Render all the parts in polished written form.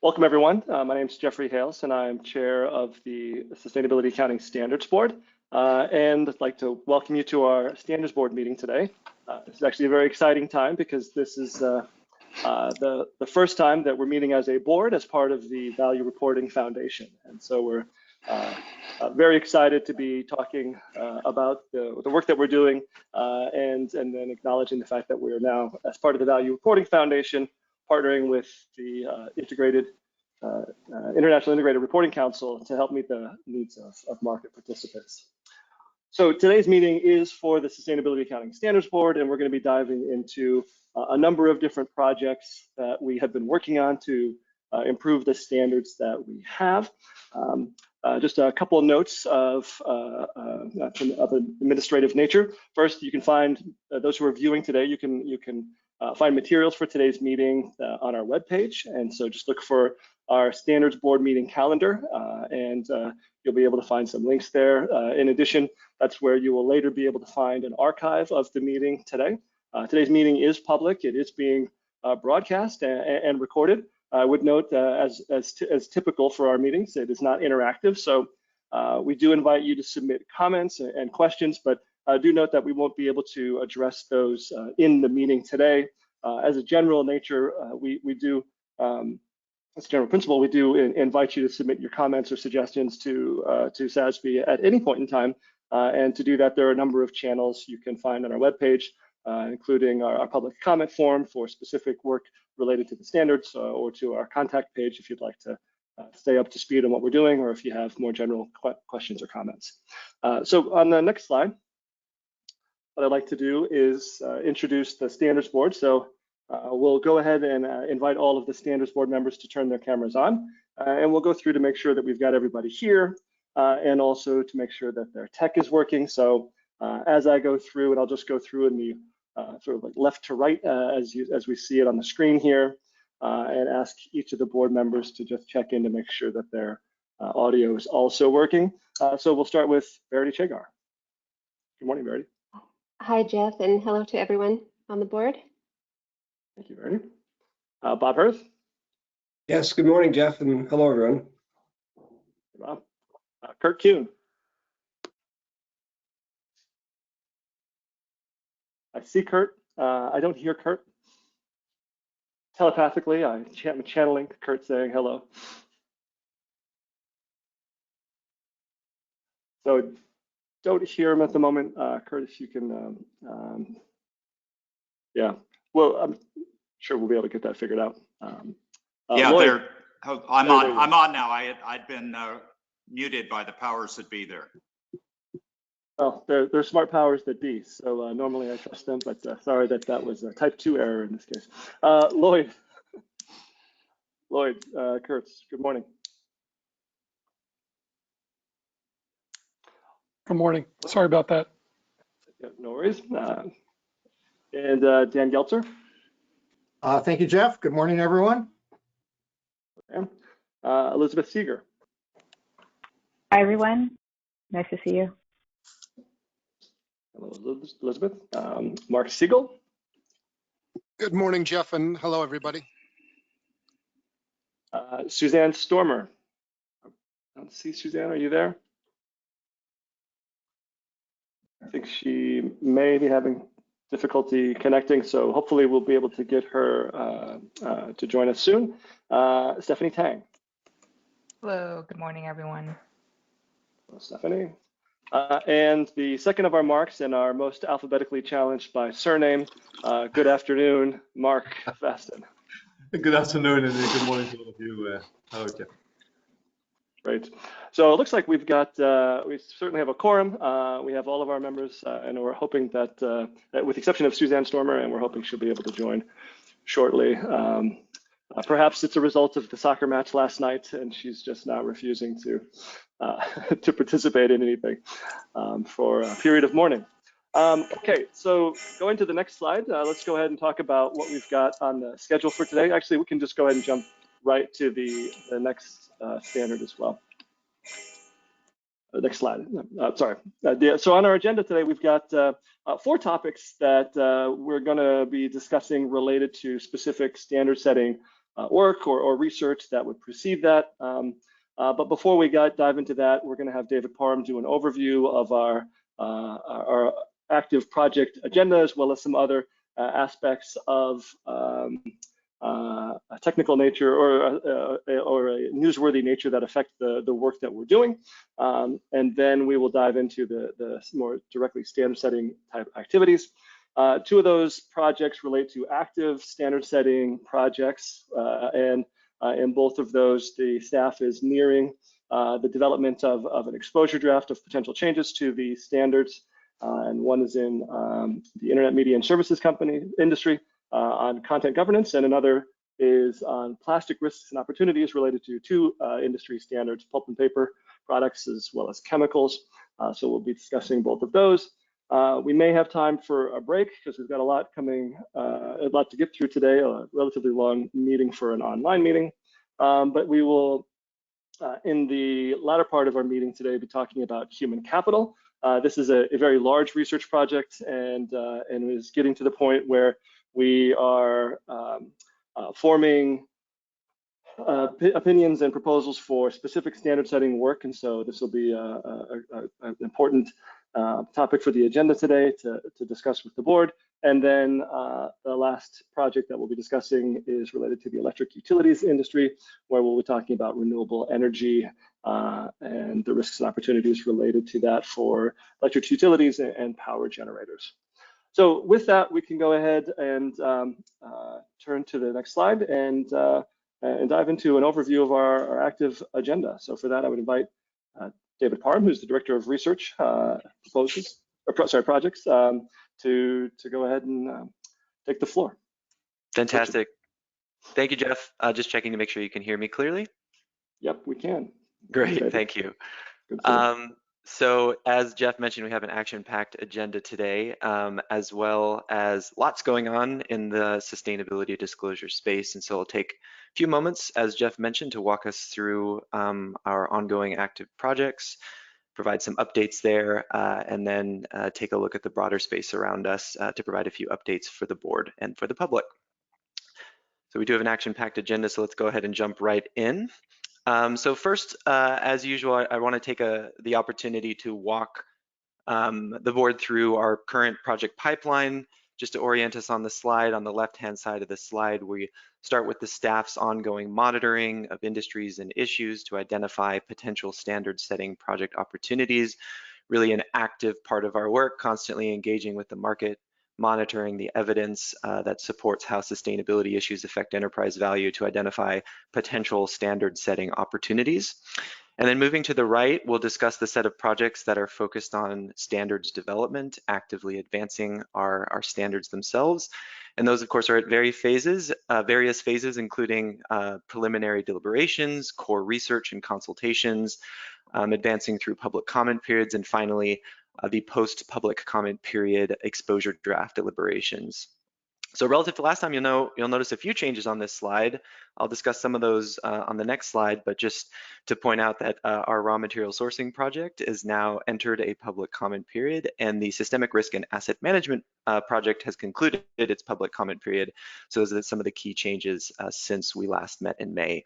Welcome, everyone. My name is Jeffrey Hales, and I'm chair of the Sustainability Accounting Standards Board. And I'd like to welcome you to our Standards Board meeting today. This is actually a very exciting time because this is the first time that we're meeting as a board as part of the Value Reporting Foundation. And so we're very excited to be talking about the work that we're doing and then acknowledging the fact that we are now, as part of the Value Reporting Foundation, partnering with the International Integrated Reporting Council to help meet the needs of market participants. So today's meeting is for the Sustainability Accounting Standards Board, and we're going to be diving into a number of different projects that we have been working on to improve the standards that we have. Just a couple of notes of an administrative nature. First, you can find those who are viewing today, you can find materials for today's meeting on our webpage. And so just look for our Standards Board meeting calendar and you'll be able to find some links there. In addition, that's where you will later be able to find an archive of the meeting today. Today's meeting is public. It is being broadcast and recorded. I would note, as typical for our meetings, it is not interactive. So we do invite you to submit comments and questions, but do note that we won't be able to address those in the meeting today. As a general nature, as a general principle, we do invite you to submit your comments or suggestions to SASB at any point in time. And to do that, there are a number of channels you can find on our webpage, including our public comment form for specific work related to the standards, or to our contact page if you'd like to stay up to speed on what we're doing, or if you have more general questions or comments. So on the next slide, what I'd like to do is introduce the Standards Board. So we'll go ahead and invite all of the Standards Board members to turn their cameras on, and we'll go through to make sure that we've got everybody here, and also to make sure that their tech is working. So as I go through, and I'll just go through in the sort of like left to right as we see it on the screen here, and ask each of the board members to just check in to make sure that their audio is also working. So we'll start with Verity Chagar. Good morning, Verity. Hi, Jeff, and hello to everyone on the board. Thank you, Verity. Bob Hirth. Yes, good morning, Jeff, and hello, everyone. Bob. Kurt Kuhn. I see Kurt. I don't hear Kurt. Telepathically, I'm channeling Kurt saying hello. So don't hear him at the moment. Kurt, if you can, yeah. Well, I'm sure we'll be able to get that figured out. Yeah, Lloyd. I'm on now. I'd been muted by the powers that be there. Well, they're smart powers that be. So normally I trust them, but sorry that was a type 2 error in this case. Lloyd. Lloyd Kurtz, good morning. Good morning. Sorry about that. Yeah, no worries. And Dan Geltzer. Thank you, Jeff. Good morning, everyone. Okay. Elizabeth Seeger. Hi, everyone. Nice to see you. Hello, Elizabeth. Mark Siegel. Good morning, Jeff, and hello, everybody. Suzanne Stormer. I don't see Suzanne. Are you there? I think she may be having difficulty connecting, so hopefully we'll be able to get her to join us soon. Stephanie Tang. Hello, good morning, everyone. Hello, Stephanie. And the second of our Marks, and our most alphabetically challenged by surname, good afternoon, Mark Faston. Good afternoon and good morning to all of you. Hello, Jeff. Great. So it looks like we've got, we certainly have a quorum. We have all of our members, and we're hoping that, with the exception of Suzanne Stormer, and we're hoping she'll be able to join shortly. Perhaps it's a result of the soccer match last night, and she's just now refusing to participate in anything for a period of mourning. Okay, so going to the next slide, let's go ahead and talk about what we've got on the schedule for today. Actually, we can just go ahead and jump right to the next standard as well. Next slide. Sorry. So on our agenda today, we've got 4 topics that we're going to be discussing related to specific standard setting work or research that would precede that. But before we dive into that, we're going to have David Parham do an overview of our active project agenda, as well as some other aspects of a technical nature or a newsworthy nature that affect the work that we're doing. And then we will dive into the more directly standard setting type activities. Two of those projects relate to active standard setting projects, and in both of those, the staff is nearing the development of an exposure draft of potential changes to the standards. And one is in the Internet Media and Services industry on content governance, and another is on plastic risks and opportunities related to two industry standards, pulp and paper products, as well as chemicals. So we'll be discussing both of those. We may have time for a break because we've got a lot to get through today, a relatively long meeting for an online meeting. But we will, in the latter part of our meeting today, be talking about human capital. This is a very large research project, and is getting to the point where we are forming opinions and proposals for specific standard setting work. And so this will be an important topic for the agenda today to discuss with the board. And then the last project that we'll be discussing is related to the electric utilities industry, where we'll be talking about renewable energy and the risks and opportunities related to that for electric utilities and power generators. So with that, we can go ahead and turn to the next slide and dive into an overview of our active agenda. So for that, I would invite David Parham, who's the Director of Research Projects, to go ahead and take the floor. Fantastic. Thank you, Jeff. Just checking to make sure you can hear me clearly. Yep, we can. Great, thank you. So as Jeff mentioned, we have an action-packed agenda today, as well as lots going on in the sustainability disclosure space. And so I'll take a few moments, as Jeff mentioned, to walk us through our ongoing active projects, provide some updates there, and then take a look at the broader space around us to provide a few updates for the board and for the public. So we do have an action-packed agenda, so let's go ahead and jump right in. So first, as usual, I want to take the opportunity to walk the board through our current project pipeline. Just to orient us on the slide, on the left-hand side of the slide, we start with the staff's ongoing monitoring of industries and issues to identify potential standard-setting project opportunities. Really an active part of our work, constantly engaging with the market, monitoring the evidence that supports how sustainability issues affect enterprise value to identify potential standard setting opportunities. And then moving to the right, we'll discuss the set of projects that are focused on standards development, actively advancing our standards themselves. And those, of course, are at various phases, including preliminary deliberations, core research and consultations, advancing through public comment periods, and finally, the post-public comment period exposure draft deliberations. So relative to last time, you'll notice a few changes on this slide. I'll discuss some of those on the next slide, but just to point out that our raw material sourcing project is now entered a public comment period, and the systemic risk and asset management project has concluded its public comment period. So those are some of the key changes since we last met in May.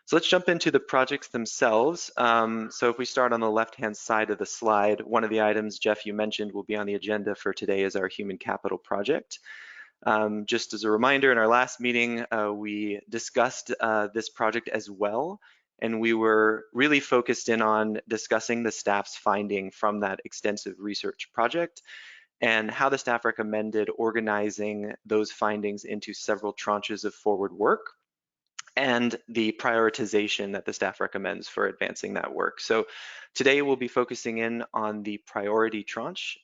So let's jump into the projects themselves. So if we start on the left-hand side of the slide, one of the items, Jeff, you mentioned will be on the agenda for today is our human capital project. Just as a reminder, in our last meeting, we discussed this project as well, and we were really focused in on discussing the staff's finding from that extensive research project and how the staff recommended organizing those findings into several tranches of forward work, and the prioritization that the staff recommends for advancing that work. So today we'll be focusing in on the priority tranche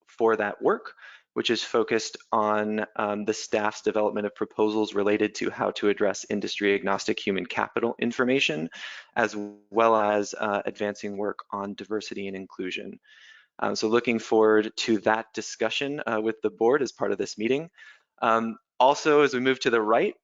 for that work, which is focused on the staff's development of proposals related to how to address industry agnostic human capital information, as well as advancing work on diversity and inclusion. So looking forward to that discussion with the board as part of this meeting. Also, as we move to the right,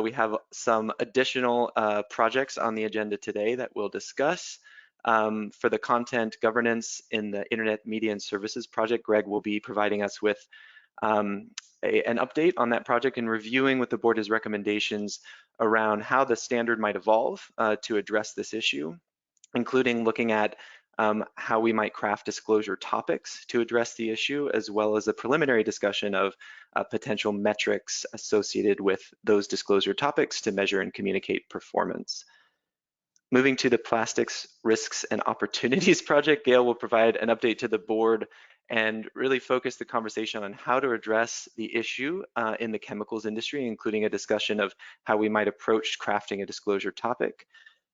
we have some additional projects on the agenda today that we'll discuss. For the content governance in the Internet Media and Services project, Greg will be providing us with an update on that project and reviewing with the board his recommendations around how the standard might evolve to address this issue, including looking at how we might craft disclosure topics to address the issue, as well as a preliminary discussion of potential metrics associated with those disclosure topics to measure and communicate performance. Moving to the Plastics Risks and Opportunities project, Gail will provide an update to the board and really focus the conversation on how to address the issue in the chemicals industry, including a discussion of how we might approach crafting a disclosure topic,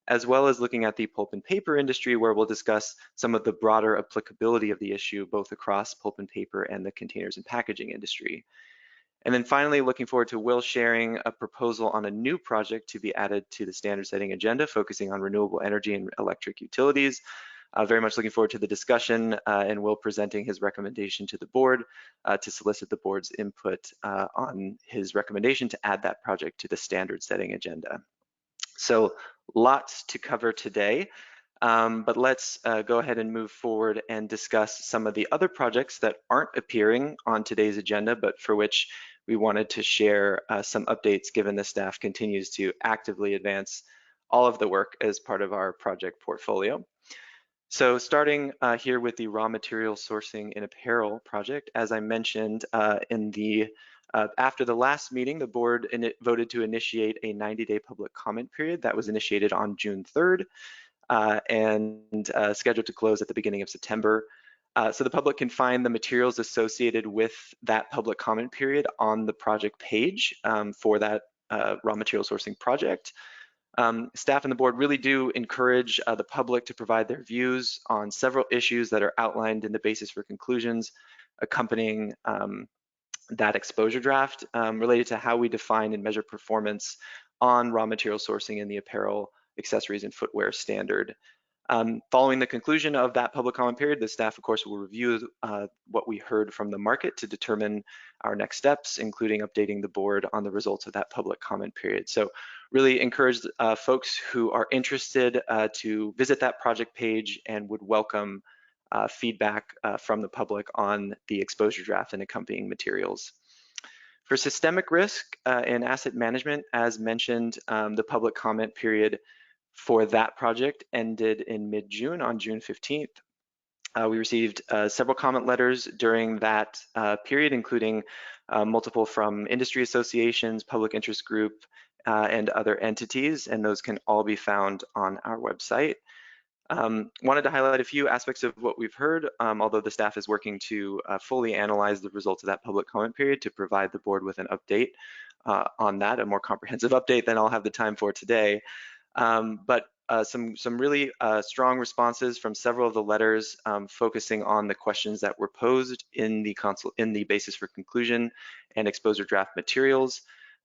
as well as looking at the pulp and paper industry, where we'll discuss some of the broader applicability of the issue, both across pulp and paper and the containers and packaging industry. And then finally, looking forward to Will sharing a proposal on a new project to be added to the standard setting agenda, focusing on renewable energy and electric utilities. Very much looking forward to the discussion and Will presenting his recommendation to the board to solicit the board's input on his recommendation to add that project to the standard setting agenda. So lots to cover today, but let's go ahead and move forward and discuss some of the other projects that aren't appearing on today's agenda, but for which we wanted to share some updates, given the staff continues to actively advance all of the work as part of our project portfolio. So starting here with the raw material sourcing in apparel project, as I mentioned after the last meeting, the board voted to initiate a 90-day public comment period that was initiated on June 3rd and scheduled to close at the beginning of September. So the public can find the materials associated with that public comment period on the project page for that raw material sourcing project. Staff and the board really do encourage the public to provide their views on several issues that are outlined in the basis for conclusions accompanying that exposure draft related to how we define and measure performance on raw material sourcing in the apparel, accessories, and footwear standard. Following the conclusion of that public comment period, the staff, of course, will review what we heard from the market to determine our next steps, including updating the board on the results of that public comment period. So really encourage folks who are interested to visit that project page and would welcome feedback from the public on the exposure draft and accompanying materials. For systemic risk and asset management, as mentioned, the public comment period for that project ended in mid-June on June 15th. We received several comment letters during that period, including multiple from industry associations, public interest group, and other entities, and those can all be found on our website. Wanted to highlight a few aspects of what we've heard, although the staff is working to fully analyze the results of that public comment period to provide the board with an update on that, a more comprehensive update than I'll have the time for today. But some really strong responses from several of the letters focusing on the questions that were posed in the basis for conclusion and exposure draft materials.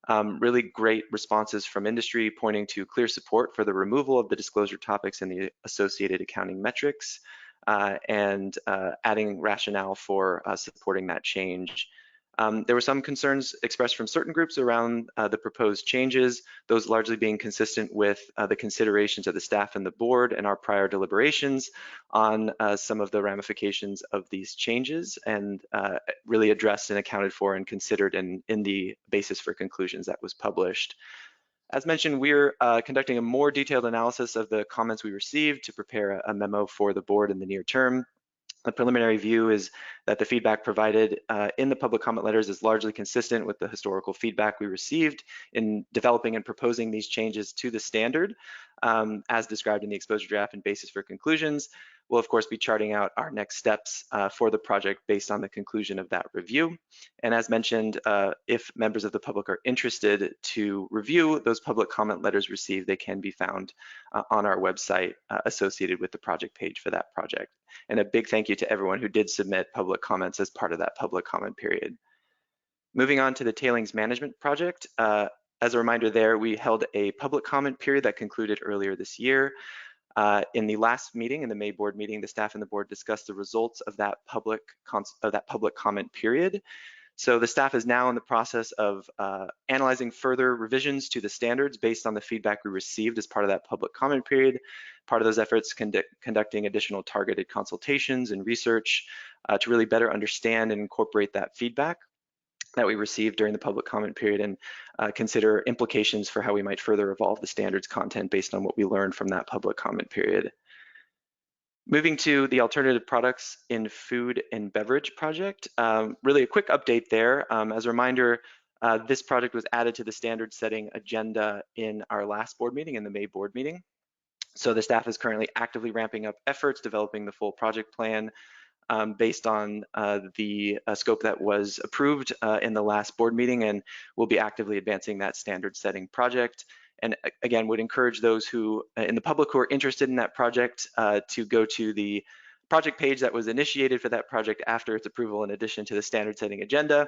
Really great responses from industry pointing to clear support for the removal of the disclosure topics and the associated accounting metrics and adding rationale for supporting that change. There were some concerns expressed from certain groups around the proposed changes, those largely being consistent with the considerations of the staff and the board and our prior deliberations on some of the ramifications of these changes, and really addressed and accounted for and considered in the basis for conclusions that was published. As mentioned, we're conducting a more detailed analysis of the comments we received to prepare a memo for the board in the near term. The preliminary view is that the feedback provided in the public comment letters is largely consistent with the historical feedback we received in developing and proposing these changes to the standard as described in the exposure draft and basis for conclusions. We'll of course be charting out our next steps for the project based on the conclusion of that review. And as mentioned, if members of the public are interested to review those public comment letters received, they can be found on our website associated with the project page for that project. And a big thank you to everyone who did submit public comments as part of that public comment period. Moving on to the tailings management project. As a reminder there, we held a public comment period that concluded earlier this year. In the last meeting, in the May board meeting, the staff and the board discussed the results of that public comment period. So the staff is now in the process of analyzing further revisions to the standards based on the feedback we received as part of that public comment period. Part of those efforts conducting additional targeted consultations and research to really better understand and incorporate that feedback. that we received during the public comment period and consider implications for how we might further evolve the standards content based on what we learned from that public comment period. Moving to the alternative products in food and beverage project, really a quick update there. As a reminder, this project was added to the standard setting agenda in our last board meeting, in the May board meeting. So the staff is currently actively ramping up efforts, developing the full project plan based on the scope that was approved in the last board meeting, and we'll be actively advancing that standard setting project. And again, would encourage those who in the public who are interested in that project to go to the project page that was initiated for that project after its approval in addition to the standard setting agenda.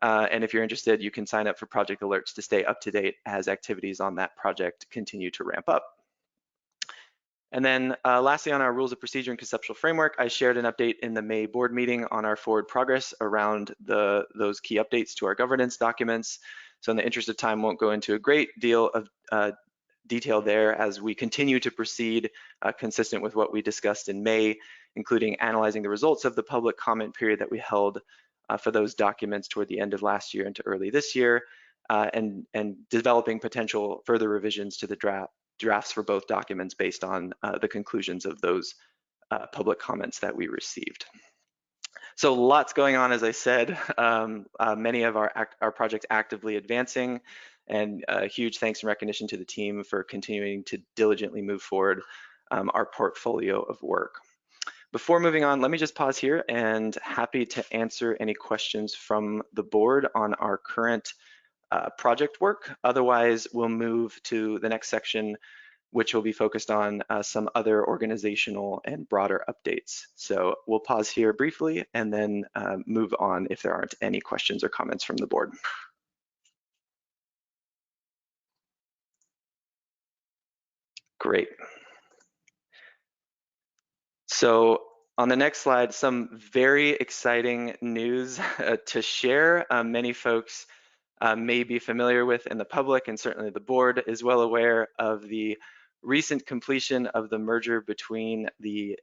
And if you're interested, you can sign up for project alerts to stay up to date as activities on that project continue to ramp up. And then lastly, on our rules of procedure and conceptual framework, I shared an update in the May board meeting on our forward progress around those key updates to our governance documents. So in the interest of time, won't go into a great deal of detail there as we continue to proceed consistent with what we discussed in May, including analyzing the results of the public comment period that we held for those documents toward the end of last year into early this year, and developing potential further revisions to the drafts for both documents based on the conclusions of those public comments that we received. So lots going on, as I said, many of our projects actively advancing, and huge thanks and recognition to the team for continuing to diligently move forward our portfolio of work. Before moving on, let me just pause here and happy to answer any questions from the board on our current project work. Otherwise, we'll move to the next section, which will be focused on some other organizational and broader updates. So we'll pause here briefly and then move on if there aren't any questions or comments from the board. Great. So on the next slide, some very exciting news to share. Many folks may be familiar with in the public, and certainly the board is well aware of the recent completion of the merger between the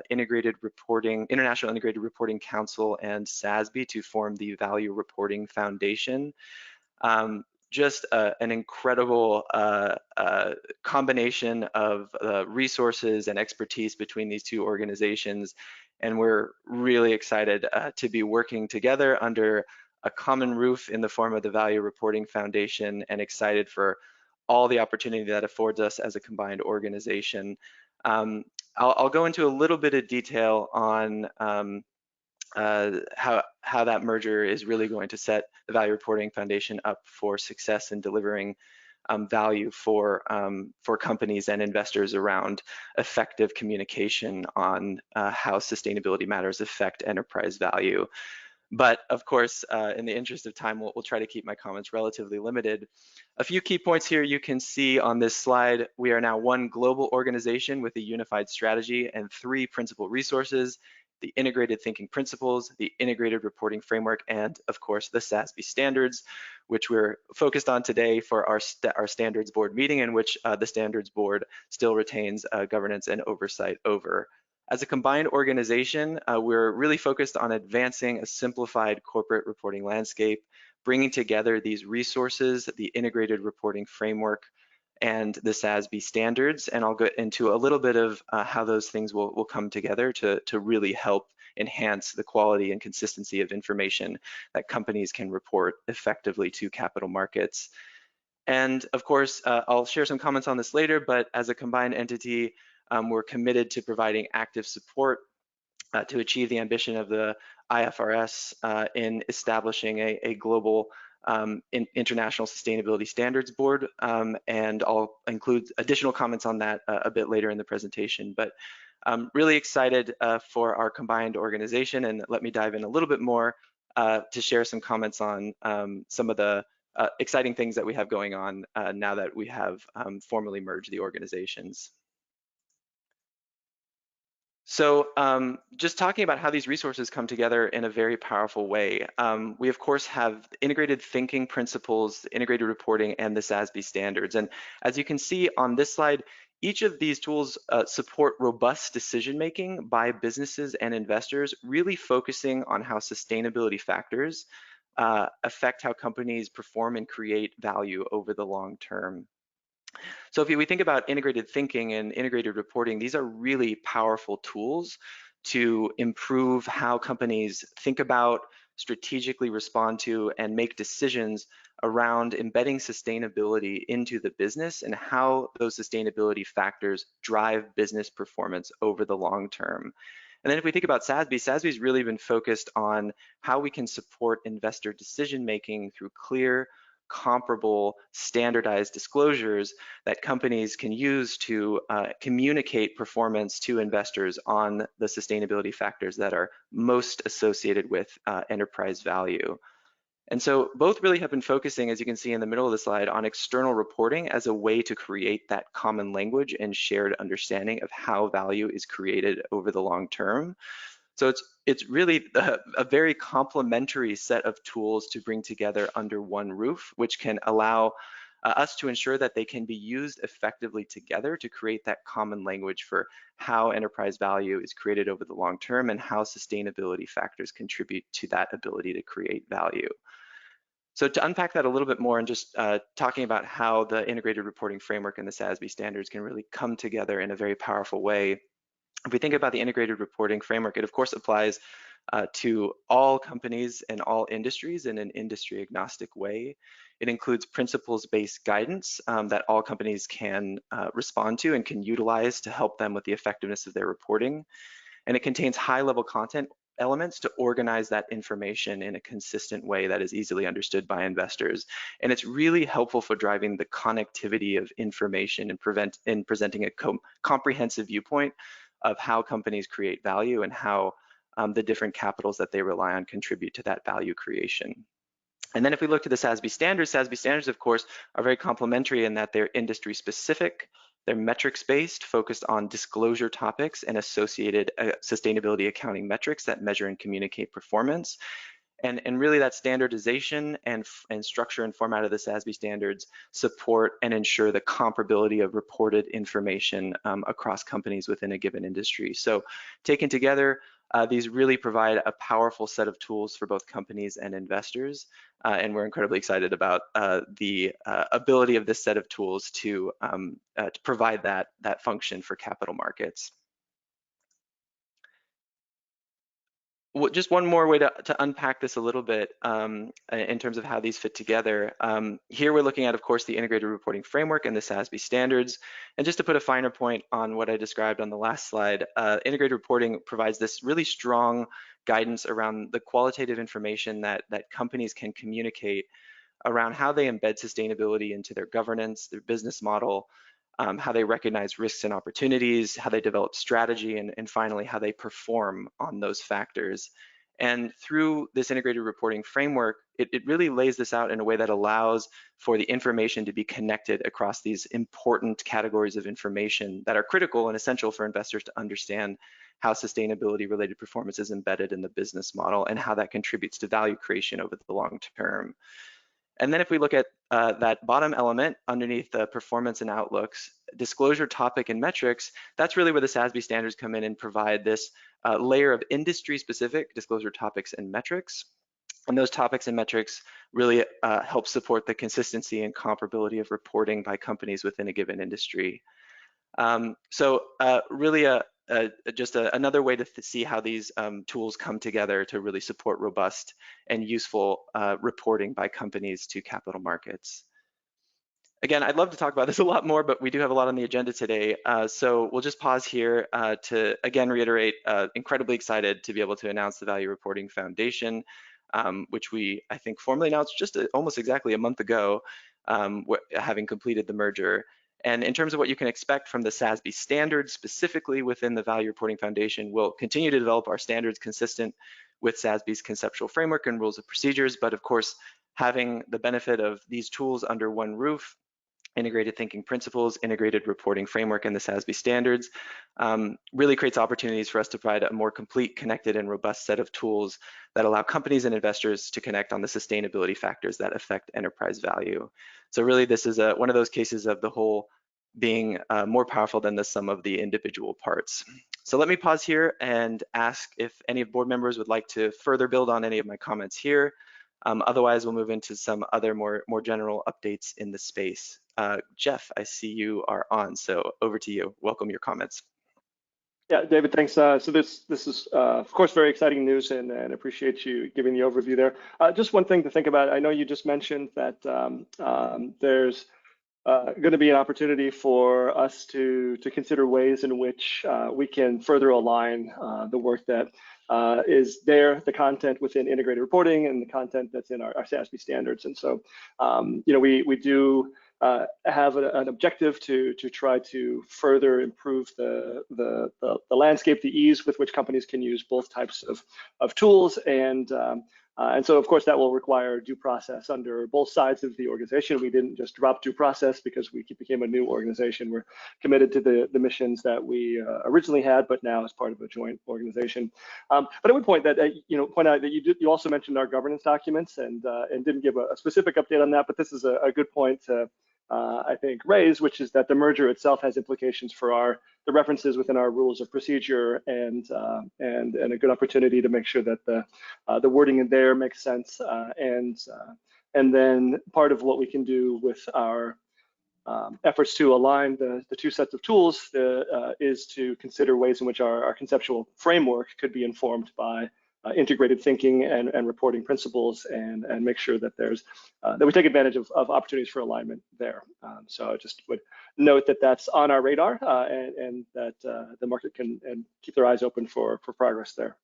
International Integrated Reporting Council and SASB to form the Value Reporting Foundation. Just an incredible combination of resources and expertise between these two organizations. And we're really excited to be working together under a common roof in the form of the Value Reporting Foundation, and excited for all the opportunity that affords us as a combined organization. I'll go into a little bit of detail on how that merger is really going to set the Value Reporting Foundation up for success in delivering value for companies and investors around effective communication on how sustainability matters affect enterprise value. But of course, in the interest of time, we'll try to keep my comments relatively limited. A few key points here you can see on this slide. We are now one global organization with a unified strategy and 3 principal resources: the integrated thinking principles, the integrated reporting framework, and of course, the SASB standards, which we're focused on today for our standards board meeting, in which the standards board still retains governance and oversight over. As a combined organization, we're really focused on advancing a simplified corporate reporting landscape, bringing together these resources, the integrated reporting framework, and the SASB standards. And I'll get into a little bit of how those things will come together to really help enhance the quality and consistency of information that companies can report effectively to capital markets. And of course, I'll share some comments on this later, but as a combined entity, we're committed to providing active support to achieve the ambition of the IFRS in establishing a global international sustainability standards board, and I'll include additional comments on that a bit later in the presentation. But I'm really excited for our combined organization, and let me dive in a little bit more to share some comments on some of the exciting things that we have going on now that we have formally merged the organizations. So just talking about how these resources come together in a very powerful way. We of course have integrated thinking principles, integrated reporting, and the SASB standards. And as you can see on this slide, each of these tools support robust decision-making by businesses and investors, really focusing on how sustainability factors, affect how companies perform and create value over the long term. So if we think about integrated thinking and integrated reporting, these are really powerful tools to improve how companies think about, strategically respond to, and make decisions around embedding sustainability into the business and how those sustainability factors drive business performance over the long term. And then if we think about SASB, SASB has really been focused on how we can support investor decision-making through clear, comparable, standardized disclosures that companies can use to communicate performance to investors on the sustainability factors that are most associated with enterprise value. And so both really have been focusing, as you can see in the middle of the slide, on external reporting as a way to create that common language and shared understanding of how value is created over the long term. So it's really a very complementary set of tools to bring together under one roof, which can allow us to ensure that they can be used effectively together to create that common language for how enterprise value is created over the long term and how sustainability factors contribute to that ability to create value. So to unpack that a little bit more and just talking about how the integrated reporting framework and the SASB standards can really come together in a very powerful way. If we think about the integrated reporting framework, it of course applies to all companies and all industries in an industry agnostic way. It includes principles-based guidance that all companies can respond to and can utilize to help them with the effectiveness of their reporting. And it contains high-level content elements to organize that information in a consistent way that is easily understood by investors. And it's really helpful for driving the connectivity of information and presenting a comprehensive viewpoint of how companies create value and how the different capitals that they rely on contribute to that value creation. And then if we look to the SASB standards, of course, are very complementary in that they're industry specific, they're metrics based, focused on disclosure topics and associated sustainability accounting metrics that measure and communicate performance. And really that standardization and structure and format of the SASB standards support and ensure the comparability of reported information across companies within a given industry. So taken together, these really provide a powerful set of tools for both companies and investors. And we're incredibly excited about the ability of this set of tools to provide that function for capital markets. Well, just one more way to unpack this a little bit in terms of how these fit together. Here we're looking at, of course, the integrated reporting framework and the SASB standards. And just to put a finer point on what I described on the last slide, integrated reporting provides this really strong guidance around the qualitative information that companies can communicate around how they embed sustainability into their governance, their business model, how they recognize risks and opportunities, how they develop strategy, and finally, how they perform on those factors. And through this integrated reporting framework, it really lays this out in a way that allows for the information to be connected across these important categories of information that are critical and essential for investors to understand how sustainability related performance is embedded in the business model and how that contributes to value creation over the long term. And then if we look at that bottom element underneath the performance and outlooks, disclosure topic and metrics, that's really where the SASB standards come in and provide this layer of industry specific disclosure topics and metrics. And those topics and metrics really help support the consistency and comparability of reporting by companies within a given industry. Really just another way to see how these tools come together to really support robust and useful reporting by companies to capital markets. Again, I'd love to talk about this a lot more, but we do have a lot on the agenda today. So we'll just pause here to again reiterate, incredibly excited to be able to announce the Value Reporting Foundation, which we, I think, formally announced just almost exactly a month ago, having completed the merger. And in terms of what you can expect from the SASB standards, specifically within the Value Reporting Foundation, we'll continue to develop our standards consistent with SASB's conceptual framework and rules of procedures, but of course, having the benefit of these tools under one roof, integrated thinking principles, integrated reporting framework, and the SASB standards, really creates opportunities for us to provide a more complete, connected, and robust set of tools that allow companies and investors to connect on the sustainability factors that affect enterprise value. So really, this is one of those cases of the whole being more powerful than the sum of the individual parts. So let me pause here and ask if any board members would like to further build on any of my comments here. Otherwise, we'll move into some other more general updates in the space. Jeff, I see you are on, so over to you. Welcome your comments. Yeah, David, thanks. So this is, of course, very exciting news, and appreciate you giving the overview there. Just one thing to think about. I know you just mentioned that there's going to be an opportunity for us to consider ways in which we can further align the work that is there, the content within integrated reporting and the content that's in our SASB standards. And so, we do have an objective to try to further improve the landscape, the ease with which companies can use both types of tools, and so, of course, that will require due process under both sides of the organization. We didn't just drop due process because we became a new organization. We're committed to the missions that we originally had, but now as part of a joint organization. But I would point out that you also mentioned our governance documents and didn't give a specific update on that. But this is a good point to I think raise, which is that the merger itself has implications for the references within our rules of procedure, and a good opportunity to make sure that the wording in there makes sense, and then part of what we can do with our efforts to align the two sets of tools is to consider ways in which our conceptual framework could be informed by integrated thinking and reporting principles, and make sure that that we take advantage of opportunities for alignment there. So I just would note that that's on our radar, and that the market can keep their eyes open for progress there.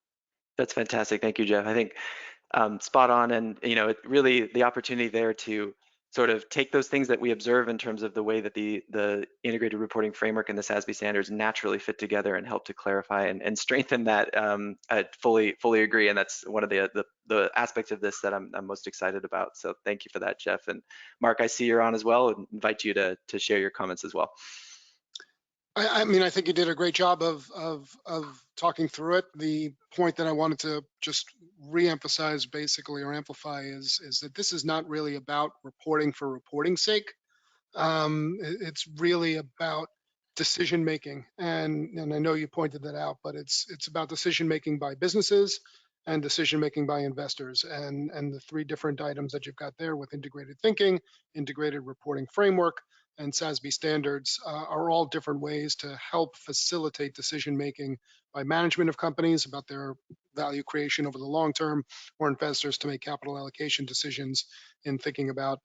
That's fantastic. Thank you, Jeff. I think spot on, and really the opportunity there to sort of take those things that we observe in terms of the way that the integrated reporting framework and the SASB standards naturally fit together and help to clarify and strengthen that. I fully agree, and that's one of the aspects of this that I'm most excited about. So thank you for that, Jeff. And Mark, I see you're on as well, and invite you to share your comments as well. I mean, I think you did a great job of talking through it. The point that I wanted to just re-emphasize basically, or amplify, is that this is not really about reporting for reporting's sake. It's really about decision making, and I know you pointed that out, but it's about decision making by businesses and decision making by investors, and the three different items that you've got there with integrated thinking, integrated reporting framework, and SASB standards are all different ways to help facilitate decision making by management of companies about their value creation over the long term, or investors to make capital allocation decisions in thinking about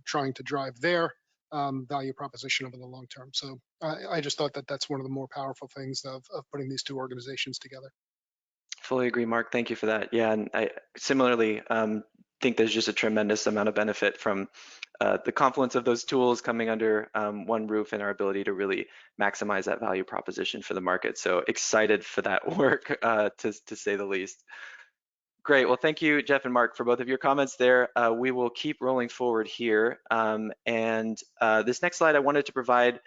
trying to drive their value proposition over the long term. So I just thought that that's one of the more powerful things of putting these two organizations together. Fully agree, Mark. Thank you for that. Yeah, and I similarly think there's just a tremendous amount of benefit from the confluence of those tools coming under one roof, and our ability to really maximize that value proposition for the market. So excited for that work, to say the least. Great. Well, thank you, Jeff and Mark, for both of your comments there. We will keep rolling forward here. And this next slide, I wanted to provide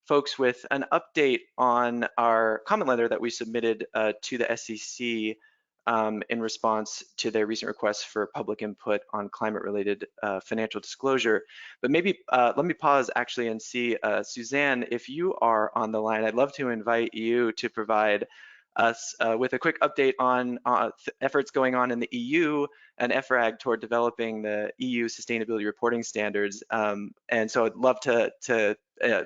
folks with an update on our comment letter that we submitted to the SEC in response to their recent request for public input on climate-related financial disclosure. But maybe let me pause actually and see, Suzanne, if you are on the line, I'd love to invite you to provide us with a quick update on efforts going on in the EU and EFRAG toward developing the EU sustainability reporting standards. And so I'd love to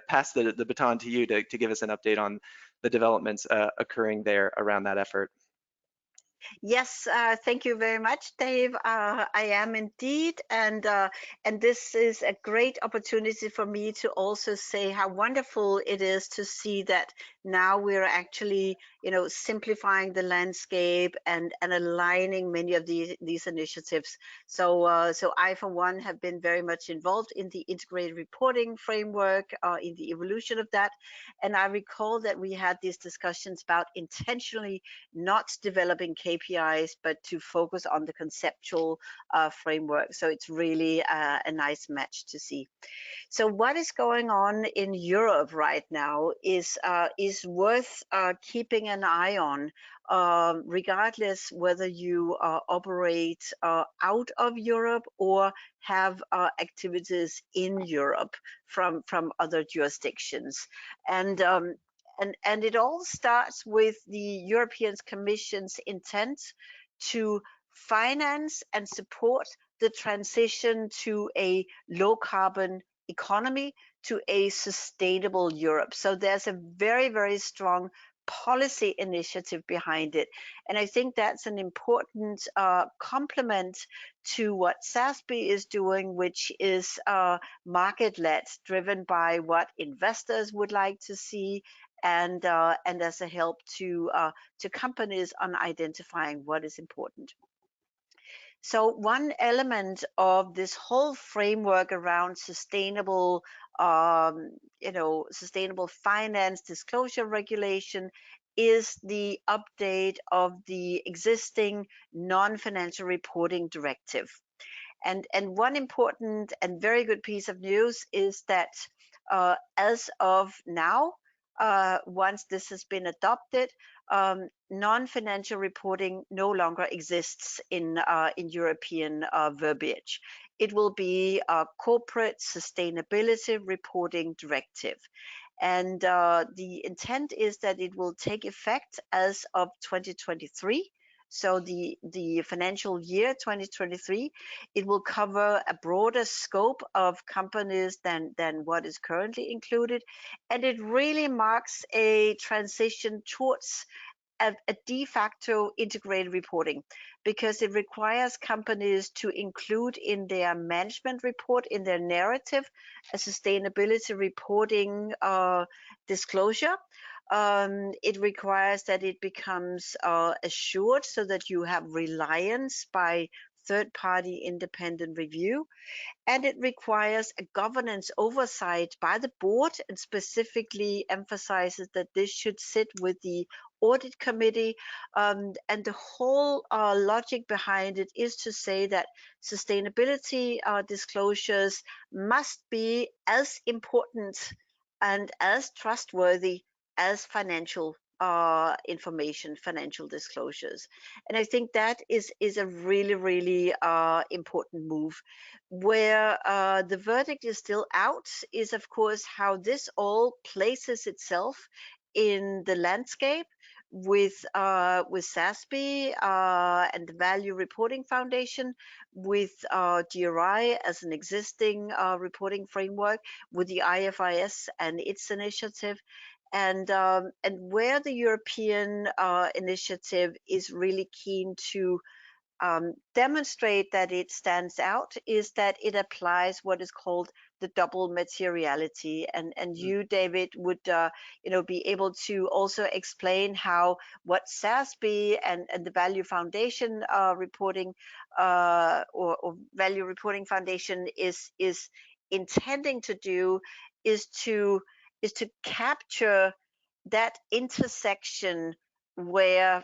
pass the baton to you to give us an update on the developments occurring there around that effort. Yes, thank you very much, Dave. I am indeed, and this is a great opportunity for me to also say how wonderful it is to see that now we're actually, simplifying the landscape and aligning many of these initiatives. So I, for one, have been very much involved in the integrated reporting framework, in the evolution of that, and I recall that we had these discussions about intentionally not developing KPIs, but to focus on the conceptual framework. So it's really a nice match to see. So what is going on in Europe right now is worth keeping an eye on, regardless whether you operate out of Europe or have activities in Europe from other jurisdictions. And it all starts with the European Commission's intent to finance and support the transition to a low carbon economy, to a sustainable Europe. So there's a very, very strong policy initiative behind it. And I think that's an important complement to what SASB is doing, which is market-led, driven by what investors would like to see, and as a help to companies on identifying what is important. So one element of this whole framework around sustainable, sustainable finance disclosure regulation is the update of the existing non-financial reporting directive. And one important and very good piece of news is that as of now, once this has been adopted, non-financial reporting no longer exists in European verbiage. It will be a corporate sustainability reporting directive. And the intent is that it will take effect as of 2023. So the financial year 2023, it will cover a broader scope of companies than what is currently included. And it really marks a transition towards a de facto integrated reporting, because it requires companies to include in their management report, in their narrative, a sustainability reporting disclosure. It requires that it becomes assured, so that you have reliance by third-party independent review. And it requires a governance oversight by the board, and specifically emphasizes that this should sit with the audit committee. And the whole logic behind it is to say that sustainability disclosures must be as important and as trustworthy as financial information, financial disclosures. And I think that is a really, really important move. Where the verdict is still out is, of course, how this all places itself in the landscape with SASB and the Value Reporting Foundation, with GRI as an existing reporting framework, with the IFRS and its initiative. And where the European initiative is really keen to demonstrate that it stands out is that it applies what is called the double materiality. And you, David, would be able to also explain how what SASB and the Value Foundation reporting or Value Reporting Foundation is intending to do is to capture that intersection where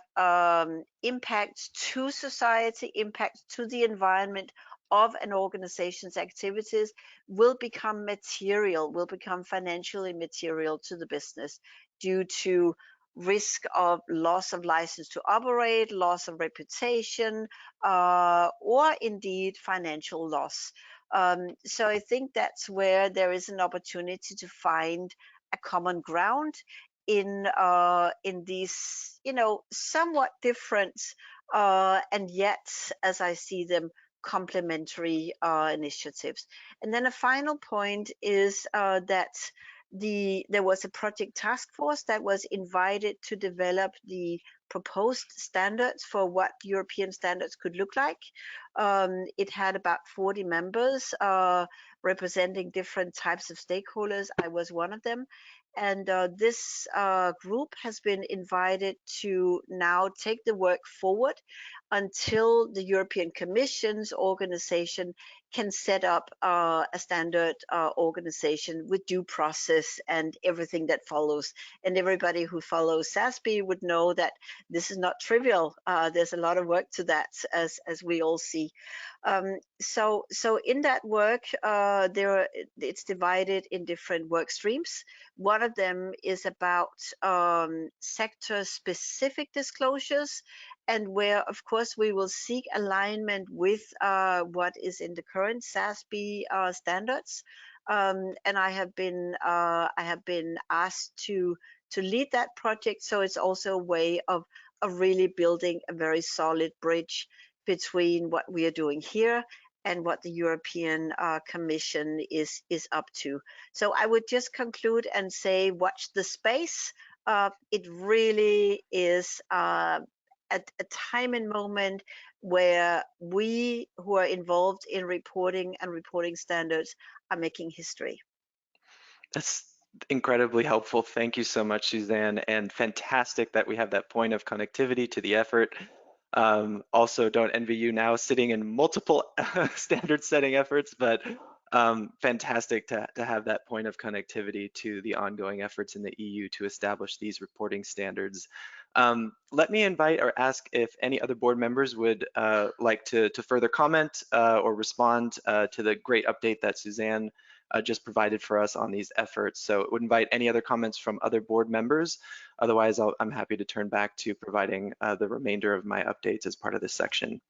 impacts to society, impacts to the environment of an organization's activities will become material, will become financially material to the business due to risk of loss of license to operate, loss of reputation, or indeed financial loss. So I think that's where there is an opportunity to find a common ground in these, somewhat different and yet, as I see them, complementary initiatives. And then a final point is that there was a project task force that was invited to develop the proposed standards for what European standards could look like. It had about 40 members representing different types of stakeholders. I was one of them. And this group has been invited to now take the work forward until the European Commission's organization can set up a standard organization with due process and everything that follows. And everybody who follows SASB would know that this is not trivial. There's a lot of work to that, as we all see. So in that work, it's divided in different work streams. One of them is about sector-specific disclosures, and where, of course, we will seek alignment with what is in the current SASB standards. And I have been asked to lead that project, so it's also a way of really building a very solid bridge between what we are doing here and what the European Commission is up to. So I would just conclude and say, watch the space. It really is at a time and moment where we who are involved in reporting and reporting standards are making history. That's incredibly helpful. Thank you so much, Suzanne, and fantastic that we have that point of connectivity to the effort. Also, don't envy you now sitting in multiple standard setting efforts, but fantastic to have that point of connectivity to the ongoing efforts in the EU to establish these reporting standards. Let me invite or ask if any other board members would like to further comment or respond to the great update that Suzanne just provided for us on these efforts. So it would invite any other comments from other board members. Otherwise, I'm happy to turn back to providing the remainder of my updates as part of this section.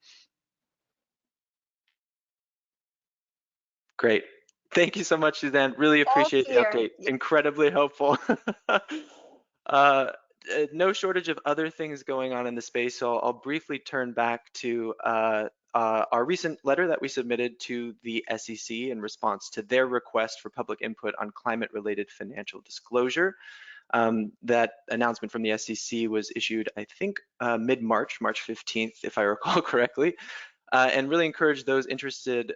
Great. Thank you so much, Suzanne. Really appreciate the update. Incredibly helpful. No shortage of other things going on in the space, so I'll briefly turn back to our recent letter that we submitted to the SEC in response to their request for public input on climate-related financial disclosure. That announcement from the SEC was issued, I think, mid-March, March 15th, if I recall correctly, and really encourage those interested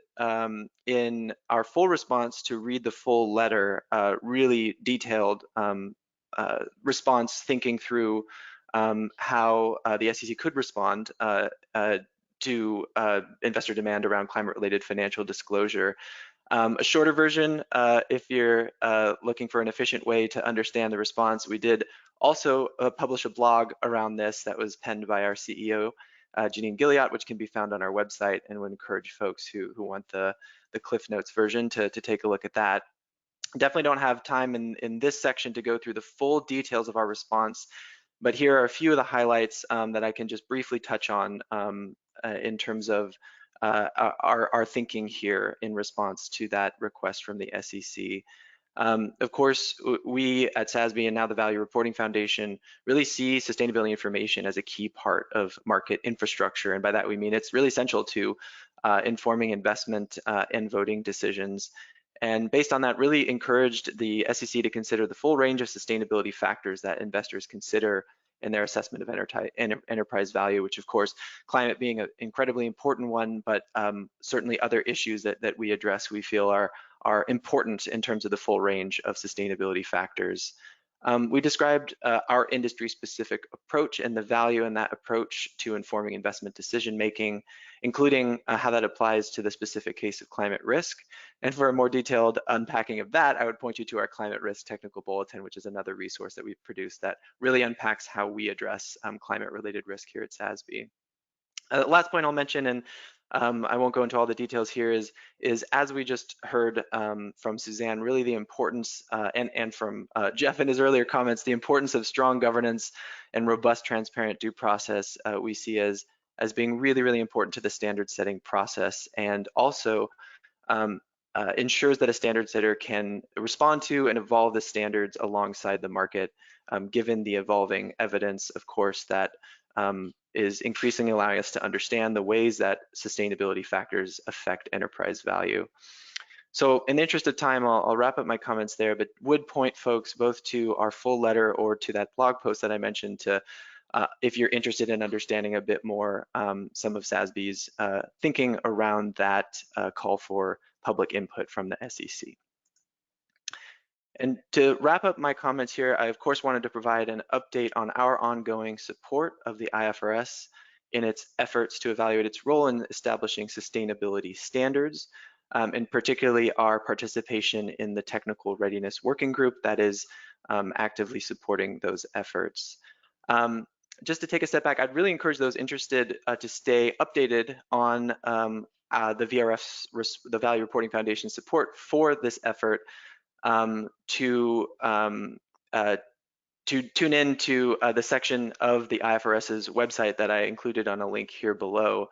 in our full response to read the full letter, really detailed response, thinking through how the SEC could respond to investor demand around climate-related financial disclosure. A shorter version, if you're looking for an efficient way to understand the response, we did also publish a blog around this that was penned by our CEO, Janine Gilliatt, which can be found on our website, and would encourage folks who want the Cliff Notes version to take a look at that. Definitely don't have time in this section to go through the full details of our response, but here are a few of the highlights that I can just briefly touch on in terms of our thinking here in response to that request from the SEC. Of course, we at SASB and now the Value Reporting Foundation really see sustainability information as a key part of market infrastructure. And by that, we mean it's really essential to informing investment and voting decisions. And based on that, really encouraged the SEC to consider the full range of sustainability factors that investors consider in their assessment of enterprise value, which of course, climate being an incredibly important one, but certainly other issues that we address we feel are important in terms of the full range of sustainability factors. We described our industry-specific approach and the value in that approach to informing investment decision-making, including how that applies to the specific case of climate risk. And for a more detailed unpacking of that, I would point you to our Climate Risk Technical Bulletin, which is another resource that we've produced that really unpacks how we address climate-related risk here at SASB. Last point I'll mention, and I won't go into all the details here, is as we just heard from Suzanne, really the importance, and from Jeff in his earlier comments, the importance of strong governance and robust, transparent due process we see as being really, really important to the standard setting process, and also ensures that a standard setter can respond to and evolve the standards alongside the market, given the evolving evidence, of course, that is increasingly allowing us to understand the ways that sustainability factors affect enterprise value. So in the interest of time, I'll wrap up my comments there, but would point folks both to our full letter or to that blog post that I mentioned to, if you're interested in understanding a bit more, some of SASB's thinking around that call for public input from the SEC. And to wrap up my comments here, I of course wanted to provide an update on our ongoing support of the IFRS in its efforts to evaluate its role in establishing sustainability standards, and particularly our participation in the Technical Readiness Working Group that is actively supporting those efforts. Just to take a step back, I'd really encourage those interested to stay updated on the VRF's, the Value Reporting Foundation support for this effort, to tune in to the section of the IFRS's website that I included on a link here below.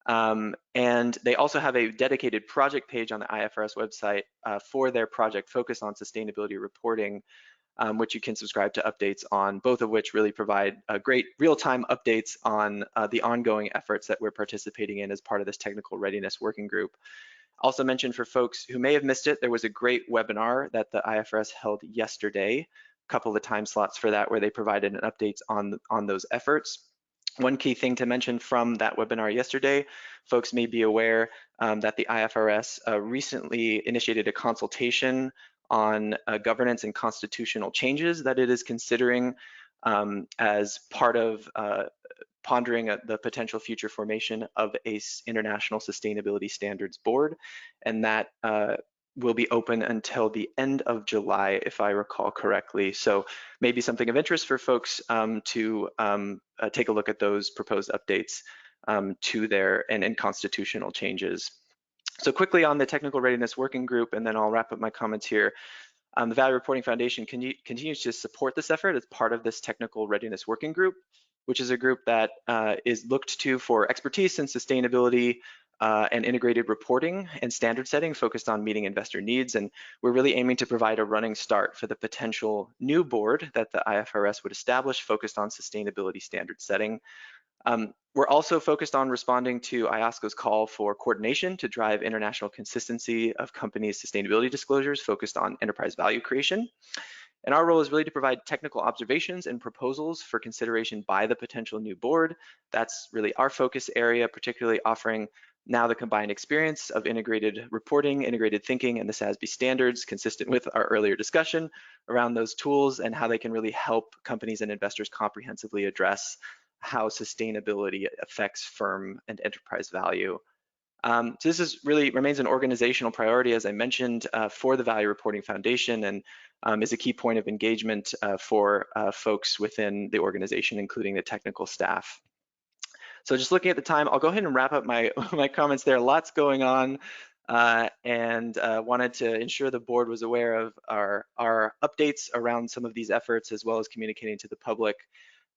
And they also have a dedicated project page on the IFRS website for their project focused on sustainability reporting. which you can subscribe to updates on, both of which really provide great real-time updates on the ongoing efforts that we're participating in as part of this technical readiness working group. Also mentioned for folks who may have missed it, there was a great webinar that the IFRS held yesterday, a couple of time slots for that where they provided an updates on those efforts. One key thing to mention from that webinar yesterday, folks may be aware that the IFRS recently initiated a consultation on governance and constitutional changes that it is considering as part of pondering the potential future formation of a international sustainability standards board, and that will be open until the end of July, if I recall correctly. So maybe something of interest for folks to take a look at those proposed updates to their and constitutional changes. So quickly on the technical readiness working group, and then I'll wrap up my comments here. The Value Reporting Foundation continues to support this effort as part of this technical readiness working group, which is a group that is looked to for expertise in sustainability and integrated reporting and standard setting focused on meeting investor needs. And we're really aiming to provide a running start for the potential new board that the IFRS would establish focused on sustainability standard setting. We're also focused on responding to IOSCO's call for coordination to drive international consistency of companies' sustainability disclosures focused on enterprise value creation. And our role is really to provide technical observations and proposals for consideration by the potential new board. That's really our focus area, particularly offering now the combined experience of integrated reporting, integrated thinking, and the SASB standards, consistent with our earlier discussion around those tools and how they can really help companies and investors comprehensively address how sustainability affects firm and enterprise value. So this remains an organizational priority, as I mentioned, for the Value Reporting Foundation, and is a key point of engagement for folks within the organization, including the technical staff. So just looking at the time, I'll go ahead and wrap up my comments there. Lots going on, and wanted to ensure the board was aware of our updates around some of these efforts, as well as communicating to the public.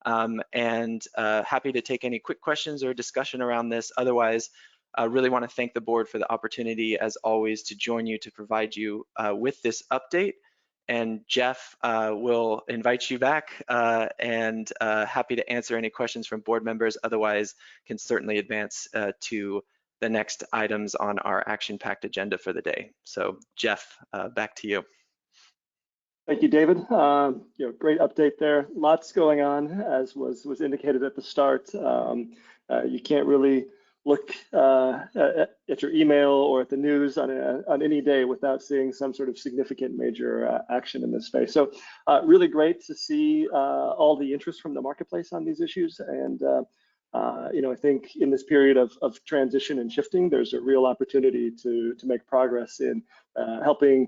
And happy to take any quick questions or discussion around this. Otherwise, I really want to thank the board for the opportunity, as always, to join you to provide you with this update. And Jeff will invite you back and happy to answer any questions from board members. Otherwise, can certainly advance to the next items on our action-packed agenda for the day. So Jeff, back to you. Thank you, David. Great update there. Lots going on, as was indicated at the start. You can't really look at your email or at the news on any day without seeing some sort of significant major action in this space. So really great to see all the interest from the marketplace on these issues. And I think in this period of transition and shifting, there's a real opportunity to make progress in helping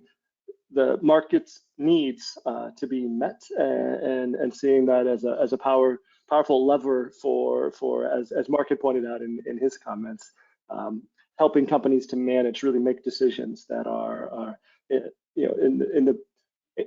the market's needs to be met, and seeing that as a powerful lever for as Mark had pointed out in his comments, helping companies to really make decisions that are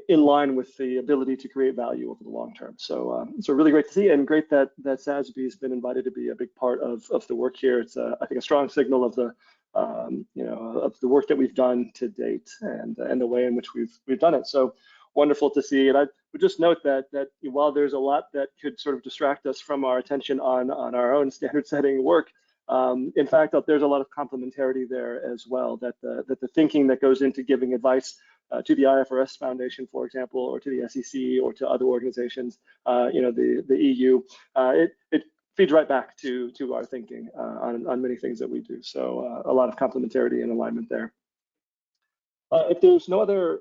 in line with the ability to create value over the long term. So really great to see, and great that SASB has been invited to be a big part of the work here. It's I think a strong signal of the of the work that we've done to date, and the way in which we've done it. So wonderful to see. And I would just note that while there's a lot that could sort of distract us from our attention on our own standard setting work, in fact, there's a lot of complementarity there as well, that the thinking that goes into giving advice to the IFRS Foundation, for example, or to the SEC, or to other organizations, the EU, it feeds right back to our thinking on many things that we do. So a lot of complementarity and alignment there. If there's no other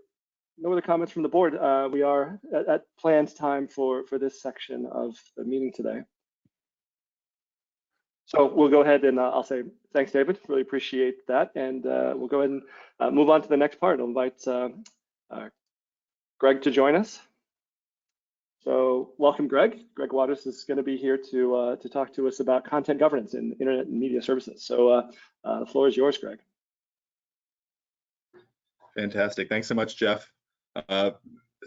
comments from the board, we are at planned time for this section of the meeting today. So we'll go ahead and I'll say thanks, David. Really appreciate that. And we'll go ahead and move on to the next part. I'll invite Greg to join us. So welcome, Greg. Greg Waters is going to be here to talk to us about content governance in internet and media services. So the floor is yours, Greg. Fantastic. Thanks so much, Jeff.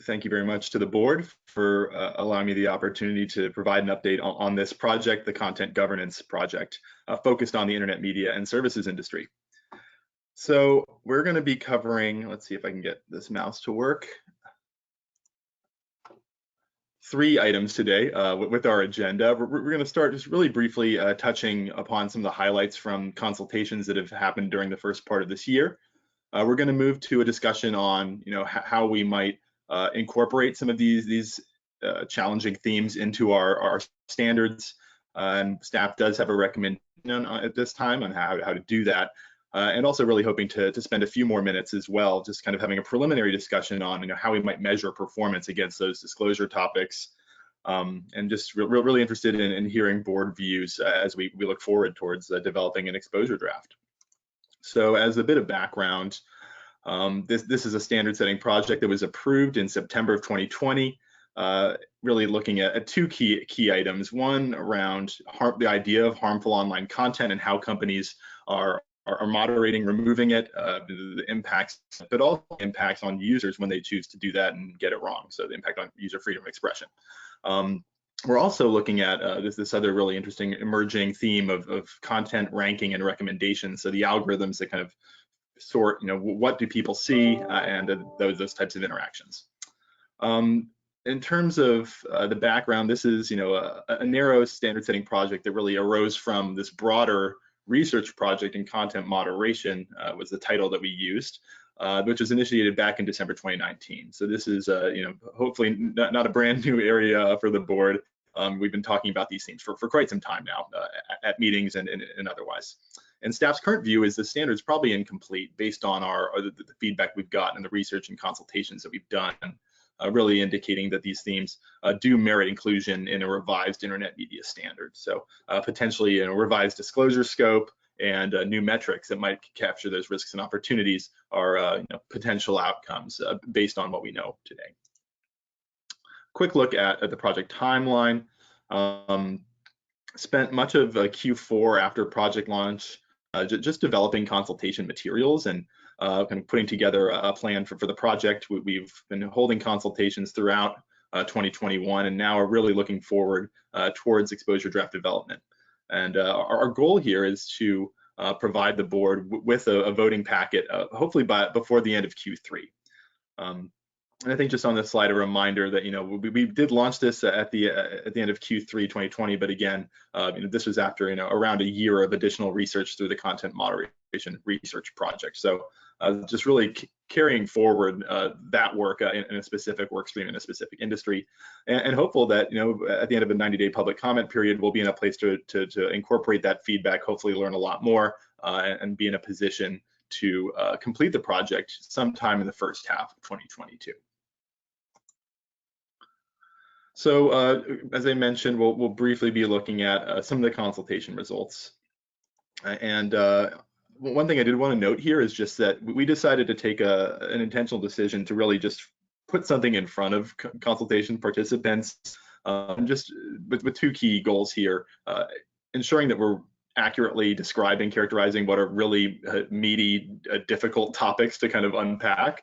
Thank you very much to the board for allowing me the opportunity to provide an update on this project, the Content Governance Project, focused on the internet media and services industry. So we're going to be covering, let's see if I can get this mouse to work. 3 items today with our agenda. We're going to start just really briefly touching upon some of the highlights from consultations that have happened during the first part of this year. We're going to move to a discussion on, how we might incorporate some of these challenging themes into our standards. And staff does have a recommendation at this time on how to do that. And also really hoping to spend a few more minutes as well, just kind of having a preliminary discussion on how we might measure performance against those disclosure topics. And just really interested in hearing board views as we look forward towards developing an exposure draft. So as a bit of background, this is a standard setting project that was approved in September of 2020, really looking at 2 key items. One around the idea of harmful online content and how companies are moderating, removing it, the impacts, but also impacts on users when they choose to do that and get it wrong. So the impact on user freedom of expression. We're also looking at this other really interesting emerging theme of content ranking and recommendations. So the algorithms that kind of sort, what do people see and those types of interactions. In terms of the background, this is a narrow standard setting project that really arose from this broader research project in content moderation was the title that we used, which was initiated back in December 2019. So this is hopefully not a brand new area for the board. We've been talking about these themes for quite some time now at meetings and otherwise. And staff's current view is the standard is probably incomplete based on the feedback we've gotten and the research and consultations that we've done, really indicating that these themes do merit inclusion in a revised internet media standard. So potentially a revised disclosure scope and new metrics that might capture those risks and opportunities are potential outcomes based on what we know today. Quick look at the project timeline. Spent much of Q4 after project launch just developing consultation materials and kind of putting together a plan for the project. We've been holding consultations throughout 2021, and now are really looking forward towards exposure draft development. And our goal here is to provide the board with a voting packet, hopefully before the end of Q3. And I think just on this slide, a reminder that we did launch this at the end of Q3 2020, but again, this was after around a year of additional research through the content moderation research project. So just really carrying forward that work in a specific work stream in a specific industry, and hopeful that at the end of a 90-day public comment period, we'll be in a place to incorporate that feedback, hopefully learn a lot more, and be in a position to complete the project sometime in the first half of 2022. So as I mentioned, we'll briefly be looking at some of the consultation results. And one thing I did want to note here is just that we decided to take an intentional decision to really just put something in front of consultation participants, just with 2 key goals here, ensuring that we're accurately describing, characterizing what are really meaty, difficult topics to kind of unpack,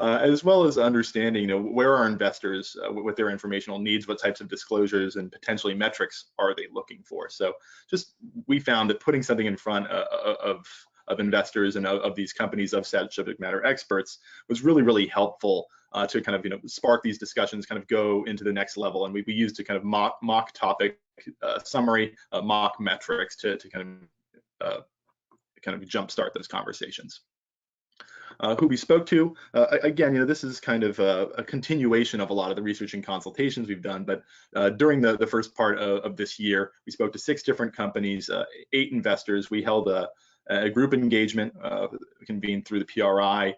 as well as understanding where are investors with their informational needs, what types of disclosures and potentially metrics are they looking for. So just we found that putting something in front of investors and of these companies of subject matter experts was really helpful to kind of spark these discussions, kind of go into the next level. And we used to kind of mock topic summary, mock metrics to kind of jumpstart those conversations. Who we spoke to, again, this is kind of a continuation of a lot of the research and consultations we've done, but during the first part of this year, we spoke to 6 different companies, 8 investors. We held a group engagement convened through the PRI.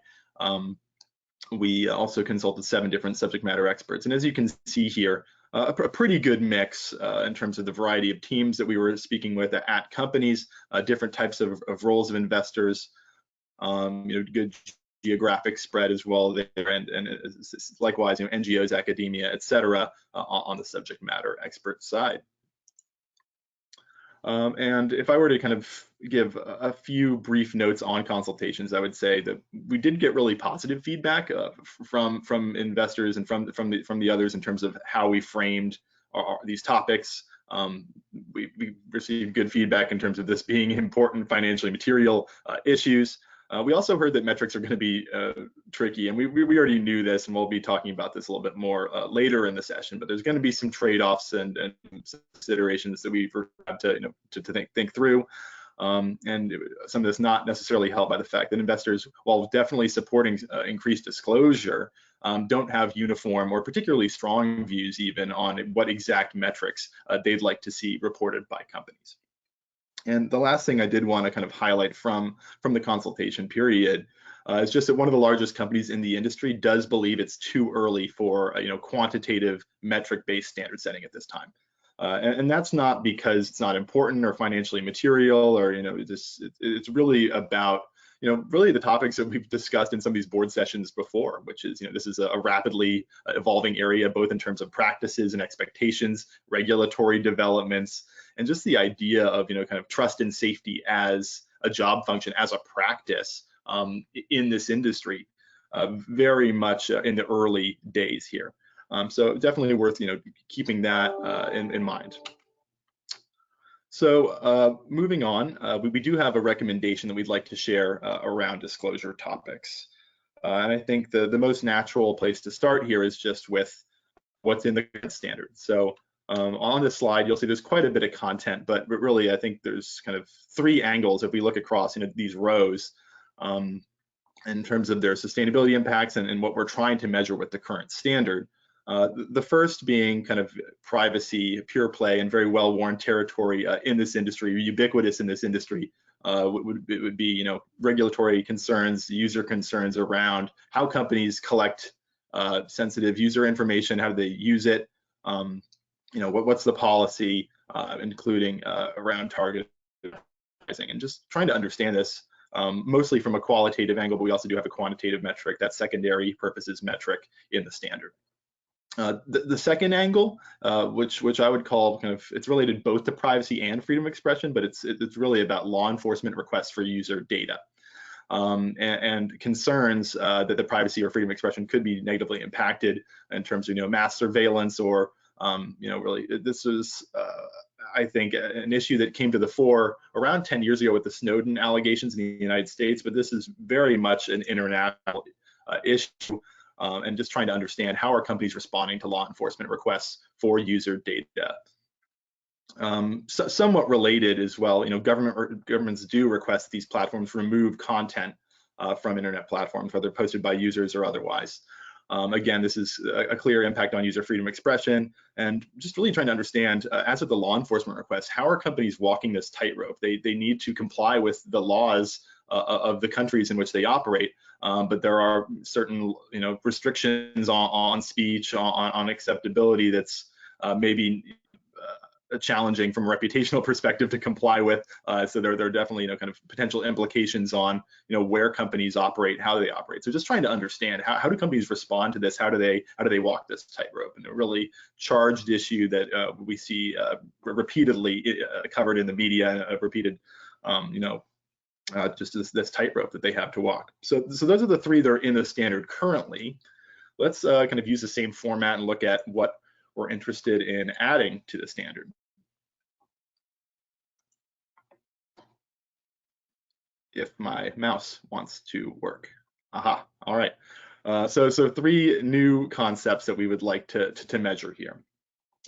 We also consulted 7 different subject matter experts. And as you can see here, a pretty good mix in terms of the variety of teams that we were speaking with at companies, different types of roles of investors, good geographic spread as well there, and likewise, NGOs, academia, et cetera, on the subject matter expert side. And if I were to kind of give a few brief notes on consultations, I would say that we did get really positive feedback from investors and from the others in terms of how we framed these topics. We received good feedback in terms of this being important financially material issues. We also heard that metrics are going to be tricky, and we already knew this, and we'll be talking about this a little bit more later in the session. But there's going to be some trade-offs and considerations that we've had to think through. And some of this not necessarily helped by the fact that investors, while definitely supporting increased disclosure, don't have uniform or particularly strong views even on what exact metrics they'd like to see reported by companies. And the last thing I did want to kind of highlight from the consultation period is just that one of the largest companies in the industry does believe it's too early for quantitative metric-based standard setting at this time. And that's not because it's not important or financially material, or it's really about really the topics that we've discussed in some of these board sessions before, which is this is a rapidly evolving area, both in terms of practices and expectations, regulatory developments, and just the idea of kind of trust and safety as a job function, as a practice in this industry, very much in the early days here. So definitely worth keeping that in mind. So moving on, we do have a recommendation that we'd like to share around disclosure topics. And I think the most natural place to start here is just with what's in the standard. So on this slide, you'll see there's quite a bit of content, but really I think there's kind of three angles if we look across these rows in terms of their sustainability impacts and what we're trying to measure with the current standard. The first being kind of privacy, pure play, and very well-worn territory in this industry, ubiquitous in this industry. It would be regulatory concerns, user concerns around how companies collect sensitive user information, how do they use it, what's the policy, including around targeting, and just trying to understand this mostly from a qualitative angle, but we also do have a quantitative metric, that secondary purposes metric in the standard. The second angle, which I would call kind of, it's related both to privacy and freedom of expression, but it's really about law enforcement requests for user data and concerns that the privacy or freedom of expression could be negatively impacted in terms of mass surveillance or really this is I think an issue that came to the fore around 10 years ago with the Snowden allegations in the United States, but this is very much an international issue. And just trying to understand how are companies responding to law enforcement requests for user data. Somewhat related as well, governments do request these platforms remove content from internet platforms, whether posted by users or otherwise. Again, this is a clear impact on user freedom of expression, and just really trying to understand, as with the law enforcement requests, how are companies walking this tightrope? They need to comply with the laws of the countries in which they operate, but there are certain restrictions on speech, on acceptability that's maybe challenging from a reputational perspective to comply with. So there are definitely kind of potential implications on where companies operate, how they operate. So just trying to understand how do companies respond to this? How do they walk this tightrope? And a really charged issue that we see repeatedly covered in the media, and a repeated just this tightrope that they have to walk. So those are the three that are in the standard currently. Let's kind of use the same format and look at what we're interested in adding to the standard. If my mouse wants to work. Aha, all right. So three new concepts that we would like to measure here.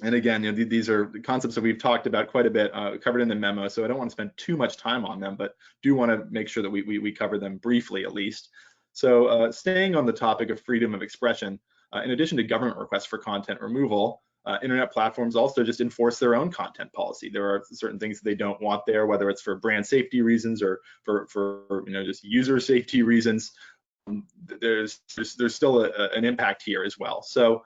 And again, these are the concepts that we've talked about quite a bit, covered in the memo, so I don't want to spend too much time on them, but do want to make sure that we cover them briefly at least. So staying on the topic of freedom of expression, in addition to government requests for content removal, internet platforms also just enforce their own content policy. There are certain things that they don't want there, whether it's for brand safety reasons or for just user safety reasons. There's still an impact here as well. So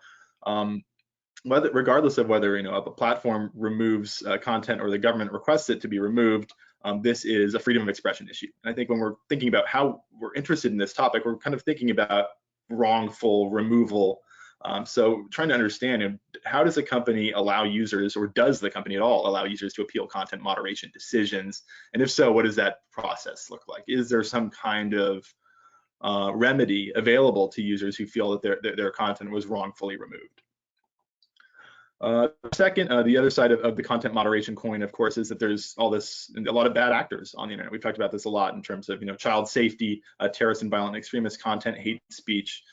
regardless of whether a platform removes content or the government requests it to be removed, this is a freedom of expression issue. And I think when we're thinking about how we're interested in this topic, we're kind of thinking about wrongful removal. So trying to understand, how does a company allow users, or does the company at all allow users to appeal content moderation decisions? And if so, what does that process look like? Is there some kind of remedy available to users who feel that their content was wrongfully removed? Second, the other side of the content moderation coin, of course, is that there's a lot of bad actors on the internet. We've talked about this a lot in terms of, child safety, terrorist and violent extremist content, hate speech.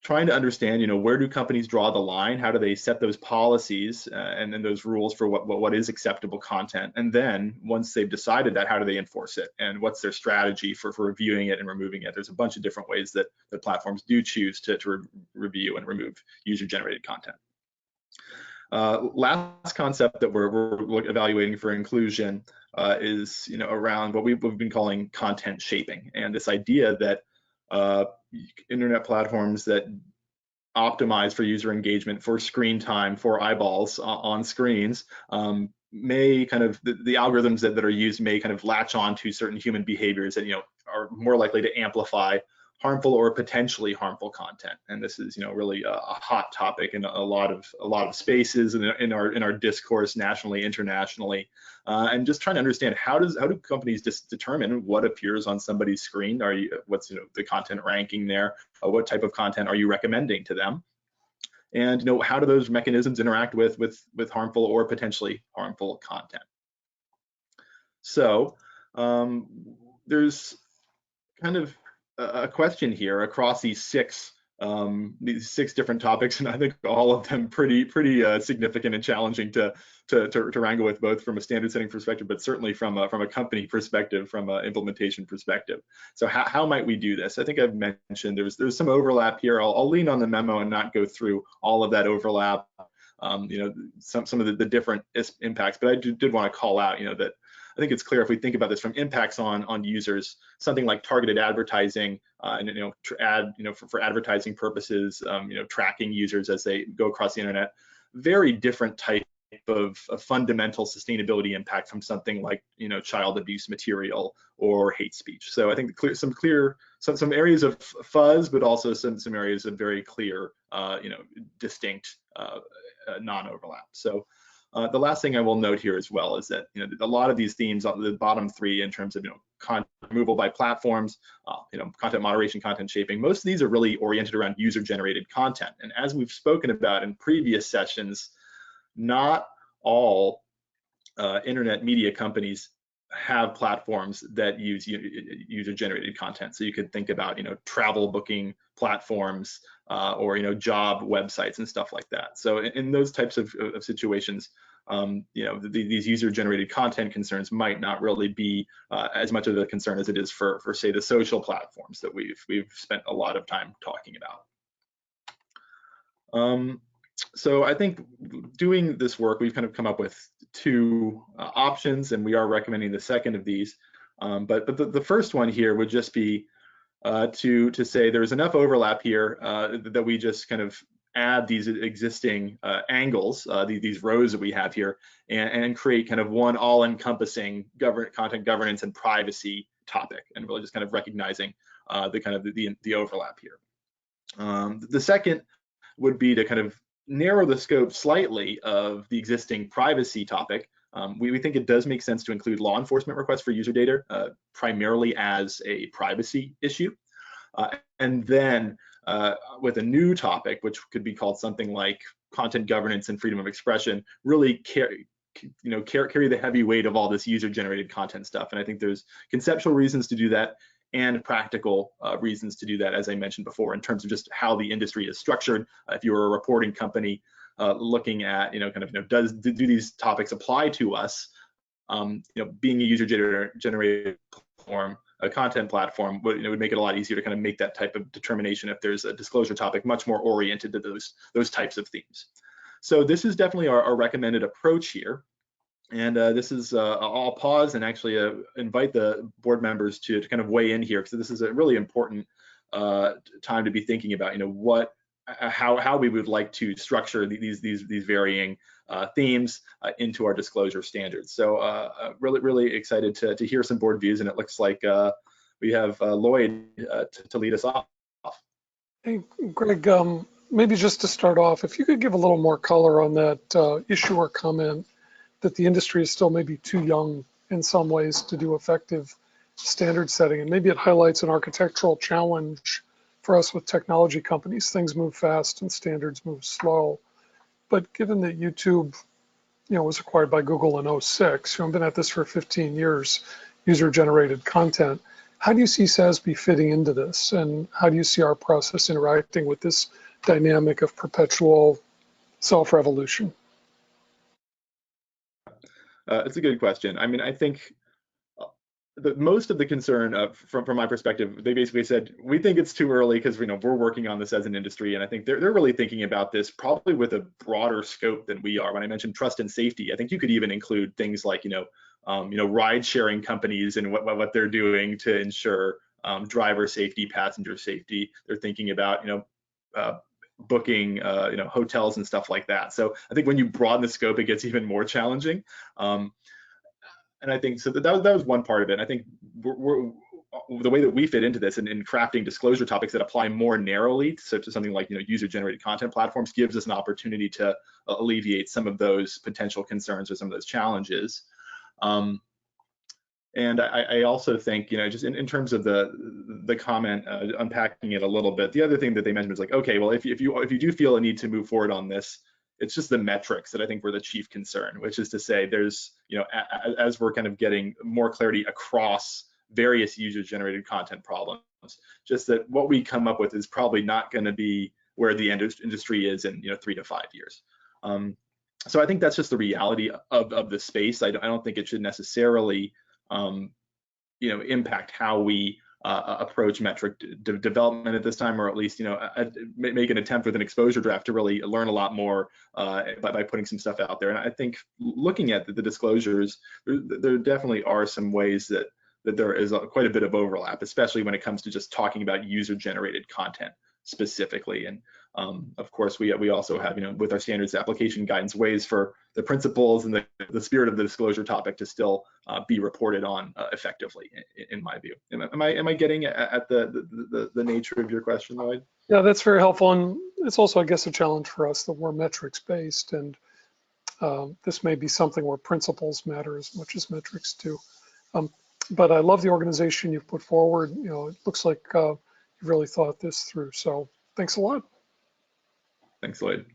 Trying to understand, where do companies draw the line? How do they set those policies and then those rules for what is acceptable content? And then once they've decided that, how do they enforce it? And what's their strategy for reviewing it and removing it? There's a bunch of different ways that platforms do choose to review and remove user-generated content. Last concept that we're evaluating for inclusion is around what we've been calling content shaping, and this idea that internet platforms that optimize for user engagement, for screen time, for eyeballs on screens may the algorithms that are used may latch on to certain human behaviors that are more likely to amplify harmful or potentially harmful content. And this is really a hot topic in a lot of spaces in our discourse nationally, internationally, and just trying to understand how do companies just determine what appears on somebody's screen? What's the content ranking there? What type of content are you recommending to them? And how do those mechanisms interact with harmful or potentially harmful content? So there's a question here across these six different topics, and I think all of them pretty significant and challenging to wrangle with, both from a standard setting perspective, but certainly from a company perspective, from an implementation perspective. So how might we do this? I think I've mentioned there's some overlap here. I'll lean on the memo and not go through all of that overlap. Some of the different impacts, but I did want to call out that I think it's clear if we think about this from impacts on users, something like targeted advertising, and for advertising purposes, tracking users as they go across the internet, very different type of fundamental sustainability impact from something like child abuse material or hate speech. So I think some areas of fuzz, but also some areas of very clear, distinct non-overlap. So. The last thing I will note here as well is that a lot of these themes, the bottom three in terms of content removal by platforms, content moderation, content shaping, most of these are really oriented around user-generated content. And as we've spoken about in previous sessions, not all internet media companies have platforms that use user-generated content. So you could think about travel booking platforms or job websites and stuff like that. So in those types of situations, these user-generated content concerns might not really be as much of a concern as it is for say the social platforms that we've spent a lot of time talking about. So I think doing this work, we've come up with two options, and we are recommending the second of these. But the first one here would just be to say there's enough overlap here that we just add these existing angles, these rows that we have here, and create one all-encompassing content governance and privacy topic, and really just recognizing the overlap here. The second would be to narrow the scope slightly of the existing privacy topic. We think it does make sense to include law enforcement requests for user data, primarily as a privacy issue. And then with a new topic, which could be called something like content governance and freedom of expression, really carry the heavy weight of all this user-generated content stuff. And I think there's conceptual reasons to do that and practical reasons to do that, as I mentioned before, in terms of just how the industry is structured. If you were a reporting company looking at, do these topics apply to us? Being a user-generated platform, a content platform, would make it a lot easier to make that type of determination if there's a disclosure topic much more oriented to those types of themes. So this is definitely our recommended approach here. And this is, I'll pause and actually invite the board members to weigh in here, because this is a really important time to be thinking about, how we would like to structure these varying themes into our disclosure standards. So really excited to hear some board views, and it looks like we have Lloyd to lead us off. Hey, Greg, maybe just to start off, if you could give a little more color on that issue or comment that the industry is still maybe too young in some ways to do effective standard setting, and maybe it highlights an architectural challenge for us with technology companies. Things move fast and standards move slow. But given that YouTube, was acquired by Google in 06, I've been at this for 15 years, user-generated content. How do you see SASB fitting into this? And how do you see our process interacting with this dynamic of perpetual self-revolution? It's a good question. I mean, I think most of the concern from my perspective, they basically said, we think it's too early because we're working on this as an industry. And I think they're really thinking about this probably with a broader scope than we are. When I mentioned trust and safety, I think you could even include things like, ride sharing companies and what they're doing to ensure driver safety, passenger safety. They're thinking about, booking, hotels and stuff like that. So I think when you broaden the scope, it gets even more challenging. And I think so that was one part of it. And I think the way that we fit into this and in crafting disclosure topics that apply more narrowly to something like user-generated content platforms gives us an opportunity to alleviate some of those potential concerns or some of those challenges. And I also think, just in terms of the comment, unpacking it a little bit, the other thing that they mentioned was like, okay, well, if you do feel a need to move forward on this, it's just the metrics that I think were the chief concern, which is to say there's, as we're kind of getting more clarity across various user-generated content problems, just that what we come up with is probably not going to be where the industry is in 3 to 5 years. So I think that's just the reality of the space. I don't think it should necessarily impact how we approach metric development at this time, or at least make an attempt with an exposure draft to really learn a lot more by putting some stuff out there. And I think looking at the disclosures, there definitely are some ways that there is quite a bit of overlap, especially when it comes to just talking about user-generated content specifically. And of course, we also have, with our standards application guidance, ways for the principles and the spirit of the disclosure topic to still be reported on effectively, in my view. Am I getting at the nature of your question, Lloyd? Yeah, that's very helpful. And it's also, I guess, a challenge for us that we're metrics based. And this may be something where principles matter as much as metrics do. But I love the organization you've put forward. It looks like you've really thought this through. So thanks a lot. Thanks, Lloyd.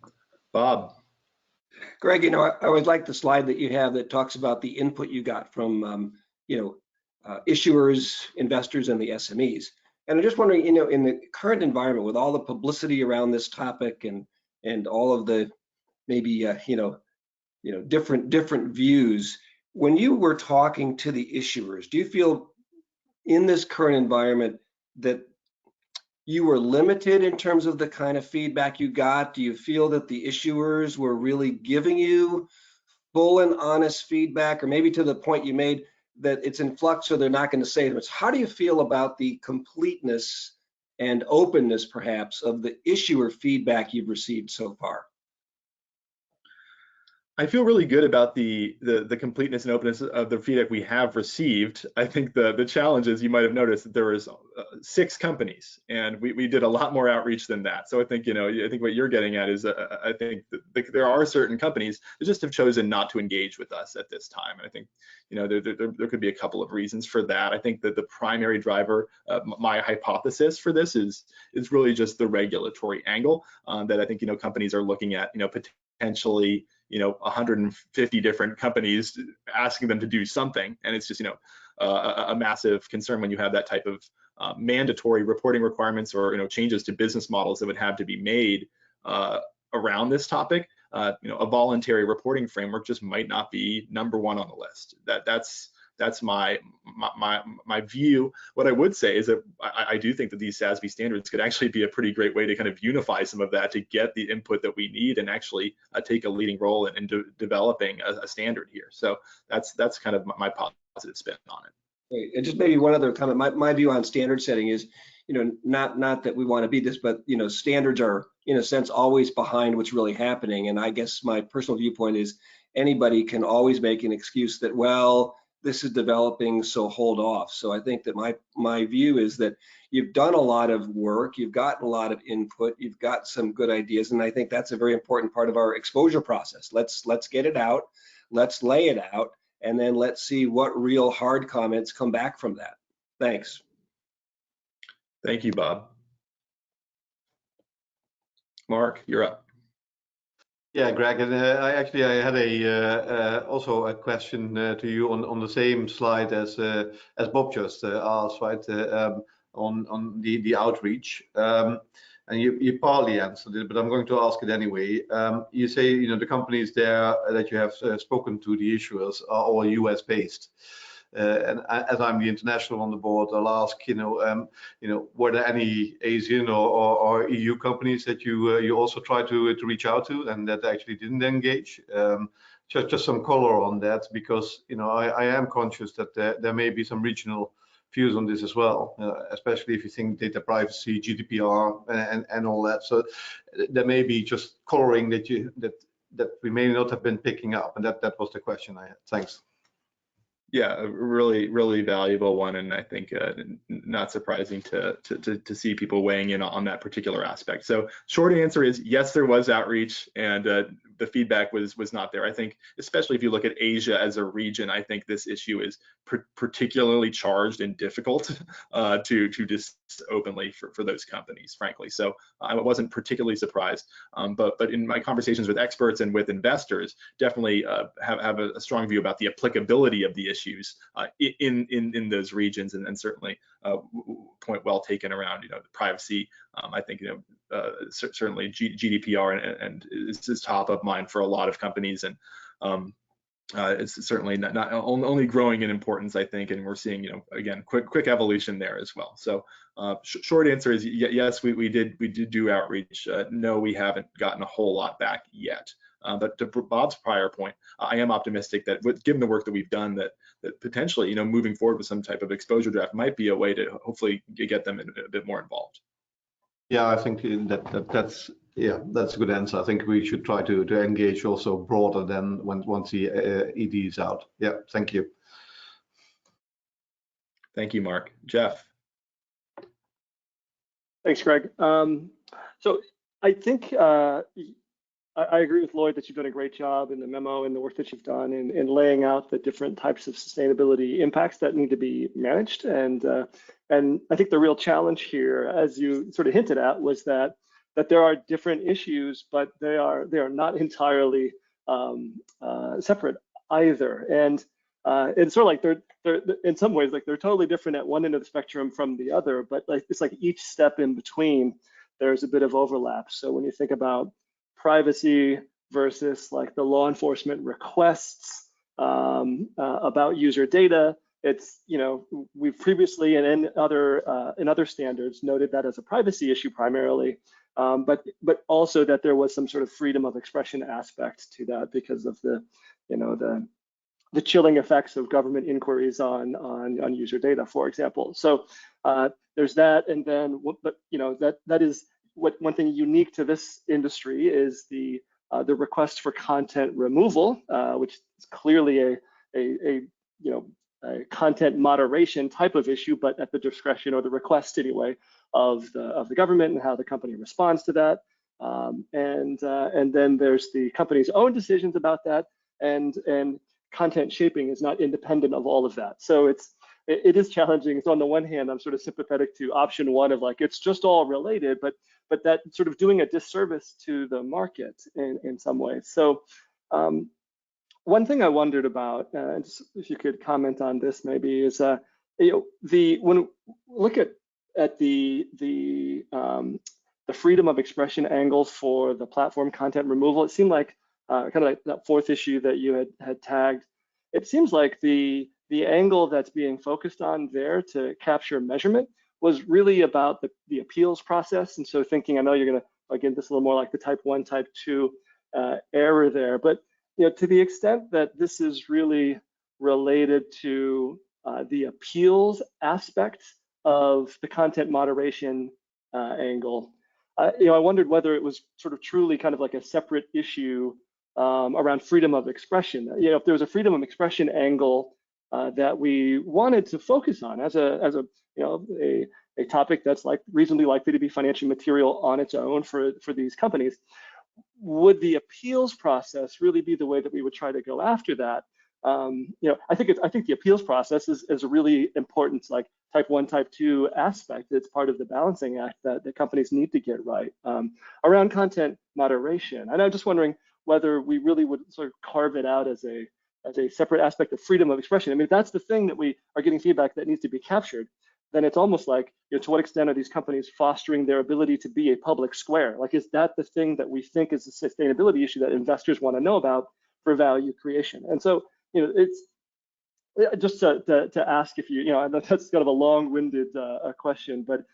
Bob. Greg, I always like the slide that you have that talks about the input you got from, issuers, investors, and the SMEs. And I'm just wondering, in the current environment with all the publicity around this topic and all of the maybe, different views, when you were talking to the issuers, do you feel in this current environment that you were limited in terms of the kind of feedback you got? Do you feel that the issuers were really giving you full and honest feedback, or maybe to the point you made that it's in flux, so they're not going to say it? How do you feel about the completeness and openness, perhaps, of the issuer feedback you've received so far? I feel really good about the completeness and openness of the feedback we have received. I think the challenge is, you might have noticed that there was 6 companies, and we did a lot more outreach than that. So I think I think what you're getting at is I think that there are certain companies that just have chosen not to engage with us at this time. And I think there could be a couple of reasons for that. I think that the primary driver, my hypothesis for this is really just the regulatory angle that I think companies are looking at potentially 150 different companies asking them to do something, and it's just a massive concern when you have that type of mandatory reporting requirements or changes to business models that would have to be made around this topic. A voluntary reporting framework just might not be number one on the list. That's my view. What I would say is that I do think that these SASB standards could actually be a pretty great way to kind of unify some of that, to get the input that we need and actually take a leading role in developing a standard here. So that's kind of my positive spin on it. Great. And just maybe one other comment. My view on standard setting is, not that we want to be this, but standards are in a sense always behind what's really happening. And I guess my personal viewpoint is anybody can always make an excuse that, well, this is developing, so hold off. So I think that my view is that you've done a lot of work, you've gotten a lot of input, you've got some good ideas, and I think that's a very important part of our exposure process. Let's get it out, let's lay it out, and then let's see what real hard comments come back from that. Thanks. Thank you, Bob. Mark, you're up. Yeah, Greg, and I had also a question to you on the same slide as Bob just asked, right? On the outreach, and you partly answered it, but I'm going to ask it anyway. You say the companies there that you have spoken to, the issuers, are all US based. And as I'm the international on the board, I'll ask, were there any Asian or EU companies that you also try to reach out to and that actually didn't engage? Just some color on that, because I am conscious that there may be some regional views on this as well, especially if you think data privacy, GDPR, and all that. So there may be just coloring that we may not have been picking up, and that was the question I had. Thanks. Yeah, a really valuable one, and I think not surprising to see people weighing in on that particular aspect. So short answer is yes, there was outreach, and the feedback was not there. I think, especially if you look at Asia as a region, I think this issue is particularly charged and difficult to discuss openly for those companies, frankly. So I wasn't particularly surprised, but in my conversations with experts and with investors, definitely have a strong view about the applicability of the issues in those regions, and certainly point well taken around the privacy. I think certainly GDPR and is top of mind for a lot of companies, and it's certainly not only growing in importance, I think, and we're seeing again quick evolution there as well. So short answer is yes, we did do outreach. No, we haven't gotten a whole lot back yet. But to Bob's prior point, I am optimistic that given the work that we've done, that potentially, moving forward with some type of exposure draft might be a way to hopefully get them a bit more involved. Yeah, I think that's a good answer. I think we should try to engage also broader than once the ED is out. Yeah, thank you. Thank you, Mark. Jeff. Thanks, Greg. So I think I agree with Lloyd that you've done a great job in the memo and the work that you've done in laying out the different types of sustainability impacts that need to be managed. And I think the real challenge here, as you sort of hinted at, was that there are different issues, but they are not entirely separate either. And it's sort of like they're in some ways like they're totally different at one end of the spectrum from the other, but it's like each step in between there's a bit of overlap. So when you think about privacy versus like the law enforcement requests about user data, it's we've previously and in other standards noted that as a privacy issue primarily, but also that there was some sort of freedom of expression aspect to that because of the the chilling effects of government inquiries on user data, for example. So there's that, and then but that is one thing unique to this industry is the request for content removal, which is clearly a content moderation type of issue, but at the discretion or the request anyway of the government and how the company responds to that. And then there's the company's own decisions about that, and content shaping is not independent of all of that. So it is challenging. So on the one hand, I'm sort of sympathetic to option one of like it's just all related, but that sort of doing a disservice to the market in some ways. So one thing I wondered about, if you could comment on this maybe, is when we look at the freedom of expression angle for the platform content removal, it seemed like kind of like that fourth issue that you had tagged. It seems like the angle that's being focused on there to capture measurement was really about the appeals process. And so thinking, I know you're going to get this a little more like the type 1, type 2 error there, but to the extent that this is really related to the appeals aspect of the content moderation angle, I wondered whether it was sort of truly kind of like a separate issue around freedom of expression. If there was a freedom of expression angle that we wanted to focus on as a topic that's like reasonably likely to be financially material on its own for these companies, would the appeals process really be the way that we would try to go after that? I think the appeals process is a really important like type 1, type 2 aspect. It's part of the balancing act that the companies need to get right around content moderation. And I'm just wondering whether we really would sort of carve it out as a separate aspect of freedom of expression. I mean, if that's the thing that we are getting feedback that needs to be captured, then it's almost like, to what extent are these companies fostering their ability to be a public square? Like, is that the thing that we think is a sustainability issue that investors want to know about for value creation? And so, it's just to ask if I know that's kind of a long-winded question, but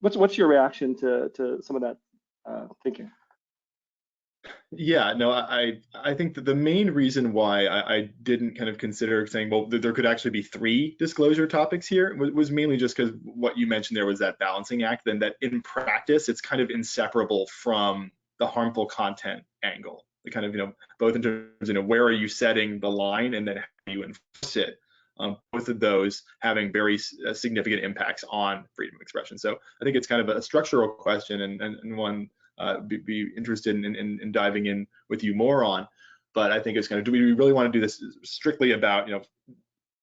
what's your reaction to some of that thinking? Yeah, no, I think that the main reason why I didn't kind of consider saying, well, there could actually be 3 disclosure topics here was mainly just because what you mentioned there was that balancing act, then that in practice, it's kind of inseparable from the harmful content angle. The kind of, both in terms of, where are you setting the line and then how do you enforce it? Both of those having very significant impacts on freedom of expression. So I think it's kind of a structural question and one be interested in diving in with you more on. But I think it's kind of, do we really want to do this strictly about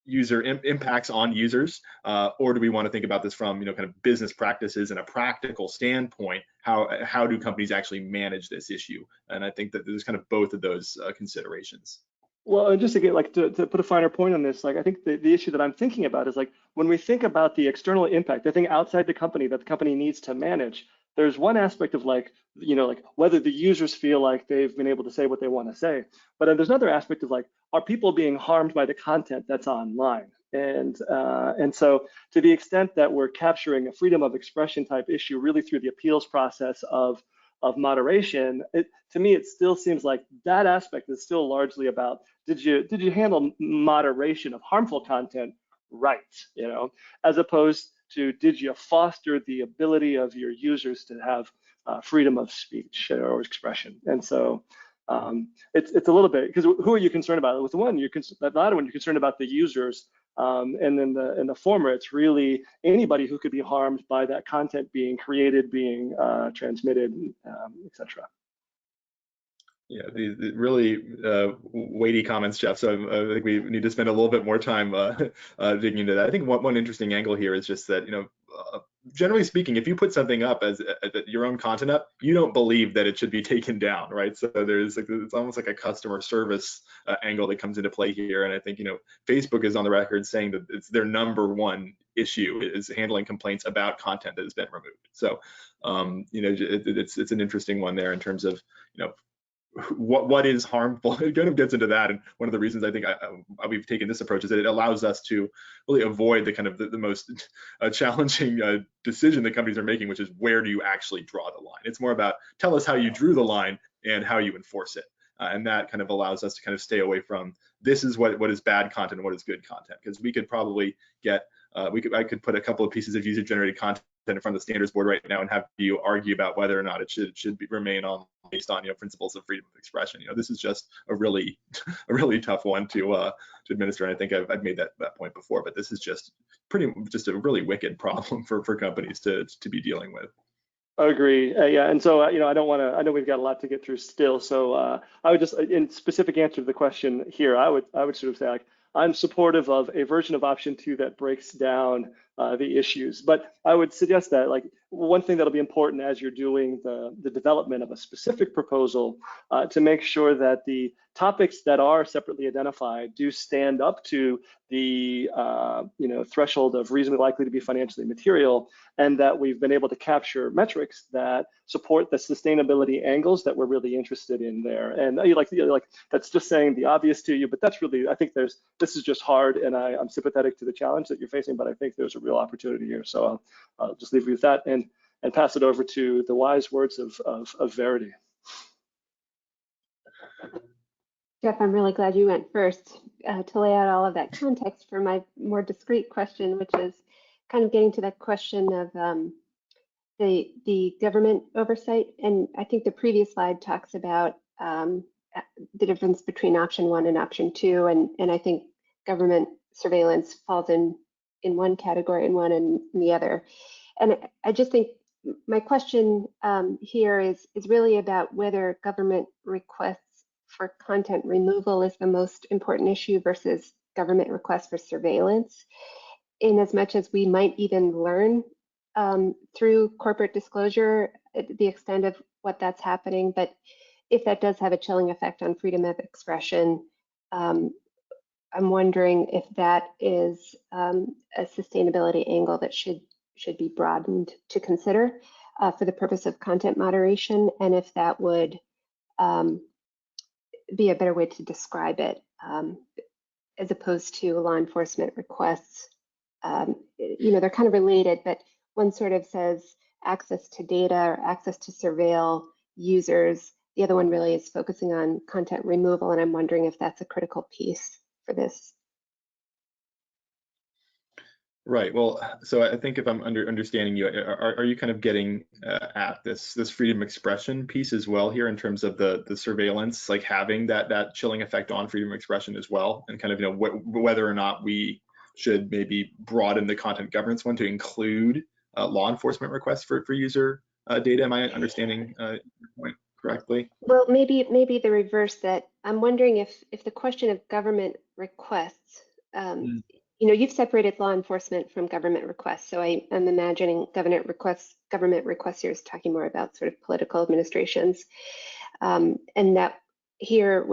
user impacts on users, or do we want to think about this from kind of business practices and a practical standpoint? How do companies actually manage this issue? And I think that there's kind of both of those considerations. Well, just to get to put a finer point on this, I think the issue that I'm thinking about is when we think about the external impact, the thing outside the company that the company needs to manage, there's one aspect of whether the users feel like they've been able to say what they want to say, but then there's another aspect of are people being harmed by the content that's online? And so to the extent that we're capturing a freedom of expression type issue really through the appeals process of moderation, to me, it still seems like that aspect is still largely about, did you handle moderation of harmful content right, as opposed to, did you foster the ability of your users to have freedom of speech or expression? And so it's a little bit, because who are you concerned about? With the one, the latter one, you're concerned about the users, and then in the former, it's really anybody who could be harmed by that content being created, being transmitted, etc. Yeah, the really weighty comments, Jeff. So I think we need to spend a little bit more time digging into that. I think one interesting angle here is just that, generally speaking, if you put something up as your own content up, you don't believe that it should be taken down, right? So there's it's almost like a customer service angle that comes into play here. And I think, Facebook is on the record saying that it's their #1 issue is handling complaints about content that has been removed. So, it's an interesting one there in terms of, what is harmful. It kind of gets into that, and one of the reasons I think we've taken this approach is that it allows us to really avoid the kind of the most challenging decision that companies are making, which is, where do you actually draw the line? It's more about, tell us how you drew the line and how you enforce it, and that kind of allows us to kind of stay away from, this is what is bad content and what is good content, because we could probably get I could put a couple of pieces of user-generated content in front of the standards board right now and have you argue about whether or not it should remain on based on principles of freedom of expression. This is just a really tough one to administer, and I think I've made that point before. But this is just a really wicked problem for companies to be dealing with. I agree. Yeah, and so I don't want to. I know we've got a lot to get through still. So I would just, in specific answer to the question here, I would sort of say, I'm supportive of a version of option 2 that breaks down the issues. But I would suggest that one thing that'll be important as you're doing the development of a specific proposal to make sure that the topics that are separately identified do stand up to the threshold of reasonably likely to be financially material, and that we've been able to capture metrics that support the sustainability angles that we're really interested in there. And that's just saying the obvious to you, but that's really, I think this is just hard, and I'm sympathetic to the challenge that you're facing, but I think there's a real opportunity here. So I'll just leave you with that and pass it over to the wise words of Verity. Jeff, I'm really glad you went first to lay out all of that context for my more discrete question, which is kind of getting to that question of the government oversight. And I think the previous slide talks about the difference between option 1 and option 2, and I think government surveillance falls in one category and one in the other. And I just think my question here is really about whether government requests for content removal is the most important issue versus government requests for surveillance, in as much as we might even learn through corporate disclosure the extent of what that's happening. But if that does have a chilling effect on freedom of expression, I'm wondering if that is a sustainability angle that should be broadened to consider for the purpose of content moderation, and if that would be a better way to describe it, as opposed to law enforcement requests. They're kind of related, but one sort of says access to data or access to surveil users. The other one really is focusing on content removal, and I'm wondering if that's a critical piece for this. Right. Well, so I think if I'm understanding you, are you kind of getting at this freedom of expression piece as well here in terms of the surveillance, like having that chilling effect on freedom of expression as well, and kind of whether or not we should maybe broaden the content governance one to include law enforcement requests for user data? Am I understanding your point correctly? Well, maybe the reverse, that I'm wondering if the question of government requests, you've separated law enforcement from government requests. So I'm imagining government requests here is talking more about sort of political administrations. And that here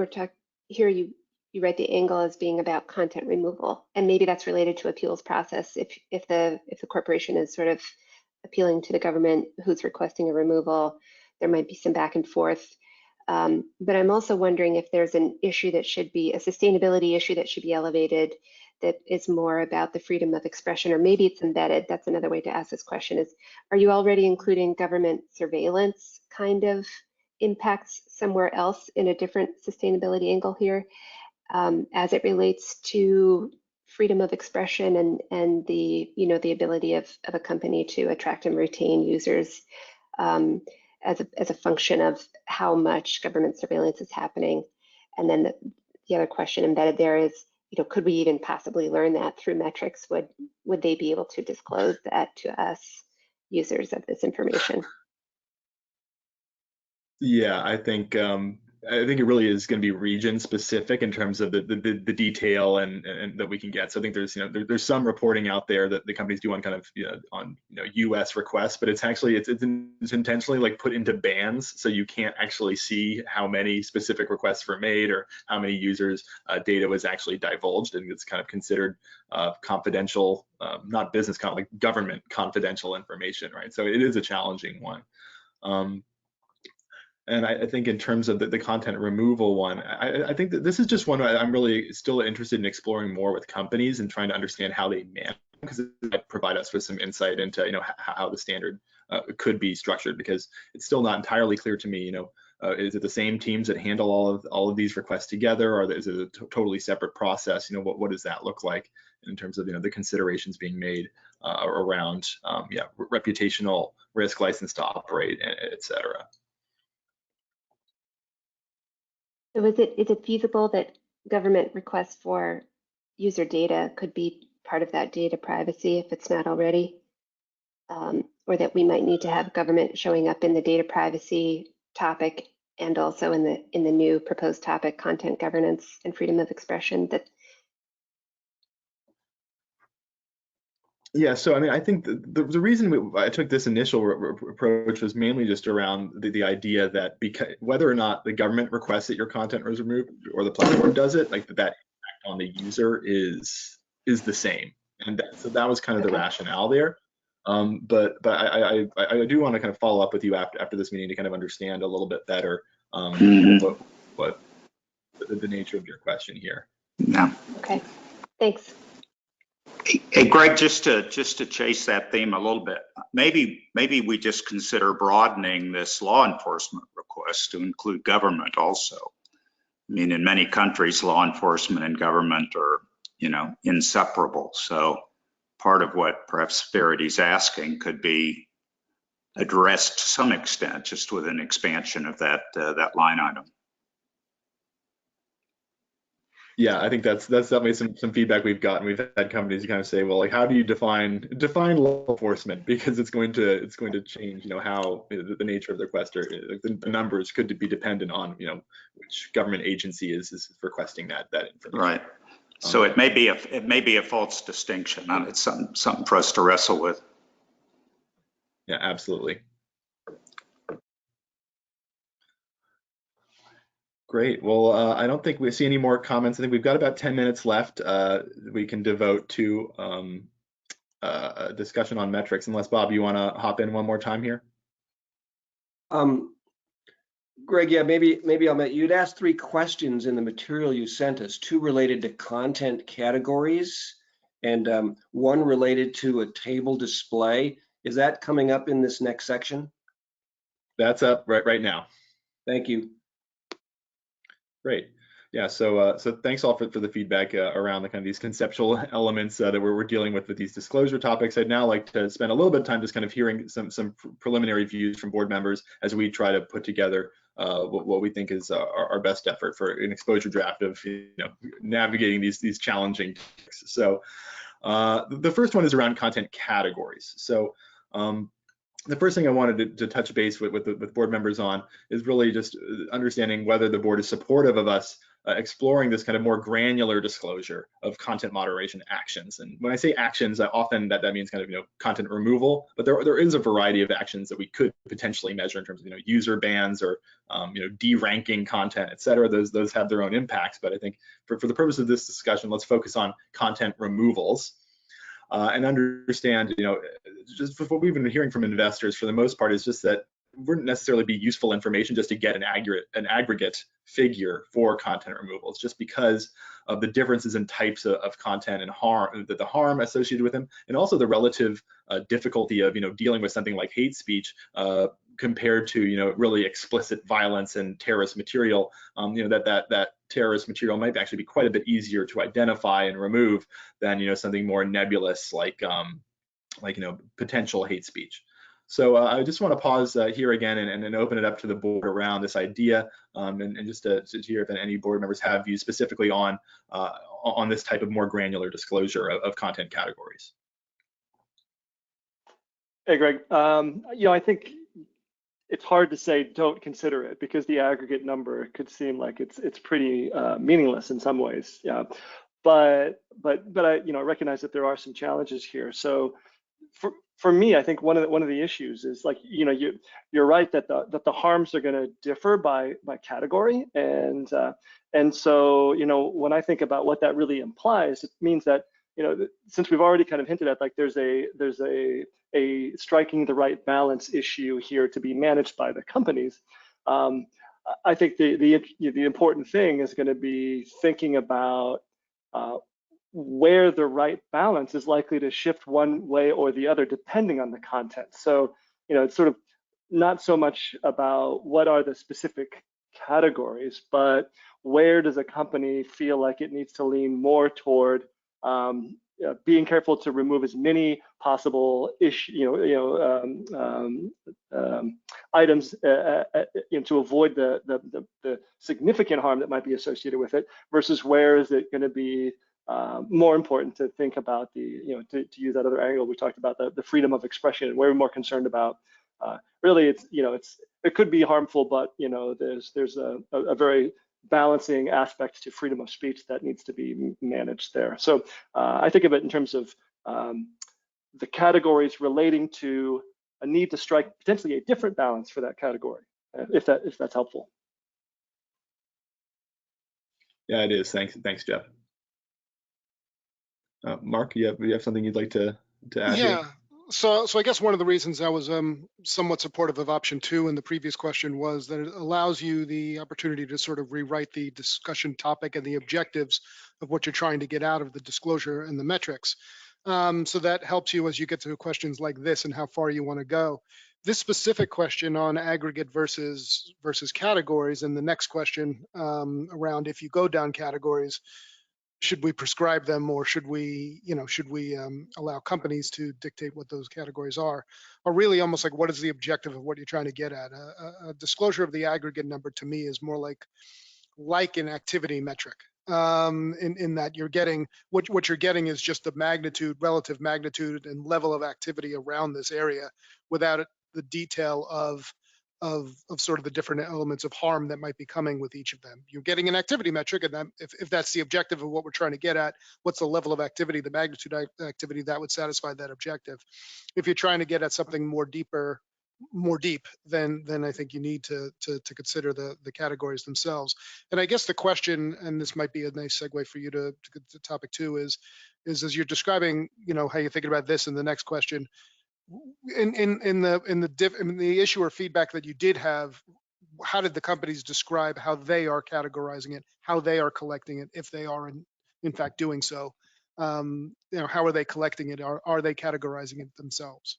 you write the angle as being about content removal. And maybe that's related to appeals process. If the corporation is sort of appealing to the government who's requesting a removal, there might be some back and forth. But I'm also wondering if there's an issue that should be a sustainability issue that should be elevated, that is more about the freedom of expression, or maybe it's embedded. That's another way to ask this question is, are you already including government surveillance kind of impacts somewhere else in a different sustainability angle here, as it relates to freedom of expression and the ability of a company to attract and retain users as a function of how much government surveillance is happening? And then the other question embedded there is, could we even possibly learn that through metrics? Would they be able to disclose that to us, users of this information? Yeah, I think it really is going to be region specific in terms of the detail and that we can get. So I think there's some reporting out there that the companies do on kind of on US requests, but it's intentionally like put into bands, so you can't actually see how many specific requests were made or how many users data was actually divulged, and it's kind of considered confidential, not business, like government confidential information, right? So it is a challenging one. And I think in terms of the content removal one, I think that this is just one I'm really still interested in exploring more with companies and trying to understand how they manage, because it might provide us with some insight into how the standard could be structured, because it's still not entirely clear to me. Is it the same teams that handle all of these requests together, or is it a totally separate process? What does that look like in terms of the considerations being made around reputational risk, license to operate, et cetera. So is it feasible that government requests for user data could be part of that data privacy if it's not already? Or that we might need to have government showing up in the data privacy topic and also in the new proposed topic, content governance and freedom of expression? Yeah, so I mean, I think the reason I took this initial approach was mainly just around the idea that whether or not the government requests that your content was removed or the platform does it, like that impact on the user is the same, and so that was kind of the rationale there. But I do want to kind of follow up with you after this meeting to kind of understand a little bit better what the nature of your question here. Yeah. Okay. Thanks. Hey, Greg, just to chase that theme a little bit, maybe we just consider broadening this law enforcement request to include government also. I mean, in many countries, law enforcement and government are, inseparable. So part of what perhaps Verity's asking could be addressed to some extent, just with an expansion of that line item. Yeah, I think that's definitely some feedback we've gotten. We've had companies kind of say, well, like, how do you define law enforcement? Because it's going to change, how the nature of the request, or the numbers could be dependent on, which government agency is requesting that information. Right. So it may be a false distinction. It's something for us to wrestle with. Yeah, absolutely. Great. Well, I don't think we see any more comments. I think we've got about 10 minutes left. We can devote to a discussion on metrics, unless Bob, you want to hop in one more time here? Greg, yeah, maybe I'll you'd asked 3 questions in the material you sent us, 2 related to content categories and 1 related to a table display. Is that coming up in this next section? That's up right now. Thank you. Great. Yeah, so thanks all for the feedback around the kind of these conceptual elements that we're dealing with these disclosure topics. I'd now like to spend a little bit of time just kind of hearing some preliminary views from board members as we try to put together what we think is our best effort for an exposure draft of navigating these challenging topics. So the first one is around content categories. So the first thing I wanted to touch base with board members on is really just understanding whether the board is supportive of us exploring this kind of more granular disclosure of content moderation actions. And when I say actions, often that means kind of content removal, but there is a variety of actions that we could potentially measure in terms of user bans or deranking content, et cetera. Those have their own impacts, but I think for the purpose of this discussion, let's focus on content removals. And understand, just what we've been hearing from investors for the most part is just that wouldn't necessarily be useful information just to get an aggregate figure for content removals, just because of the differences in types of content and the harm associated with them, and also the relative difficulty of dealing with something like hate speech compared to really explicit violence and terrorist material. That terrorist material might actually be quite a bit easier to identify and remove than something more nebulous like potential hate speech. So I just want to pause here again and open it up to the board around this idea, and just to hear if any board members have views specifically on this type of more granular disclosure of content categories. Hey, Greg. I think it's hard to say don't consider it, because the aggregate number could seem like it's pretty meaningless in some ways. Yeah, but I recognize that there are some challenges here. So for me, I think one of the issues is you're right that the harms are going to differ by category, and so when I think about what that really implies, it means that since we've already kind of hinted at there's a striking the right balance issue here to be managed by the companies. I think the important thing is going to be thinking about where the right balance is likely to shift one way or the other depending on the content. So it's sort of not so much about what are the specific categories, but where does a company feel like it needs to lean more toward being careful to remove as many possible items to avoid the significant harm that might be associated with it, versus where is it going to be more important to think about to use that other angle we talked about, the freedom of expression, and we're more concerned about really it could be harmful, but there's a very balancing aspect to freedom of speech that needs to be managed there. So I think of it in terms of the categories relating to a need to strike potentially a different balance for that category, if that's helpful. Yeah, it is. Thanks, Jeff. Mark, you have something you'd like to add? Yeah. Here? So I guess one of the reasons I was somewhat supportive of option 2 in the previous question was that it allows you the opportunity to sort of rewrite the discussion topic and the objectives of what you're trying to get out of the disclosure and the metrics. So that helps you as you get to questions like this and how far you want to go. This specific question on aggregate versus categories, and the next question around if you go down categories, should we prescribe them, or should we allow companies to dictate what those categories are really almost like, what is the objective of what you're trying to get at? A disclosure of the aggregate number to me is more like an activity metric, in that you're getting what you're getting is just the relative magnitude and level of activity around this area, without the detail of sort of the different elements of harm that might be coming with each of them. You're getting an activity metric, and if that's the objective of what we're trying to get at, what's the level of activity, the magnitude of activity that would satisfy that objective. If you're trying to get at something more deeper, more deep than I think you need to consider the categories themselves. And I guess the question, and this might be a nice segue for you to get to topic 2, is as you're describing, how you're thinking about this in the next question, in the issuer feedback that you did have, how did the companies describe how they are categorizing it, how they are collecting it, if they are in fact doing so? How are they collecting it? Are they categorizing it themselves?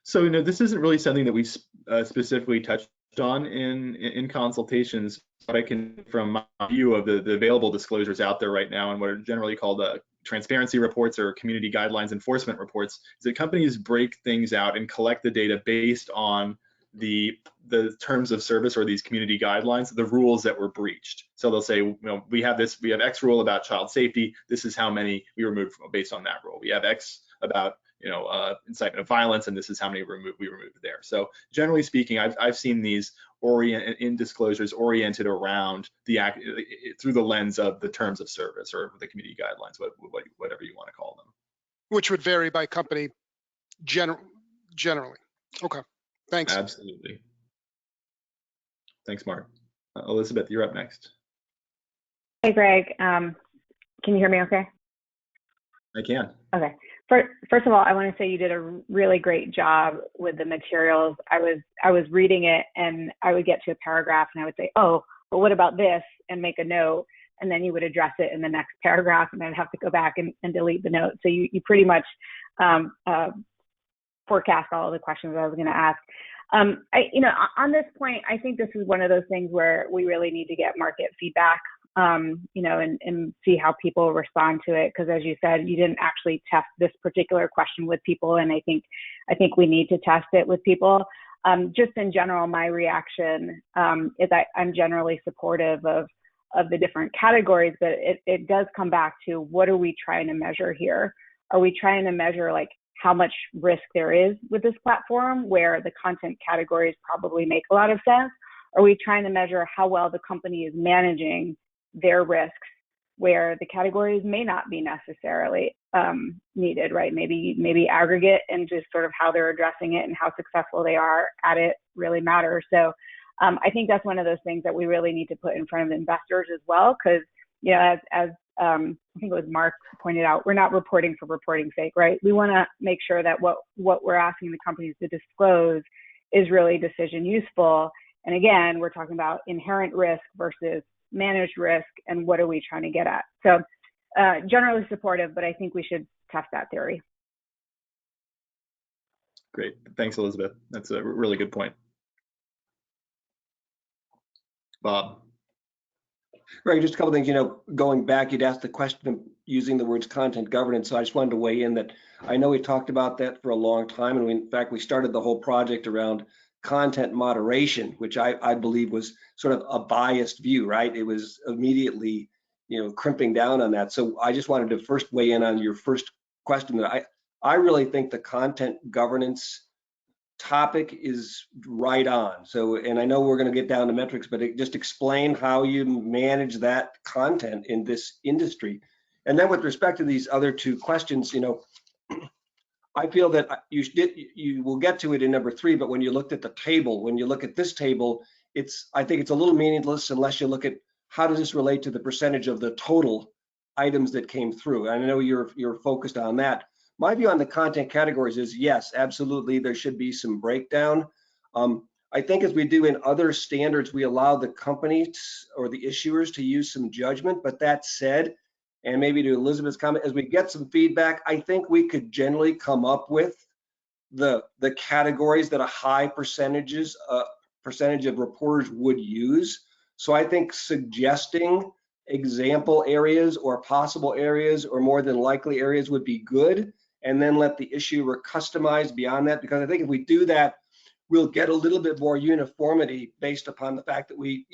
So, this isn't really something that we specifically touched on in consultations, but I can, from my view of the available disclosures out there right now and what are generally called transparency reports or community guidelines enforcement reports, is that companies break things out and collect the data based on the terms of service or these community guidelines, the rules that were breached. So they'll say, we have X rule about child safety. This is how many we removed based on that rule. We have X about incitement of violence, and this is how many we removed there. So generally speaking, I've seen these disclosures oriented around through the lens of the terms of service or the community guidelines, whatever you want to call them. Which would vary by company generally. Okay, thanks. Absolutely. Thanks, Mark. Elizabeth, you're up next. Hey, Greg. Can you hear me okay? I can. Okay. First of all, I want to say you did a really great job with the materials. I was reading it, and I would get to a paragraph and I would say, oh, but what about this? And make a note. And then you would address it in the next paragraph, and I'd have to go back and delete the note. So you pretty much forecast all of the questions I was going to ask. On this point, I think this is one of those things where we really need to get market feedback, and see how people respond to it. Because as you said, you didn't actually test this particular question with people, and I think we need to test it with people. Just in general, my reaction is I'm generally supportive of the different categories, but it does come back to, what are we trying to measure here? Are we trying to measure like how much risk there is with this platform, where the content categories probably make a lot of sense? Are we trying to measure how well the company is managing their risks, where the categories may not be necessarily needed, right? Maybe aggregate and just sort of how they're addressing it and how successful they are at it really matters. So I think that's one of those things that we really need to put in front of investors as well, because as I think it was Mark pointed out, we're not reporting for reporting's sake, right? We want to make sure that what we're asking the companies to disclose is really decision useful. And again, we're talking about inherent risk versus managed risk, and what are we trying to get at? So generally supportive, but I think we should test that theory. Great. Thanks, Elizabeth. That's a really good point. Bob. Right, just a couple of things, going back, you'd asked the question of using the words content governance. So I just wanted to weigh in that I know we talked about that for a long time. And in fact, we started the whole project around content moderation, which I believe was sort of a biased view, right? It was immediately, crimping down on that. So I just wanted to first weigh in on your first question, that I really think the content governance topic is right on. So, and I know we're going to get down to metrics, but just explain how you manage that content in this industry. And then with respect to these other two questions, I feel that you will get to it in number 3, but when you looked at the table, when you look at this table, I think it's a little meaningless unless you look at how does this relate to the percentage of the total items that came through. And I know you're focused on that. My view on the content categories is, yes, absolutely, there should be some breakdown. I think as we do in other standards, we allow the companies or the issuers to use some judgment. But that said, and maybe to Elizabeth's comment, as we get some feedback, I think we could generally come up with the categories that a high percentage of reporters would use. So I think suggesting example areas or possible areas or more than likely areas would be good, and then let the issuer customize beyond that, because I think if we do that, we'll get a little bit more uniformity based upon the fact that we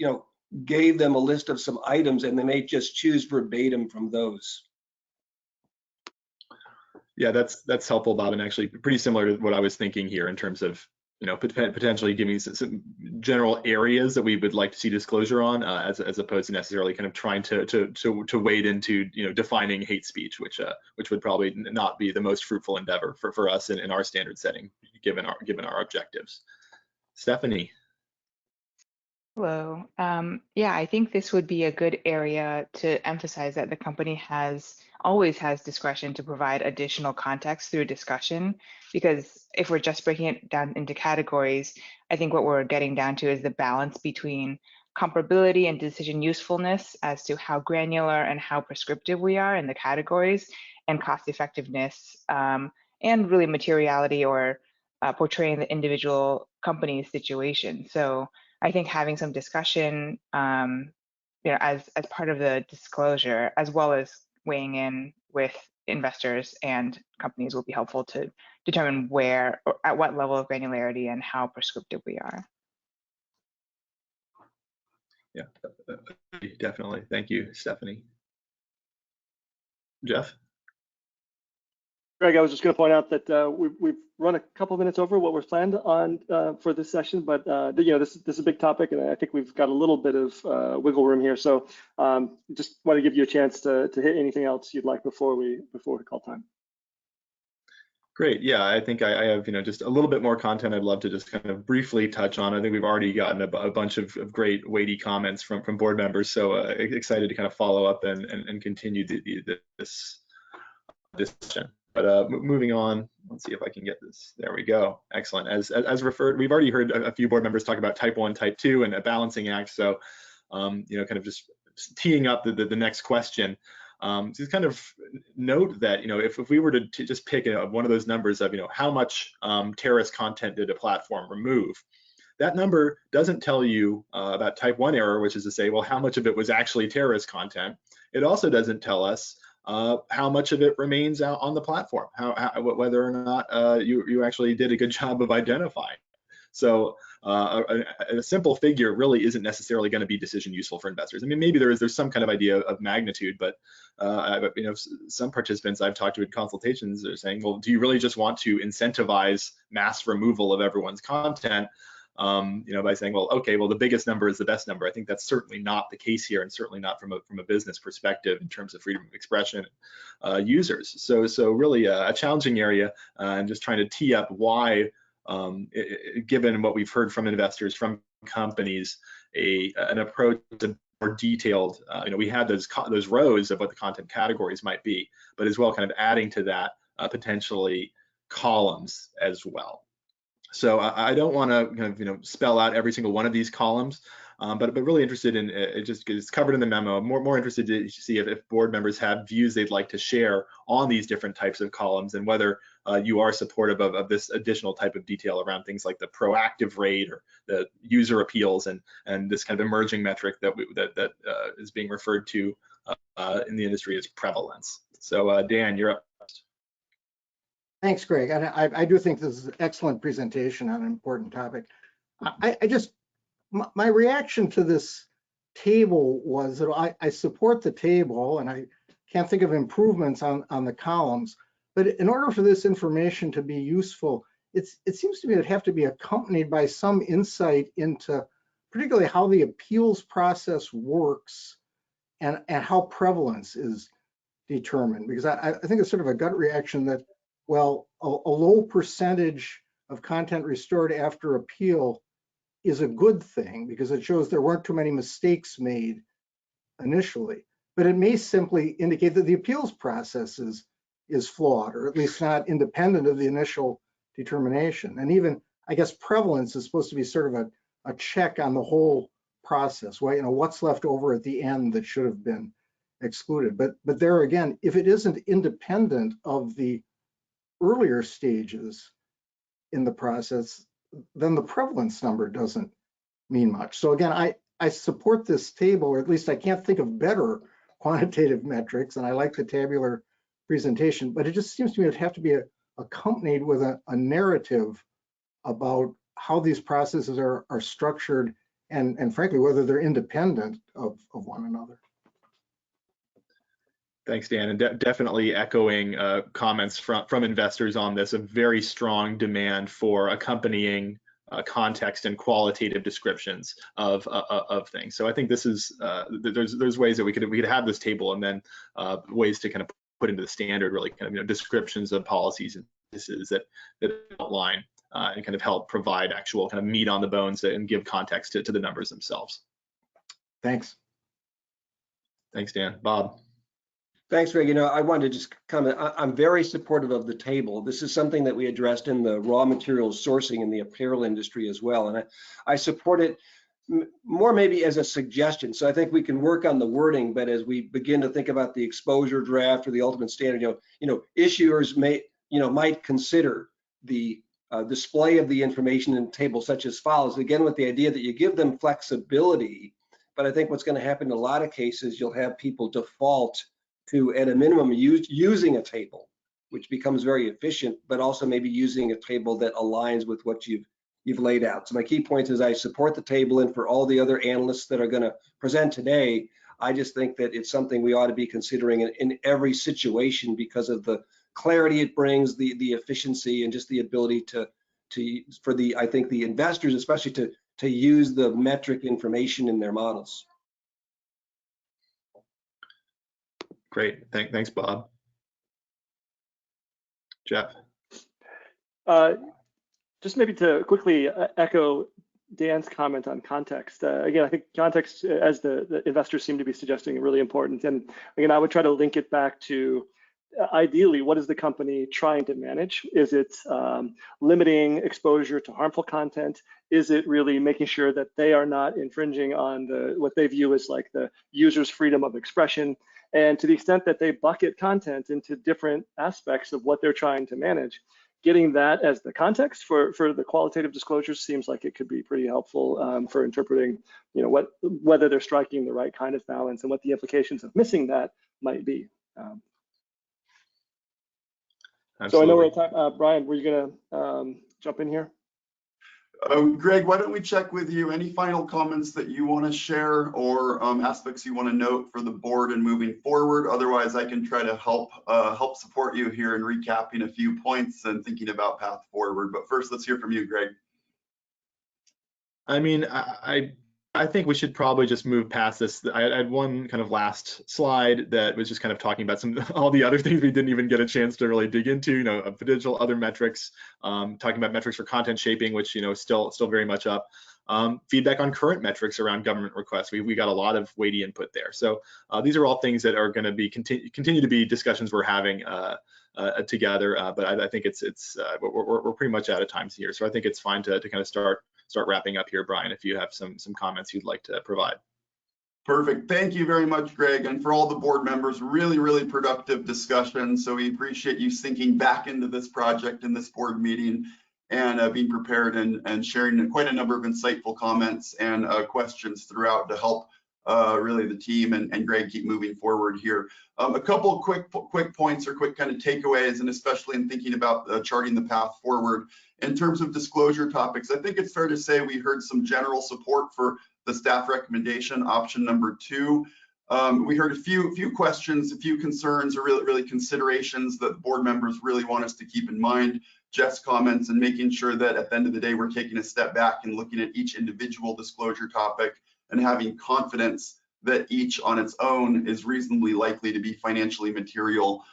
gave them a list of some items and they may just choose verbatim from those. Yeah, that's helpful, Bob, and actually pretty similar to what I was thinking here in terms of potentially giving some general areas that we would like to see disclosure on, as opposed to necessarily kind of trying to wade into defining hate speech, which would probably not be the most fruitful endeavor for us in our standard setting, given our objectives. Stephanie. Hello. Yeah, I think this would be a good area to emphasize that the company always has discretion to provide additional context through discussion, because if we're just breaking it down into categories, I think what we're getting down to is the balance between comparability and decision usefulness as to how granular and how prescriptive we are in the categories, and cost effectiveness, and really materiality, or portraying the individual company's situation. So I think having some discussion, as part of the disclosure, as well as weighing in with investors and companies, will be helpful to determine where, or at what level of granularity and how prescriptive we are. Yeah, definitely. Thank you, Stephanie. Jeff? Greg, I was just going to point out that we've run a couple of minutes over what was planned on for this session, but this is a big topic, and I think we've got a little bit of wiggle room here. So just want to give you a chance to hit anything else you'd like before we call time. Great. Yeah, I think I have just a little bit more content I'd love to just kind of briefly touch on. I think we've already gotten a bunch of great weighty comments from board members, so excited to kind of follow up and continue this discussion. But moving on, let's see if I can get this. There we go. Excellent. As referred, we've already heard a few board members talk about type 1, type 2, and a balancing act. So, kind of just teeing up the next question. Just kind of note that, if we were to just pick one of those numbers of, how much terrorist content did a platform remove, that number doesn't tell you about type 1 error, which is to say, well, how much of it was actually terrorist content. It also doesn't tell us how much of it remains out on the platform, whether or not you actually did a good job of identifying. So a simple figure really isn't necessarily going to be decision useful for investors. I mean, maybe there's some kind of idea of magnitude, but some participants I've talked to in consultations are saying, well, do you really just want to incentivize mass removal of everyone's content? By saying, well, okay, well, the biggest number is the best number. I think that's certainly not the case here, and certainly not from a business perspective in terms of freedom of expression users. So really a challenging area, and just trying to tee up why, given what we've heard from investors, from companies, an approach to more detailed. We had those rows of what the content categories might be, but as well, kind of adding to that potentially columns as well. So I don't want to kind of spell out every single one of these columns, but really interested in it. Just it's covered in the memo. More interested to see if board members have views they'd like to share on these different types of columns, and whether you are supportive of this additional type of detail around things like the proactive rate or the user appeals, and this kind of emerging metric that is being referred to in the industry as prevalence. So Dan, you're up. Thanks, Greg. And I do think this is an excellent presentation on an important topic. My reaction to this table was that I support the table, and I can't think of improvements on the columns. But in order for this information to be useful, it seems to me it'd have to be accompanied by some insight into particularly how the appeals process works and how prevalence is determined. Because I think it's sort of a gut reaction that, well, a low percentage of content restored after appeal is a good thing because it shows there weren't too many mistakes made initially. But it may simply indicate that the appeals process is flawed, or at least not independent of the initial determination. And even, I guess, prevalence is supposed to be sort of a check on the whole process, right? What's left over at the end that should have been excluded. But there again, if it isn't independent of the earlier stages in the process, then the prevalence number doesn't mean much. So again, I support this table, or at least I can't think of better quantitative metrics, and I like the tabular presentation, but it just seems to me it'd have to be accompanied with a narrative about how these processes are structured, and frankly, whether they're independent of one another. Thanks, Dan, and definitely echoing comments from investors on this, a very strong demand for accompanying context and qualitative descriptions of things. So I think this is there's ways that we could have this table, and then ways to kind of put into the standard really kind of descriptions of policies and practices that outline and kind of help provide actual kind of meat on the bones and give context to the numbers themselves. Thanks. Thanks, Dan. Bob. Thanks, Greg. I wanted to just comment. I'm very supportive of the table. This is something that we addressed in the raw materials sourcing in the apparel industry as well. And I support it more maybe as a suggestion. So I think we can work on the wording, but as we begin to think about the exposure draft or the ultimate standard, issuers might consider the display of the information in the table such as follows. Again, with the idea that you give them flexibility, but I think what's going to happen in a lot of cases, you'll have people default to, at a minimum, using a table, which becomes very efficient, but also maybe using a table that aligns with what you've laid out. So my key point is I support the table, and for all the other analysts that are going to present today, I just think that it's something we ought to be considering in every situation because of the clarity it brings, the efficiency, and just the ability for the investors especially to use the metric information in their models. Great. Thanks, Bob. Jeff. Just maybe to quickly echo Dan's comment on context. Again, I think context, as the investors seem to be suggesting, is really important. And again, I would try to link it back to ideally, what is the company trying to manage? Is it limiting exposure to harmful content? Is it really making sure that they are not infringing on what they view as like the user's freedom of expression? And to the extent that they bucket content into different aspects of what they're trying to manage, getting that as the context for the qualitative disclosures seems like it could be pretty helpful for interpreting, whether they're striking the right kind of balance and what the implications of missing that might be. So I know we're at time. Brian, were you gonna jump in here? Greg, why don't we check with you? Any final comments that you want to share or aspects you want to note for the board and moving forward? Otherwise, I can try to help support you here in recapping a few points and thinking about path forward. But first, let's hear from you, Greg. I mean, I think we should probably just move past this. I had one kind of last slide that was just kind of talking about all the other things we didn't even get a chance to really dig into, potential other metrics, talking about metrics for content shaping, which, still very much up. Feedback on current metrics around government requests. We got a lot of weighty input there. So these are all things that are going to be continue to be discussions we're having together. But I think we're pretty much out of time here. So I think it's fine to kind of start wrapping up here, Brian, if you have some comments you'd like to provide. Perfect. Thank you very much, Greg. And for all the board members, really, really productive discussion. So we appreciate you sinking back into this project in this board meeting and being prepared and sharing quite a number of insightful comments and questions throughout to help really the team and Greg keep moving forward here. A couple of quick points or quick kind of takeaways, and especially in thinking about charting the path forward. In terms of disclosure topics, I think it's fair to say we heard some general support for the staff recommendation, option number 2. We heard a few questions, a few concerns, or really considerations that board members really want us to keep in mind. Jeff's comments and making sure that at the end of the day, we're taking a step back and looking at each individual disclosure topic and having confidence that each on its own is reasonably likely to be financially material.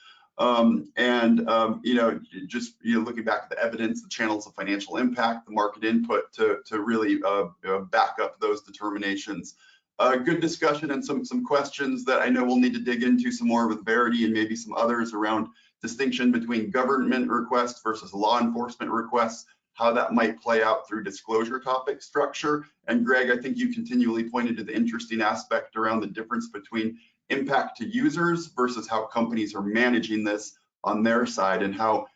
Just looking back at the evidence, the channels of financial impact, the market input to really back up those determinations. Good discussion and some questions that I know we'll need to dig into some more with Verity and maybe some others around distinction between government requests versus law enforcement requests, how that might play out through disclosure topic structure. And Greg, I think you continually pointed to the interesting aspect around the difference between impact to users versus how companies are managing this on their side, and how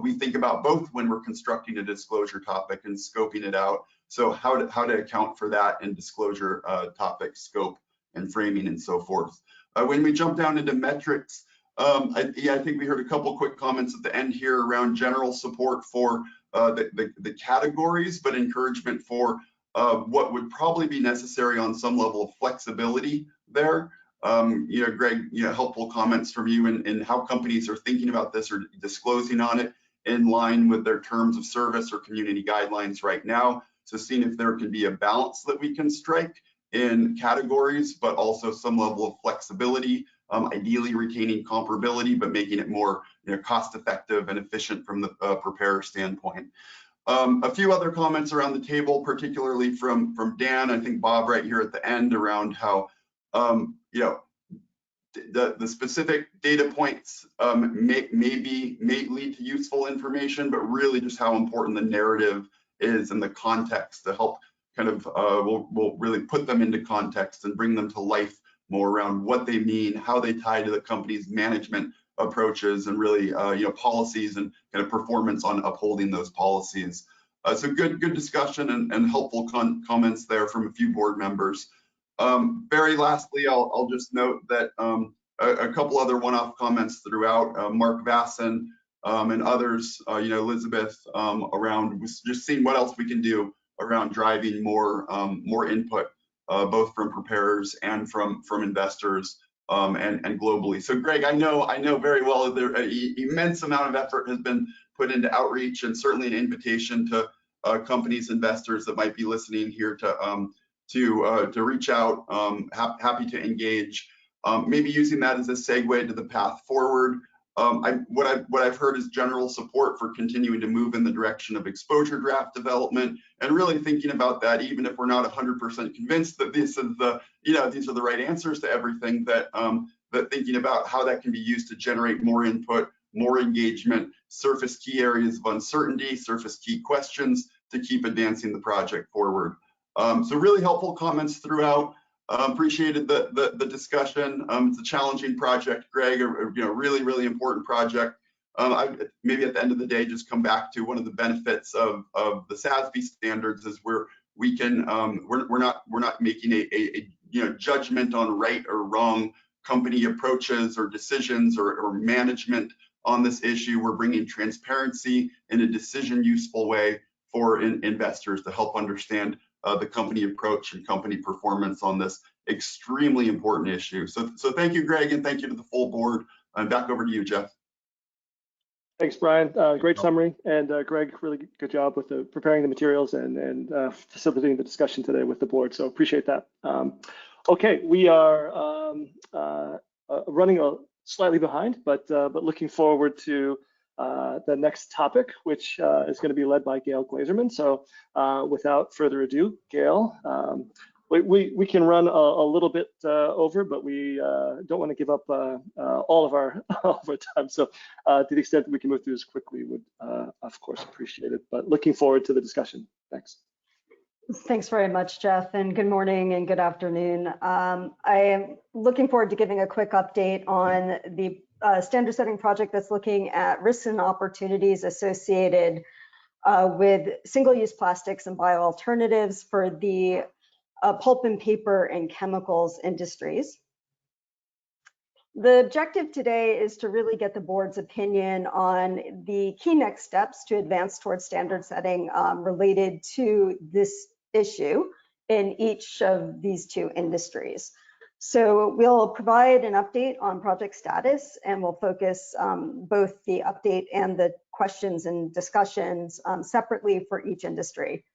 we think about both when we're constructing a disclosure topic and scoping it out. So how to account for that in disclosure topic scope and framing and so forth. When we jump down into metrics, I think we heard a couple quick comments at the end here around general support for the categories, but encouragement for what would probably be necessary on some level of flexibility there. Greg, helpful comments from you in how companies are thinking about this or disclosing on it, in line with their terms of service or community guidelines right now. So seeing if there can be a balance that we can strike in categories, but also some level of flexibility, ideally retaining comparability, but making it more cost effective and efficient from the preparer standpoint. A few other comments around the table, particularly from Dan, I think Bob right here at the end, around how the specific data points may lead to useful information, but really just how important the narrative is and the context to help kind of we'll really put them into context and bring them to life more around what they mean, how they tie to the company's management approaches, and really policies and kind of performance on upholding those policies. So good discussion and helpful comments there from a few board members. Very lastly, I'll just note that a couple other one-off comments throughout. Mark Vasson and others, Elizabeth, around just seeing what else we can do around driving more input, both from preparers and from investors and globally. So Greg, I know very well that an immense amount of effort has been put into outreach, and certainly an invitation to companies, investors that might be listening here to reach out. Happy to engage. Maybe using that as a segue to the path forward. What I've heard is general support for continuing to move in the direction of exposure draft development, and really thinking about that, even if we're not 100% convinced that these are the right answers to everything, that thinking about how that can be used to generate more input, more engagement, surface key areas of uncertainty, surface key questions to keep advancing the project forward. So really helpful comments throughout. Appreciated the discussion. It's a challenging project, Greg, a really important project. Maybe at the end of the day, just come back to one of the benefits of the SASB standards is we're not making a judgment on right or wrong company approaches or decisions or management on this issue. We're bringing transparency in a decision useful way for investors to help understand the company approach and company performance on this extremely important issue. So thank you, Greg, and thank you to the full board. Back over to you, Jeff. Thanks, Brian. Great summary, and Greg, really good job with preparing the materials and facilitating the discussion today with the board. So appreciate that. Okay, we are running slightly behind, but looking forward to the next topic, which is going to be led by Gail Glazerman. So without further ado, Gail, we can run a little bit over, but we don't want to give up all of our time. So to the extent that we can move through this quickly, would of course appreciate it. But looking forward to the discussion. Thanks. Thanks very much, Jeff, and good morning and good afternoon. I am looking forward to giving a quick update on the standard setting project that's looking at risks and opportunities associated with single-use plastics and bioalternatives for the pulp and paper and chemicals industries. The objective today is to really get the board's opinion on the key next steps to advance towards standard setting related to this issue in each of these two industries. So we'll provide an update on project status, and we'll focus both the update and the questions and discussions separately for each industry.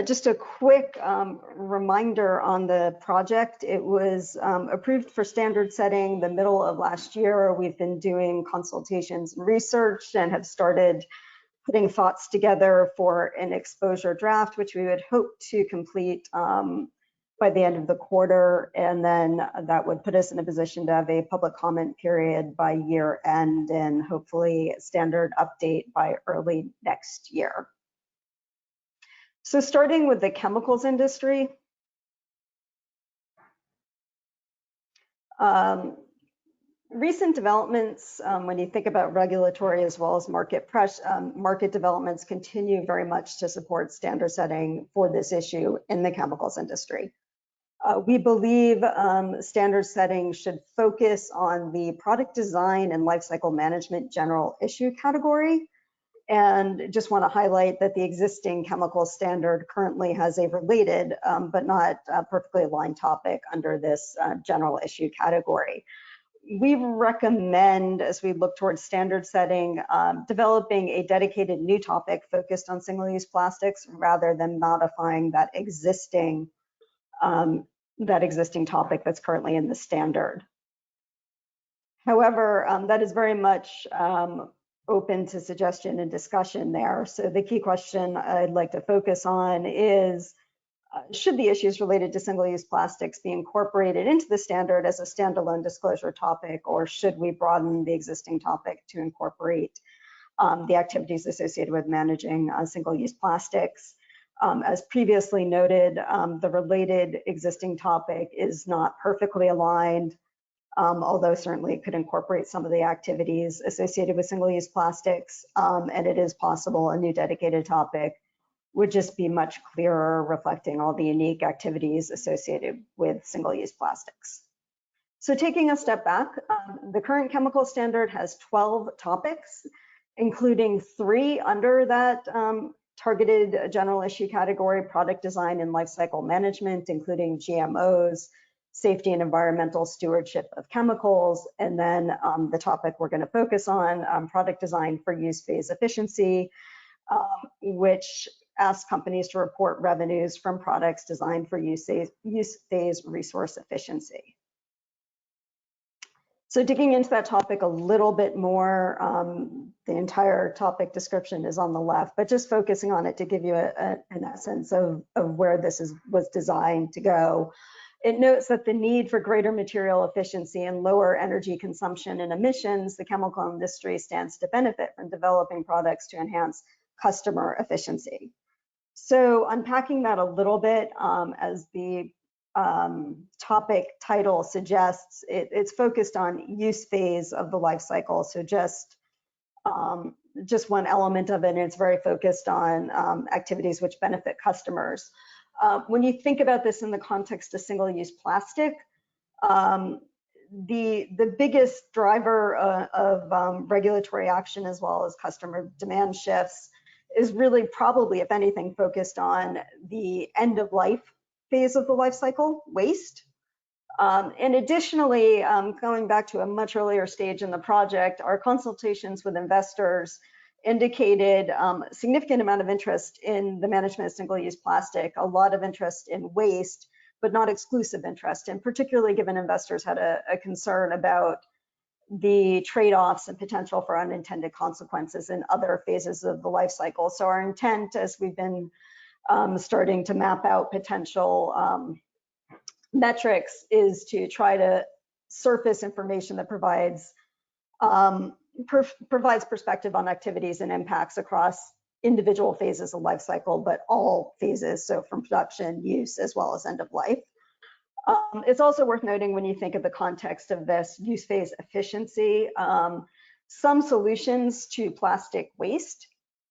Just a quick reminder on the project. It was approved for standard setting the middle of last year. We've been doing consultations and research and have started putting thoughts together for an exposure draft, which we would hope to complete by the end of the quarter. And then that would put us in a position to have a public comment period by year end, and hopefully a standard update by early next year. So starting with the chemicals industry, recent developments, when you think about regulatory as well as market developments, continue very much to support standard setting for this issue in the chemicals industry. We believe standard setting should focus on the product design and lifecycle management general issue category. And just want to highlight that the existing chemical standard currently has a related but not perfectly aligned topic under this general issue category. we recommend, as we look towards standard setting, developing a dedicated new topic focused on single-use plastics rather than modifying that existing topic that's currently in the standard. However, that is very much open to suggestion and discussion there. So the key question I'd like to focus on is, should the issues related to single-use plastics be incorporated into the standard as a standalone disclosure topic, or should we broaden the existing topic to incorporate the activities associated with managing single-use plastics? As previously noted, the related existing topic is not perfectly aligned, although certainly it could incorporate some of the activities associated with single-use plastics, and it is possible a new dedicated topic would just be much clearer, reflecting all the unique activities associated with single-use plastics. So taking a step back, the current chemical standard has 12 topics, including 3 under that targeted general issue category: product design and lifecycle management, including GMOs, safety and environmental stewardship of chemicals, and then the topic we're going to focus on, product design for use phase efficiency, which asks companies to report revenues from products designed for use phase resource efficiency. So digging into that topic a little bit more, the entire topic description is on the left, but just focusing on it to give you an essence of where this was designed to go. It notes that the need for greater material efficiency and lower energy consumption and emissions, the chemical industry stands to benefit from developing products to enhance customer efficiency. So unpacking that a little bit, as the topic title suggests, it's focused on use phase of the life cycle. So just one element of it, and it's very focused on activities which benefit customers. When you think about this in the context of single-use plastic, the biggest driver of regulatory action, as well as customer demand shifts, is really probably, if anything, focused on the end of life phase of the life cycle, waste. And additionally, going back to a much earlier stage in the project, our consultations with investors indicated a significant amount of interest in the management of single-use plastic, a lot of interest in waste, but not exclusive interest, and particularly given investors had a concern about the trade-offs and potential for unintended consequences in other phases of the life cycle. So our intent, as we've been starting to map out potential metrics, is to try to surface information that provides perspective on activities and impacts across individual phases of life cycle, but all phases, so from production, use, as well as end of life. It's also worth noting, when you think of the context of this use phase efficiency, some solutions to plastic waste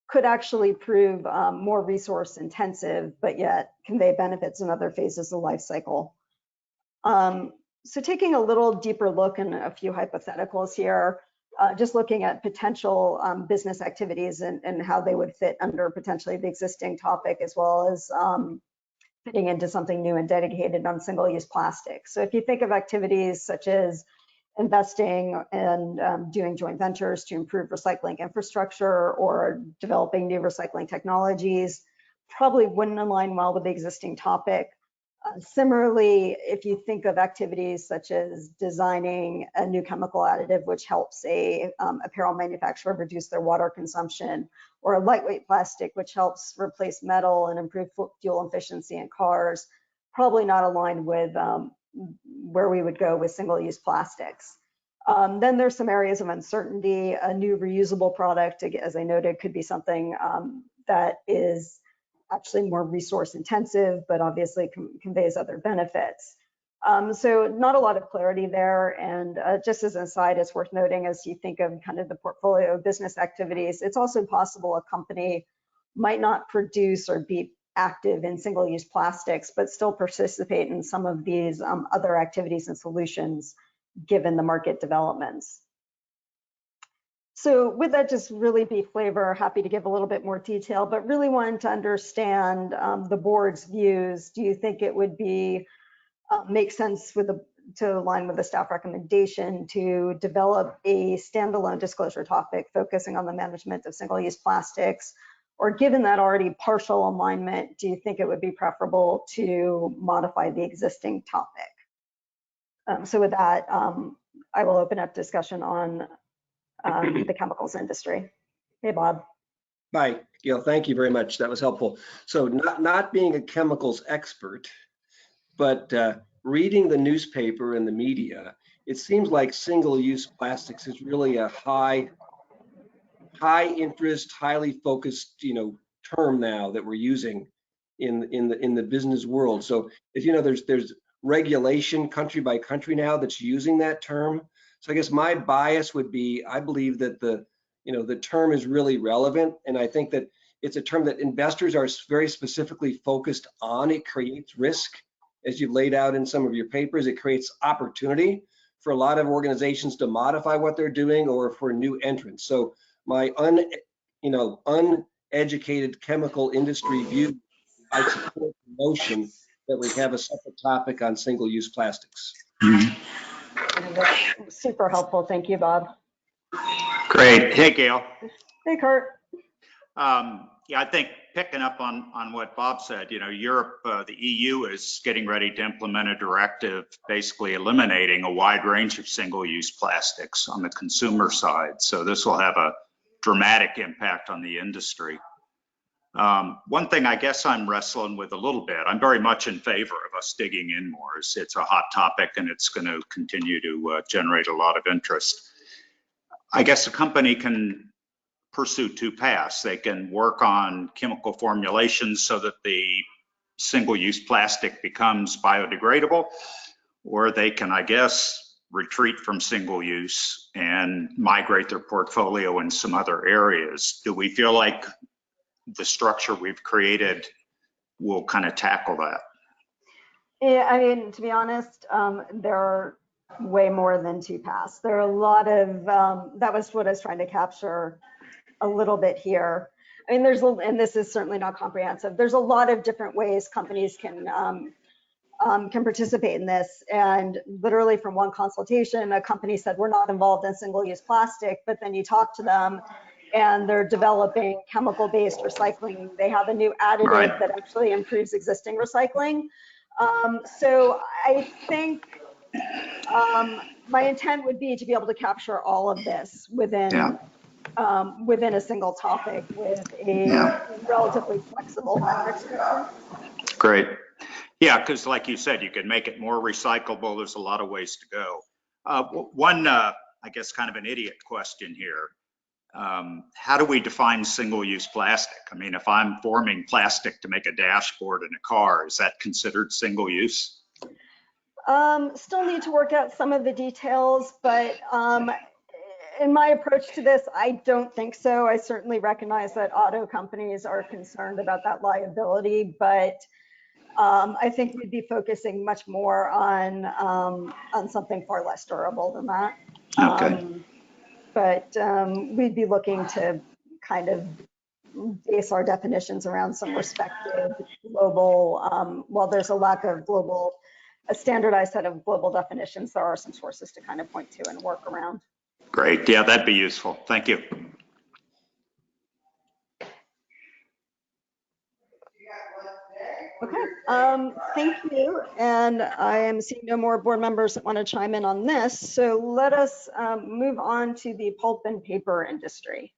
could actually prove more resource intensive, but yet convey benefits in other phases of the life cycle. So taking a little deeper look and a few hypotheticals here, just looking at potential business activities and how they would fit under potentially the existing topic, as well as fitting into something new and dedicated on single-use plastic. So if you think of activities such as investing and doing joint ventures to improve recycling infrastructure or developing new recycling technologies, probably wouldn't align well with the existing topic. Similarly, if you think of activities such as designing a new chemical additive which helps a apparel manufacturer reduce their water consumption, or a lightweight plastic which helps replace metal and improve fuel efficiency in cars, probably not aligned with where we would go with single-use plastics. Then there's some areas of uncertainty. A new reusable product, as I noted, could be something that is actually more resource intensive, but obviously conveys other benefits. So not a lot of clarity there. And just as an aside, it's worth noting, as you think of kind of the portfolio of business activities, it's also possible a company might not produce or be active in single-use plastics, but still participate in some of these other activities and solutions, given the market developments. So with that, just really be flavor, happy to give a little bit more detail, but really wanted to understand the board's views. Do you think it would be make sense to align with the staff recommendation to develop a standalone disclosure topic focusing on the management of single-use plastics? Or given that already partial alignment, do you think it would be preferable to modify the existing topic? So with that, I will open up discussion on the chemicals industry. Hey, Bob. Bye, Gail. Thank you very much. That was helpful. So not being a chemicals expert, but reading the newspaper and the media, it seems like single-use plastics is really a high interest, highly focused, term now that we're using in the business world. So as you know, there's regulation country by country now that's using that term. So I guess my bias would be, I believe that the term is really relevant, and I think that it's a term that investors are very specifically focused on. It creates risk, as you've laid out in some of your papers. It creates opportunity for a lot of organizations to modify what they're doing or for new entrants. So my uneducated chemical industry view, I support the notion that we have a separate topic on single-use plastics. That's super helpful. Thank you, Bob. Great. Hey, Gail. Hey, Kurt. Yeah, I think picking up on what Bob said, Europe, the EU is getting ready to implement a directive basically eliminating a wide range of single-use plastics on the consumer side. So this will have a dramatic impact on the industry. One thing I guess I'm wrestling with a little bit, I'm very much in favor of us digging in more. It's a hot topic and it's going to continue to generate a lot of interest. I guess a company can pursue two paths. They can work on chemical formulations so that the single-use plastic becomes biodegradable, or they can, I guess, retreat from single use and migrate their portfolio in some other areas. Do we feel like the structure we've created will kind of tackle that? Yeah, I mean, to be honest, there are way more than two paths. There are a lot of, that was what I was trying to capture a little bit here. I mean, and this is certainly not comprehensive. There's a lot of different ways companies can participate in this. And literally from one consultation, a company said, we're not involved in single-use plastic, but then you talk to them and they're developing chemical-based recycling. They have a new additive that actually improves existing recycling. So I think my intent would be to be able to capture all of this within within a single topic with a relatively flexible metric structure. Great. Yeah, because like you said, you can make it more recyclable. There's a lot of ways to go. One, I guess, kind of an idiot question here. How do we define single-use plastic? I mean, if I'm forming plastic to make a dashboard in a car, is that considered single-use? Still need to work out some of the details, but in my approach to this, I don't think so. I certainly recognize that auto companies are concerned about that liability, but I think we'd be focusing much more on something far less durable than that. Okay. But we'd be looking to kind of base our definitions around some respective global, while there's a lack of a standardized set of global definitions, there are some sources to kind of point to and work around. Great. Yeah, that'd be useful. Thank you. Okay, thank you. And I am seeing no more board members that want to chime in on this. So let us move on to the pulp and paper industry.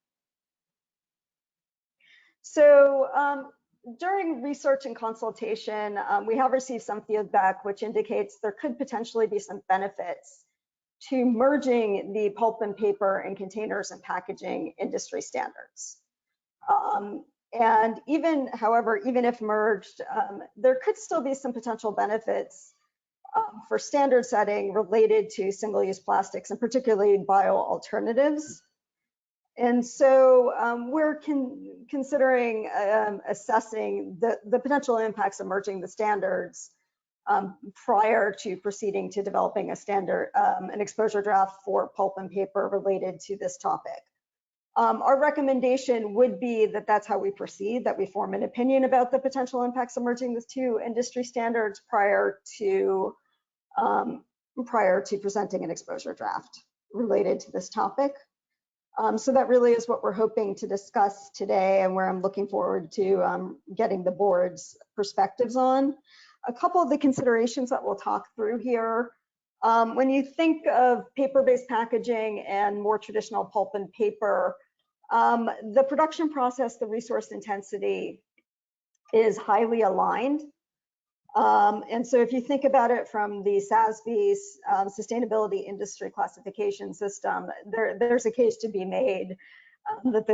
So during research and consultation, we have received some feedback which indicates there could potentially be some benefits to merging the pulp and paper and containers and packaging industry standards. And however, even if merged, there could still be some potential benefits for standard setting related to single-use plastics and particularly bio alternatives. And so we're considering assessing the potential impacts of merging the standards prior to proceeding to developing a standard, an exposure draft for pulp and paper related to this topic. Our recommendation would be that that's how we proceed, that we form an opinion about the potential impacts of merging the two industry standards prior to prior to presenting an exposure draft related to this topic. So that really is what we're hoping to discuss today, and where I'm looking forward to getting the board's perspectives on. A couple of the considerations that we'll talk through here. When you think of paper-based packaging and more traditional pulp and paper, the production process, the resource intensity is highly aligned. And so if you think about it from the SASB Sustainability Industry Classification System, there's a case to be made that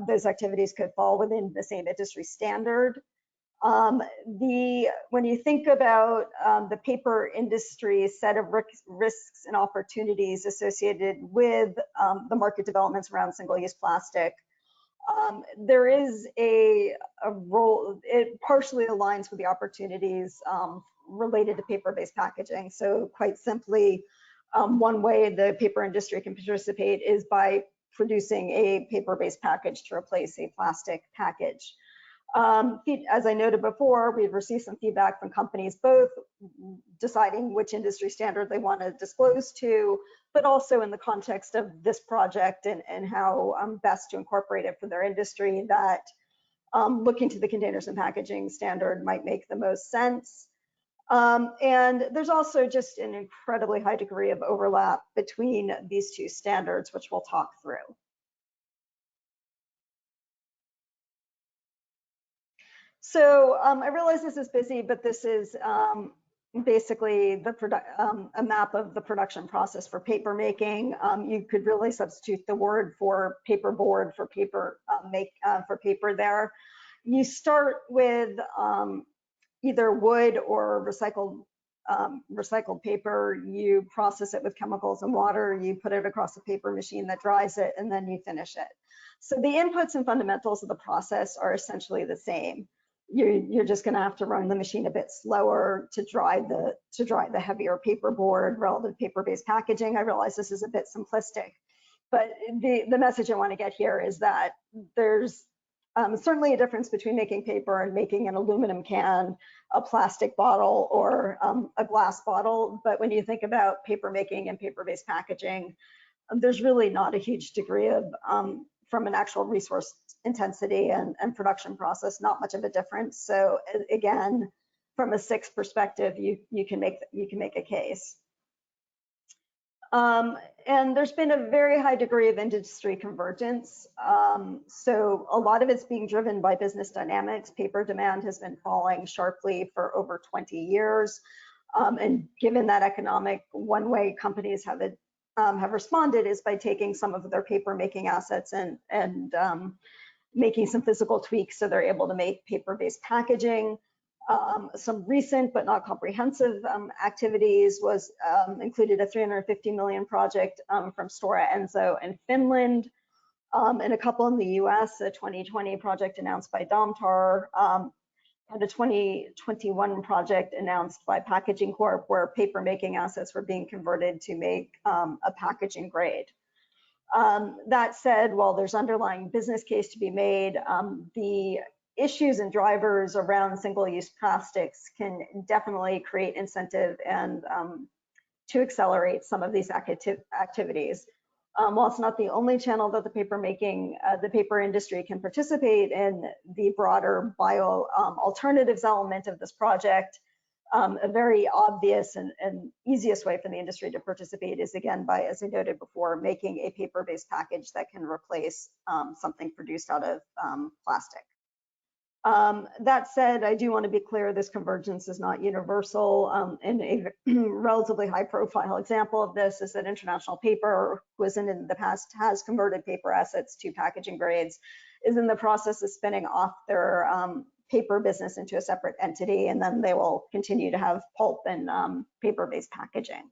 those activities could fall within the same industry standard. When you think about the paper industry set of risks and opportunities associated with the market developments around single-use plastic, there is a role, it partially aligns with the opportunities related to paper-based packaging. So quite simply, one way the paper industry can participate is by producing a paper-based package to replace a plastic package. As I noted before, we've received some feedback from companies, both deciding which industry standard they want to disclose to, but also in the context of this project and how best to incorporate it for their industry, that looking to the containers and packaging standard might make the most sense. And there's also just an incredibly high degree of overlap between these two standards, which we'll talk through. So I realize this is busy, but this is basically a map of the production process for paper making. You could really substitute the word for paperboard for paper for paper there. You start with either wood or recycled paper. You process it with chemicals and water. You put it across a paper machine that dries it, and then you finish it. So the inputs and fundamentals of the process are essentially the same. You're just going to have to run the machine a bit slower to dry the heavier paperboard relative to paper-based packaging. I realize this is a bit simplistic, but the message I want to get here is that there's certainly a difference between making paper and making an aluminum can, a plastic bottle, or a glass bottle. But when you think about paper making and paper-based packaging, there's really not a huge degree of from an actual resource intensity and production process, not much of a difference. So again, from a SIX perspective, you can make a case. And there's been a very high degree of industry convergence. So a lot of it's being driven by business dynamics. Paper demand has been falling sharply for over 20 years. And given that economic, one way companies have responded is by taking some of their paper making assets and making some physical tweaks so they're able to make paper-based packaging. Some recent but not comprehensive activities was included a 350 million project from Stora Enso in Finland, and a couple in the US, a 2020 project announced by Domtar, and a 2021 project announced by Packaging Corp, where paper making assets were being converted to make a packaging grade. That said, while there's underlying business case to be made, the issues and drivers around single-use plastics can definitely create incentive and to accelerate some of these activities. While it's not the only channel that the paper industry can participate in, the broader bio alternatives element of this project, a very obvious and easiest way for the industry to participate is, again, by, as I noted before, making a paper-based package that can replace something produced out of plastic. That said, I do want to be clear, this convergence is not universal. And a relatively high profile example of this is that International Paper, who in the past has converted paper assets to packaging grades, is in the process of spinning off their paper business into a separate entity, and then they will continue to have pulp and paper-based packaging.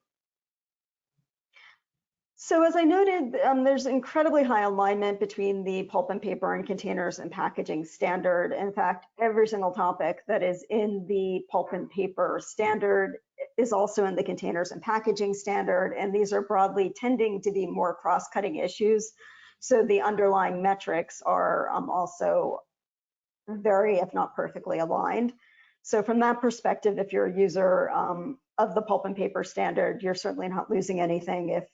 So as I noted, there's incredibly high alignment between the pulp and paper and containers and packaging standard. In fact, every single topic that is in the pulp and paper standard is also in the containers and packaging standard, and these are broadly tending to be more cross-cutting issues. So the underlying metrics are also very, if not perfectly aligned. So from that perspective, if you're a user of the pulp and paper standard, you're certainly not losing anything if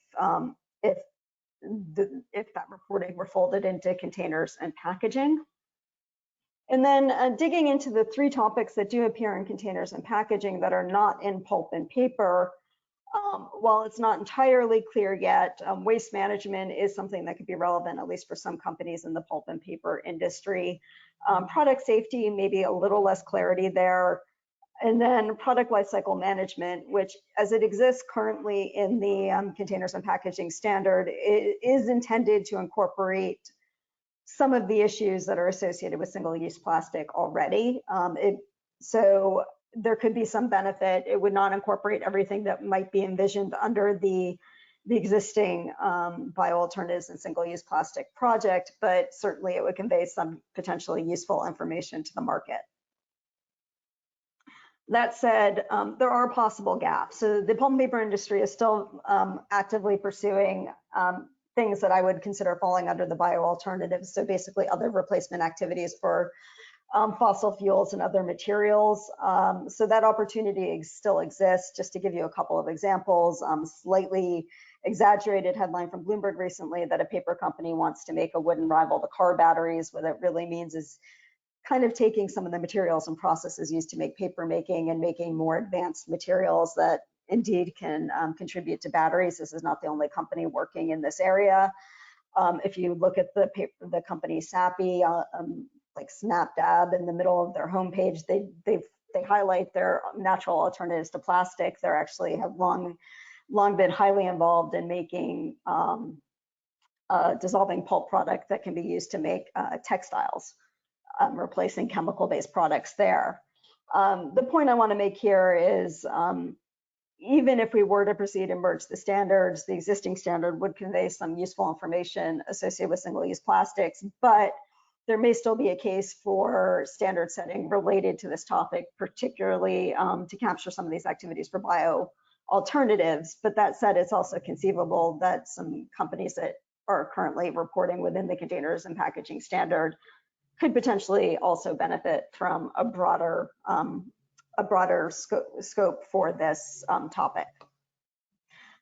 that reporting were folded into containers and packaging. And then digging into the 3 topics that do appear in containers and packaging that are not in pulp and paper, while it's not entirely clear yet, waste management is something that could be relevant, at least for some companies in the pulp and paper industry. Product safety, maybe a little less clarity there. And then product lifecycle management, which as it exists currently in the containers and packaging standard, it is intended to incorporate some of the issues that are associated with single-use plastic already. So there could be some benefit. It would not incorporate everything that might be envisioned under the existing bioalternatives and single-use plastic project, but certainly it would convey some potentially useful information to the market. That said, there are possible gaps. So the pulp and paper industry is still actively pursuing things that I would consider falling under the bioalternatives. So basically other replacement activities for fossil fuels and other materials. So that opportunity still exists. Just to give you a couple of examples, slightly exaggerated headline from Bloomberg recently that a paper company wants to make a wooden rival to car batteries. What that really means is kind of taking some of the materials and processes used to make paper making and making more advanced materials that indeed can contribute to batteries. This is not the only company working in this area. If you look at the company SAPI, like SnapDab in the middle of their homepage, they highlight their natural alternatives to plastic. They actually have long been highly involved in making dissolving pulp product that can be used to make textiles. Replacing chemical-based products there. The point I want to make here is even if we were to proceed and merge the standards, the existing standard would convey some useful information associated with single-use plastics, but there may still be a case for standard setting related to this topic, particularly to capture some of these activities for bio alternatives. But that said, it's also conceivable that some companies that are currently reporting within the containers and packaging standard could potentially also benefit from a broader scope for this topic.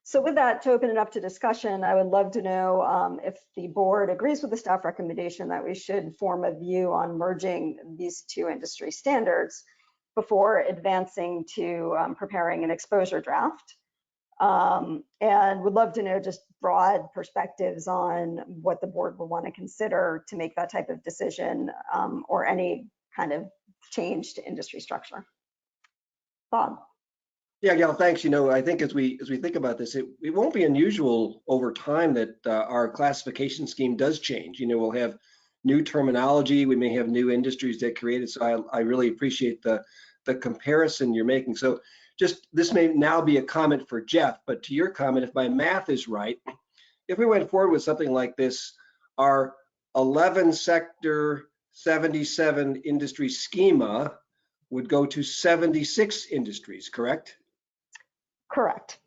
So with that, to open it up to discussion, I would love to know if the board agrees with the staff recommendation that we should form a view on merging these 2 industry standards before advancing to preparing an exposure draft. And would love to know just broad perspectives on what the board will want to consider to make that type of decision or any kind of change to industry structure. Bob. Yeah, Gail, thanks. I think as we think about this, it won't be unusual over time that our classification scheme does change. We'll have new terminology. We may have new industries that created. So I really appreciate the comparison you're making. So this may now be a comment for Jeff, but to your comment, if my math is right, if we went forward with something like this, our 11 sector 77 industry schema would go to 76 industries, correct? Correct.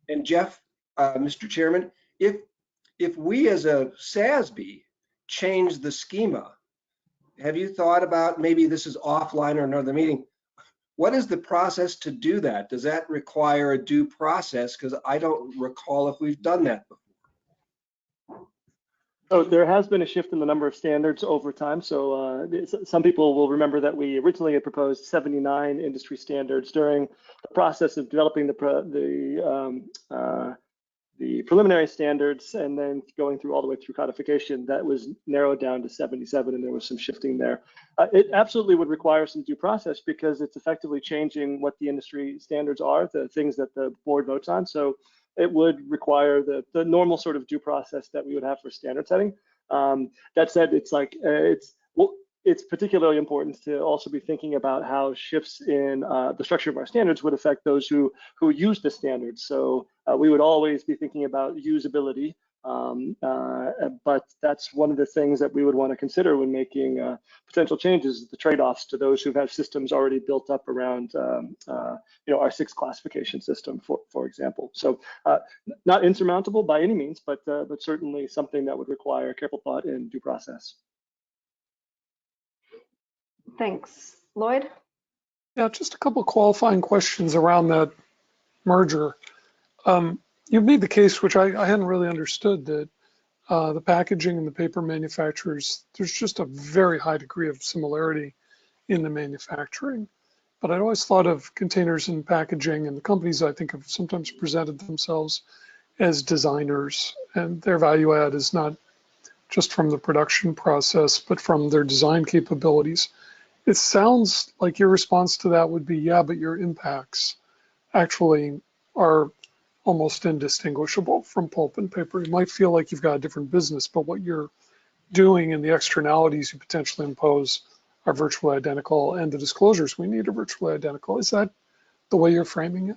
And Jeff, Mr. Chairman, if we as a SASB change the schema, have you thought about, maybe this is offline or another meeting, what is the process to do that? Does that require a due process? Because I don't recall if we've done that before. So there has been a shift in the number of standards over time. So some people will remember that we originally had proposed 79 industry standards during the process of developing the preliminary standards and then going through all the way through codification. That was narrowed down to 77, and there was some shifting there. It absolutely would require some due process because it's effectively changing what the industry standards are, the things that the board votes on. So it would require the normal sort of due process that we would have for standard setting. That said, it's particularly important to also be thinking about how shifts in the structure of our standards would affect those who use the standards. So we would always be thinking about usability, but that's one of the things that we would want to consider when making potential changes, the trade-offs to those who have systems already built up around our 6 classification system, for example. So not insurmountable by any means, but certainly something that would require careful thought and due process. Thanks. Lloyd? Yeah, just a couple of qualifying questions around that merger. You've made the case, which I hadn't really understood, that the packaging and the paper manufacturers, there's just a very high degree of similarity in the manufacturing. But I'd always thought of containers and packaging, and the companies I think have sometimes presented themselves as designers, and their value add is not just from the production process, but from their design capabilities. It sounds like your response to that would be, yeah, but your impacts actually are almost indistinguishable from pulp and paper. You might feel like you've got a different business, but what you're doing and the externalities you potentially impose are virtually identical, and the disclosures we need are virtually identical. Is that the way you're framing it?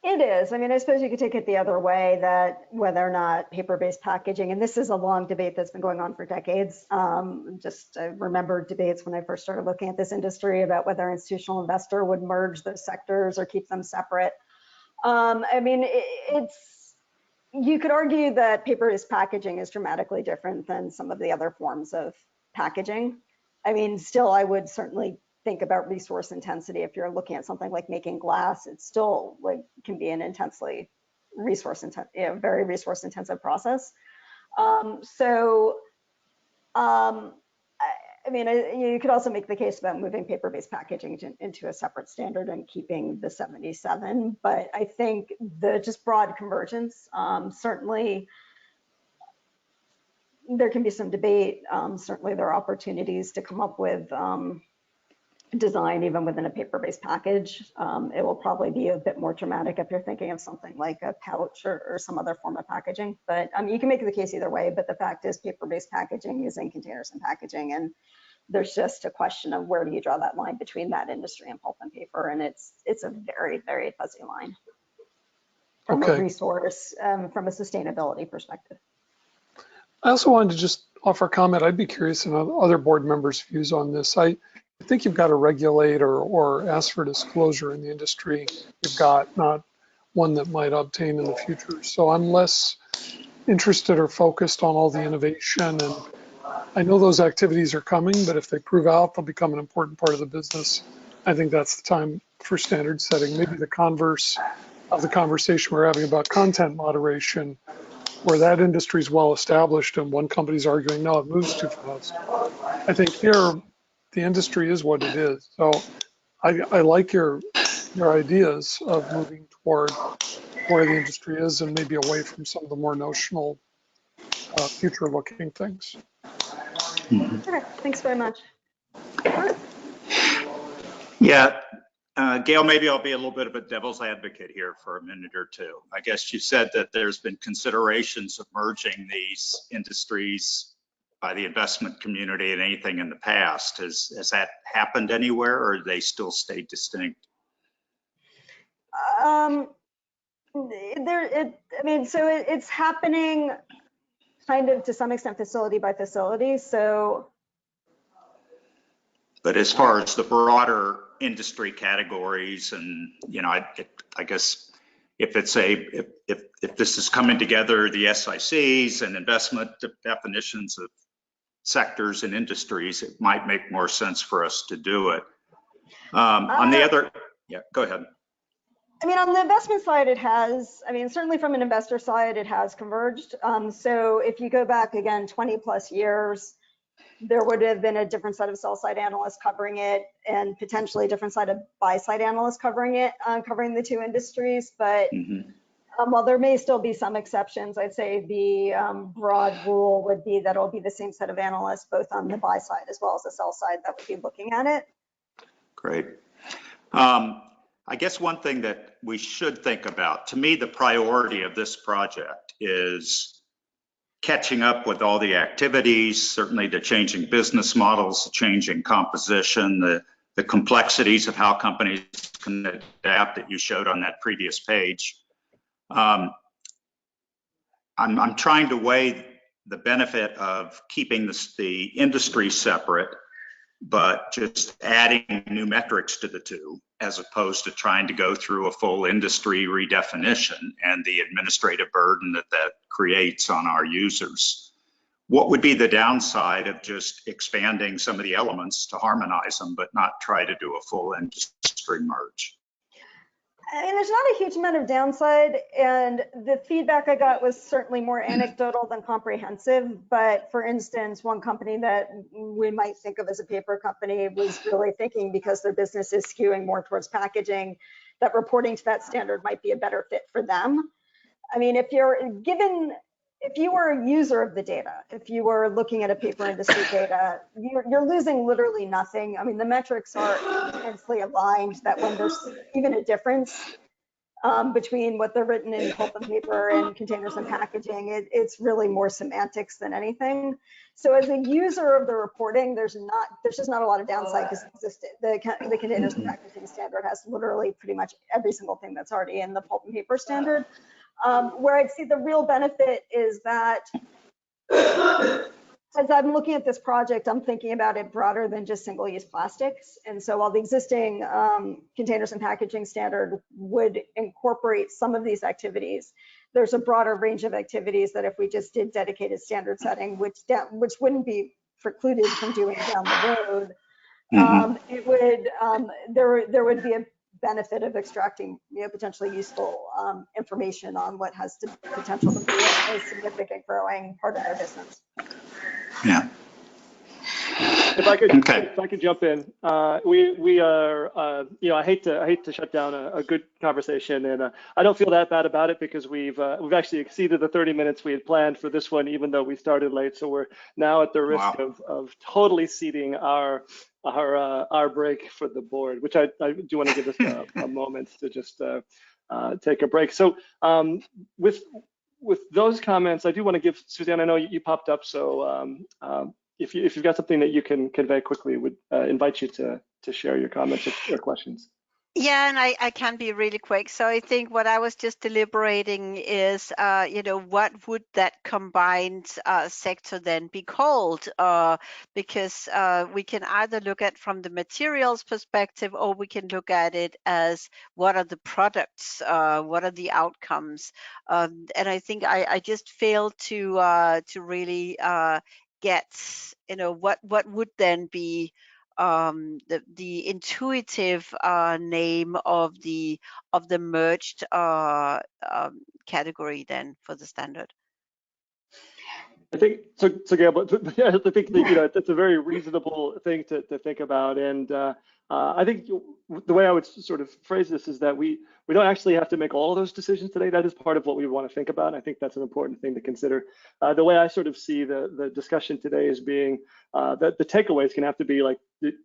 It is. I mean, I suppose you could take it the other way, that whether or not paper-based packaging, and this is a long debate that's been going on for decades. I remember debates when I first started looking at this industry about whether an institutional investor would merge those sectors or keep them separate. I mean, you could argue that paper-based packaging is dramatically different than some of the other forms of packaging. I mean, still, I would certainly think about resource intensity. If you're looking at something like making glass, it still can be an intensely very resource intensive process. I mean, you could also make the case about moving paper-based packaging into a separate standard and keeping the 77. But I think the just broad convergence, certainly there can be some debate. Certainly there are opportunities to come up with design even within a paper-based package. It will probably be a bit more dramatic if you're thinking of something like a pouch or some other form of packaging. But you can make the case either way, but the fact is paper-based packaging is in containers and packaging, and there's just a question of where do you draw that line between that industry and pulp and paper, and it's a very, very fuzzy line from a resource, from a sustainability perspective. I also wanted to just offer a comment. I'd be curious in other board members' views on this. I think you've got to regulate or ask for disclosure in the industry you've got, not one that might obtain in the future. So I'm less interested or focused on all the innovation, and I know those activities are coming, but if they prove out, they'll become an important part of the business. I think that's the time for standard setting. Maybe the converse of the conversation we're having about content moderation, where that industry is well established and one company's arguing, no, it moves too fast. I think here, the industry is what it is. So I like your ideas of moving toward where the industry is and maybe away from some of the more notional future looking things. Okay, thanks very much. Yeah, Gail, maybe I'll be a little bit of a devil's advocate here for a minute or two. I guess you said that there's been considerations of merging these industries by the investment community and anything in the past. Has that happened anywhere, or do they still stay distinct? It's happening kind of to some extent facility by facility. But as far as the broader industry categories, and I guess if this is coming together, the SICs and investment definitions of sectors and industries, it might make more sense for us to do it. On the other, yeah, go ahead. I mean, on the investment side, it has, certainly from an investor side, it has converged. So if you go back again, 20 plus years, there would have been a different set of sell side analysts covering it, and potentially a different side of buy side analysts covering it, covering the two industries. But while there may still be some exceptions, I'd say the broad rule would be that it'll be the same set of analysts, both on the buy side as well as the sell side, that would be looking at it. Great. I guess one thing that we should think about, to me, the priority of this project is catching up with all the activities, certainly the changing business models, changing composition, the complexities of how companies can adapt that you showed on that previous page. I'm trying to weigh the benefit of keeping the industry separate, but just adding new metrics to the two, as opposed to trying to go through a full industry redefinition and the administrative burden that creates on our users. What would be the downside of just expanding some of the elements to harmonize them, but not try to do a full industry merge? I mean, there's not a huge amount of downside, and the feedback I got was certainly more anecdotal than comprehensive. But for instance, one company that we might think of as a paper company was really thinking, because their business is skewing more towards packaging, that reporting to that standard might be a better fit for them. I mean, if you were a user of the data, if you were looking at a paper industry data, you're losing literally nothing. I mean, the metrics are intensely aligned that when there's even a difference between what they're written in pulp and paper and containers and packaging, it's really more semantics than anything. So as a user of the reporting, there's just not a lot of downside, because the containers and packaging standard has literally pretty much every single thing that's already in the pulp and paper standard. Where I'd see the real benefit is that as I'm looking at this project, I'm thinking about it broader than just single-use plastics. And so while the existing containers and packaging standard would incorporate some of these activities, there's a broader range of activities that if we just did dedicated standard setting, which wouldn't be precluded from doing down the road, it would there would be a benefit of extracting potentially useful information on what has the potential to be a significant growing part of their business. Yeah. If I could jump in, we are I hate to shut down a good conversation, and I don't feel that bad about it, because we've actually exceeded the 30 minutes we had planned for this one, even though we started late. So we're now at the risk of totally ceding our break for the board, which I do want to give us a moment to just take a break. So with those comments, I do want to give Suzanne, I know you popped up, so if you've got something that you can convey quickly, would invite you to share your comments or questions. Yeah, and I can be really quick. So I think what I was just deliberating is, what would that combined sector then be called? Because we can either look at from the materials perspective, or we can look at it as what are the products, what are the outcomes? And I think I just failed to really get, what would then be the intuitive name of the merged category then for the standard. I think so, Gail. But I think that, that's a very reasonable thing to think about, and I think the way I would sort of phrase this is that we don't actually have to make all of those decisions today. That is part of what we want to think about, and I think that's an important thing to consider. The way I sort of see the discussion today as being that the takeaways can have to be like,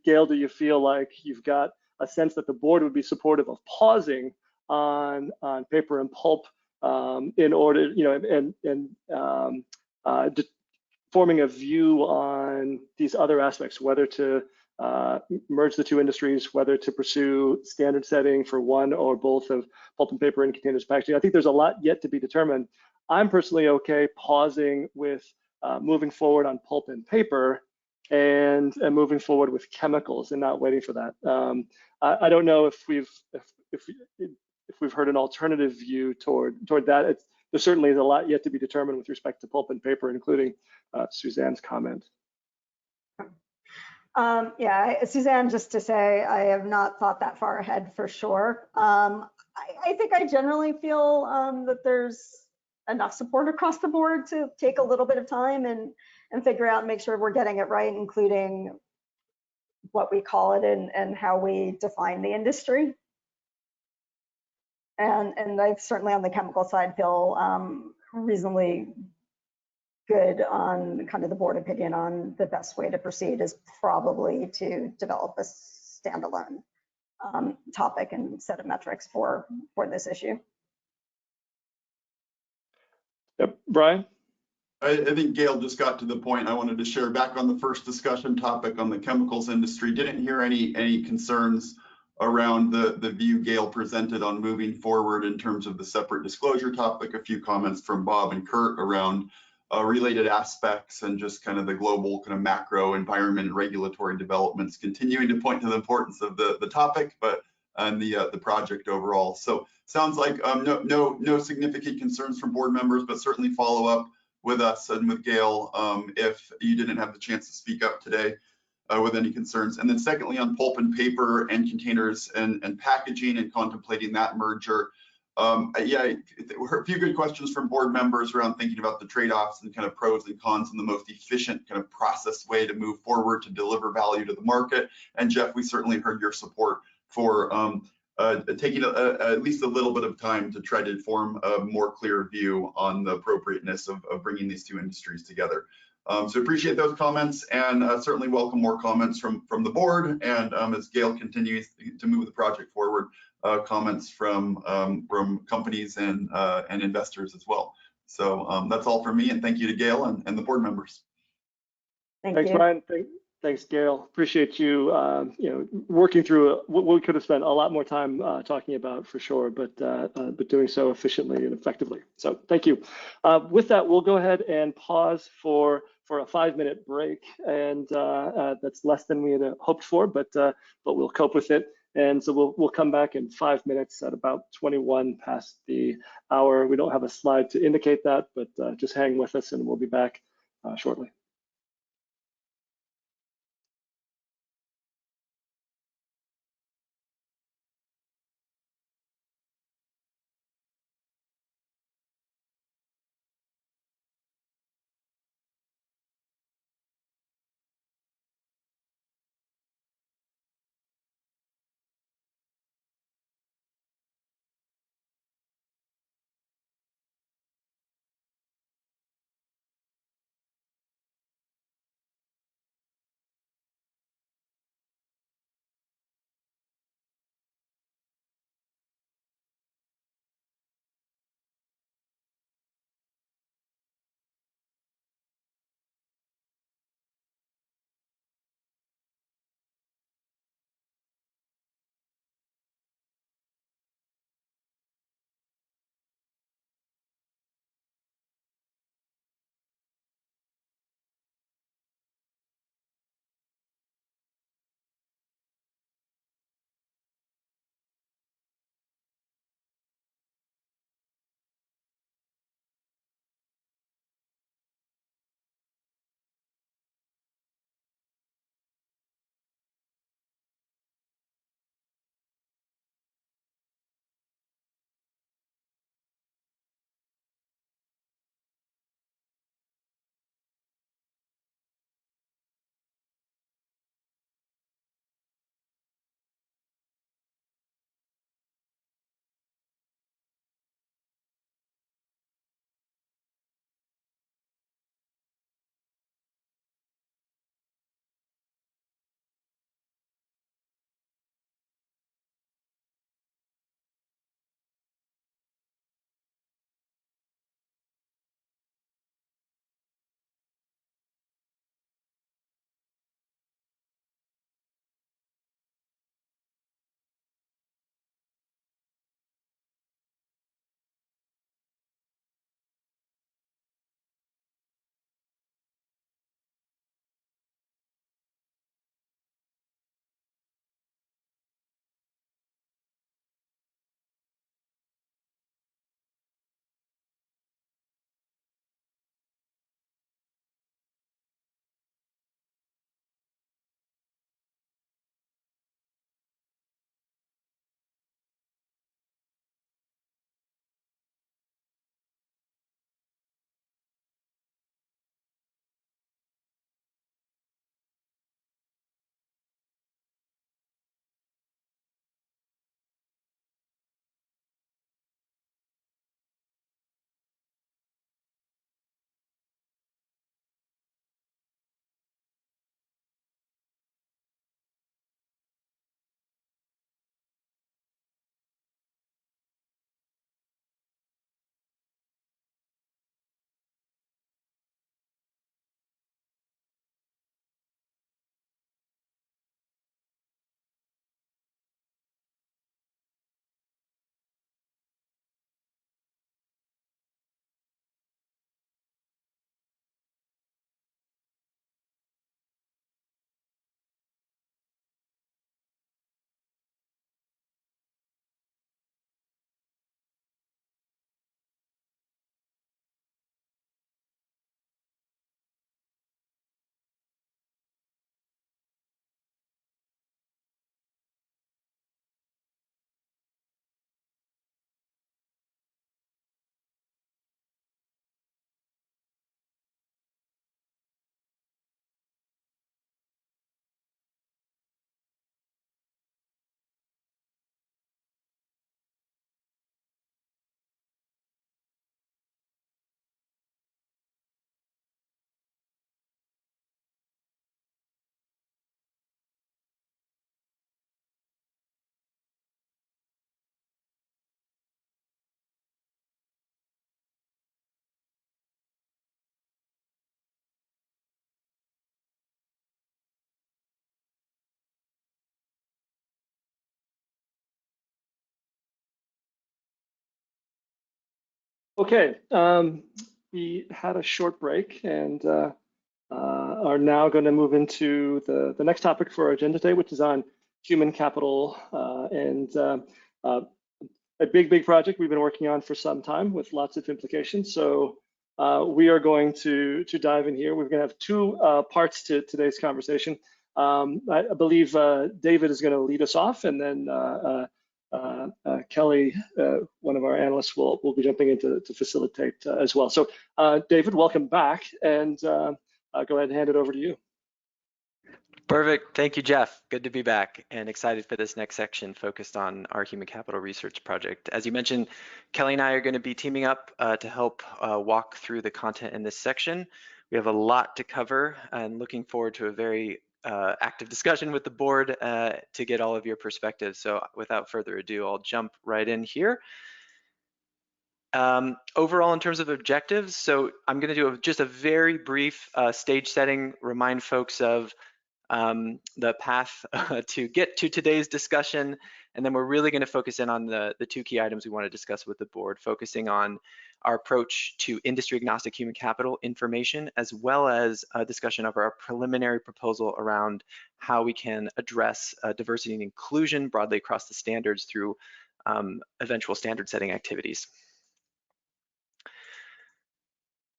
Gail, do you feel like you've got a sense that the board would be supportive of pausing on paper and pulp in order, forming a view on these other aspects, whether to merge the two industries, whether to pursue standard setting for one or both of pulp and paper and containers packaging. I think there's a lot yet to be determined. I'm personally okay pausing with moving forward on pulp and paper and moving forward with chemicals and not waiting for that. I don't know if we've heard an alternative view toward that. There certainly is a lot yet to be determined with respect to pulp and paper, including Suzanne's comment. Yeah, Suzanne, just to say, I have not thought that far ahead for sure. I think I generally feel that there's enough support across the board to take a little bit of time and figure out and make sure we're getting it right, including what we call it and how we define the industry. And I certainly on the chemical side feel reasonably good on kind of the board opinion on the best way to proceed is probably to develop a standalone topic and set of metrics for this issue. Yep, Brian? I think Gail just got to the point I wanted to share. Back on the first discussion topic on the chemicals industry, didn't hear any concerns around the view Gail presented on moving forward in terms of the separate disclosure topic. A few comments from Bob and Kurt around related aspects and just kind of the global kind of macro environment, regulatory developments, continuing to point to the importance of the topic, but and the project overall. So sounds like no significant concerns from board members, but certainly follow up with us and with Gail if you didn't have the chance to speak up today. with any concerns. And then secondly, on pulp and paper and containers and packaging and contemplating that merger. Yeah, a few good questions from board members around thinking about the trade-offs and kind of pros and cons and the most efficient kind of process way to move forward to deliver value to the market. And Jeff, we certainly heard your support for taking at least a little bit of time to try to form a more clear view on the appropriateness of bringing these two industries together. So appreciate those comments, and certainly welcome more comments from the board. And as Gail continues to move the project forward, comments from companies and investors as well. So that's all from me, and thank you to Gail and the board members. Thanks, Brian. Thanks, Gail. Appreciate you, working through what we could have spent a lot more time talking about for sure, but doing so efficiently and effectively. So thank you. With that, we'll go ahead and pause for a 5-minute break, and that's less than we had hoped for, but we'll cope with it. And so we'll come back in 5 minutes at about 21 past the hour. We don't have a slide to indicate that, but just hang with us, and we'll be back shortly. Okay, we had a short break and are now going to move into the next topic for our agenda today, which is on human capital and a big project we've been working on for some time with lots of implications. So we are going to dive in here. We're going to have two parts to today's conversation. I believe David is going to lead us off, and then Kelly, one of our analysts, will be jumping in to facilitate as well. So David, welcome back, and go ahead and hand it over to you. Perfect. Thank you, Jeff. Good to be back and excited for this next section focused on our human capital research project. As you mentioned, Kelly and I are going to be teaming up to help walk through the content in this section. We have a lot to cover and looking forward to a very active discussion with the board to get all of your perspectives. So without further ado, I'll jump right in here. Overall, in terms of objectives, so I'm going to do just a very brief stage setting, remind folks of the path to get to today's discussion, and then we're really going to focus in on the two key items we want to discuss with the board, focusing on our approach to industry agnostic human capital information, as well as a discussion of our preliminary proposal around how we can address diversity and inclusion broadly across the standards through eventual standard setting activities.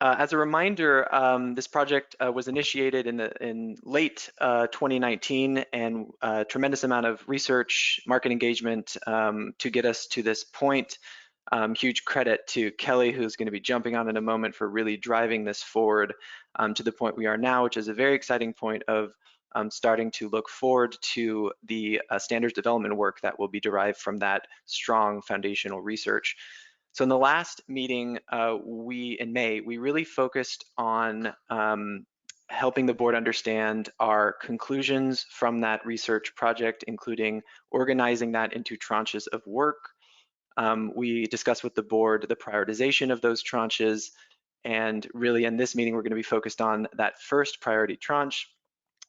As a reminder, this project was initiated in late 2019, and a tremendous amount of research, market engagement to get us to this point. Huge credit to Kelly, who's going to be jumping on in a moment, for really driving this forward to the point we are now, which is a very exciting point of starting to look forward to the standards development work that will be derived from that strong foundational research. So in the last meeting, in May, we really focused on helping the board understand our conclusions from that research project, including organizing that into tranches of work. We discussed with the board the prioritization of those tranches, and really in this meeting, we're going to be focused on that first priority tranche,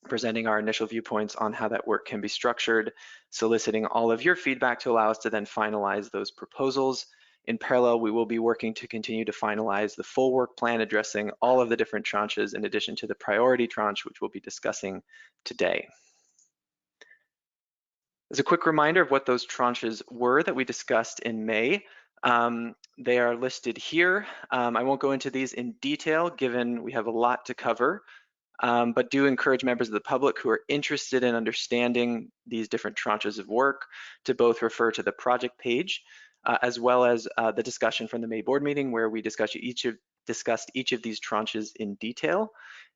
presenting our initial viewpoints on how that work can be structured, soliciting all of your feedback to allow us to then finalize those proposals. In parallel, we will be working to continue to finalize the full work plan addressing all of the different tranches in addition to the priority tranche, which we'll be discussing today. As a quick reminder of what those tranches were that we discussed in May, they are listed here. I won't go into these in detail given we have a lot to cover, but do encourage members of the public who are interested in understanding these different tranches of work to both refer to the project page as well as the discussion from the May board meeting, where we discussed each of these tranches in detail,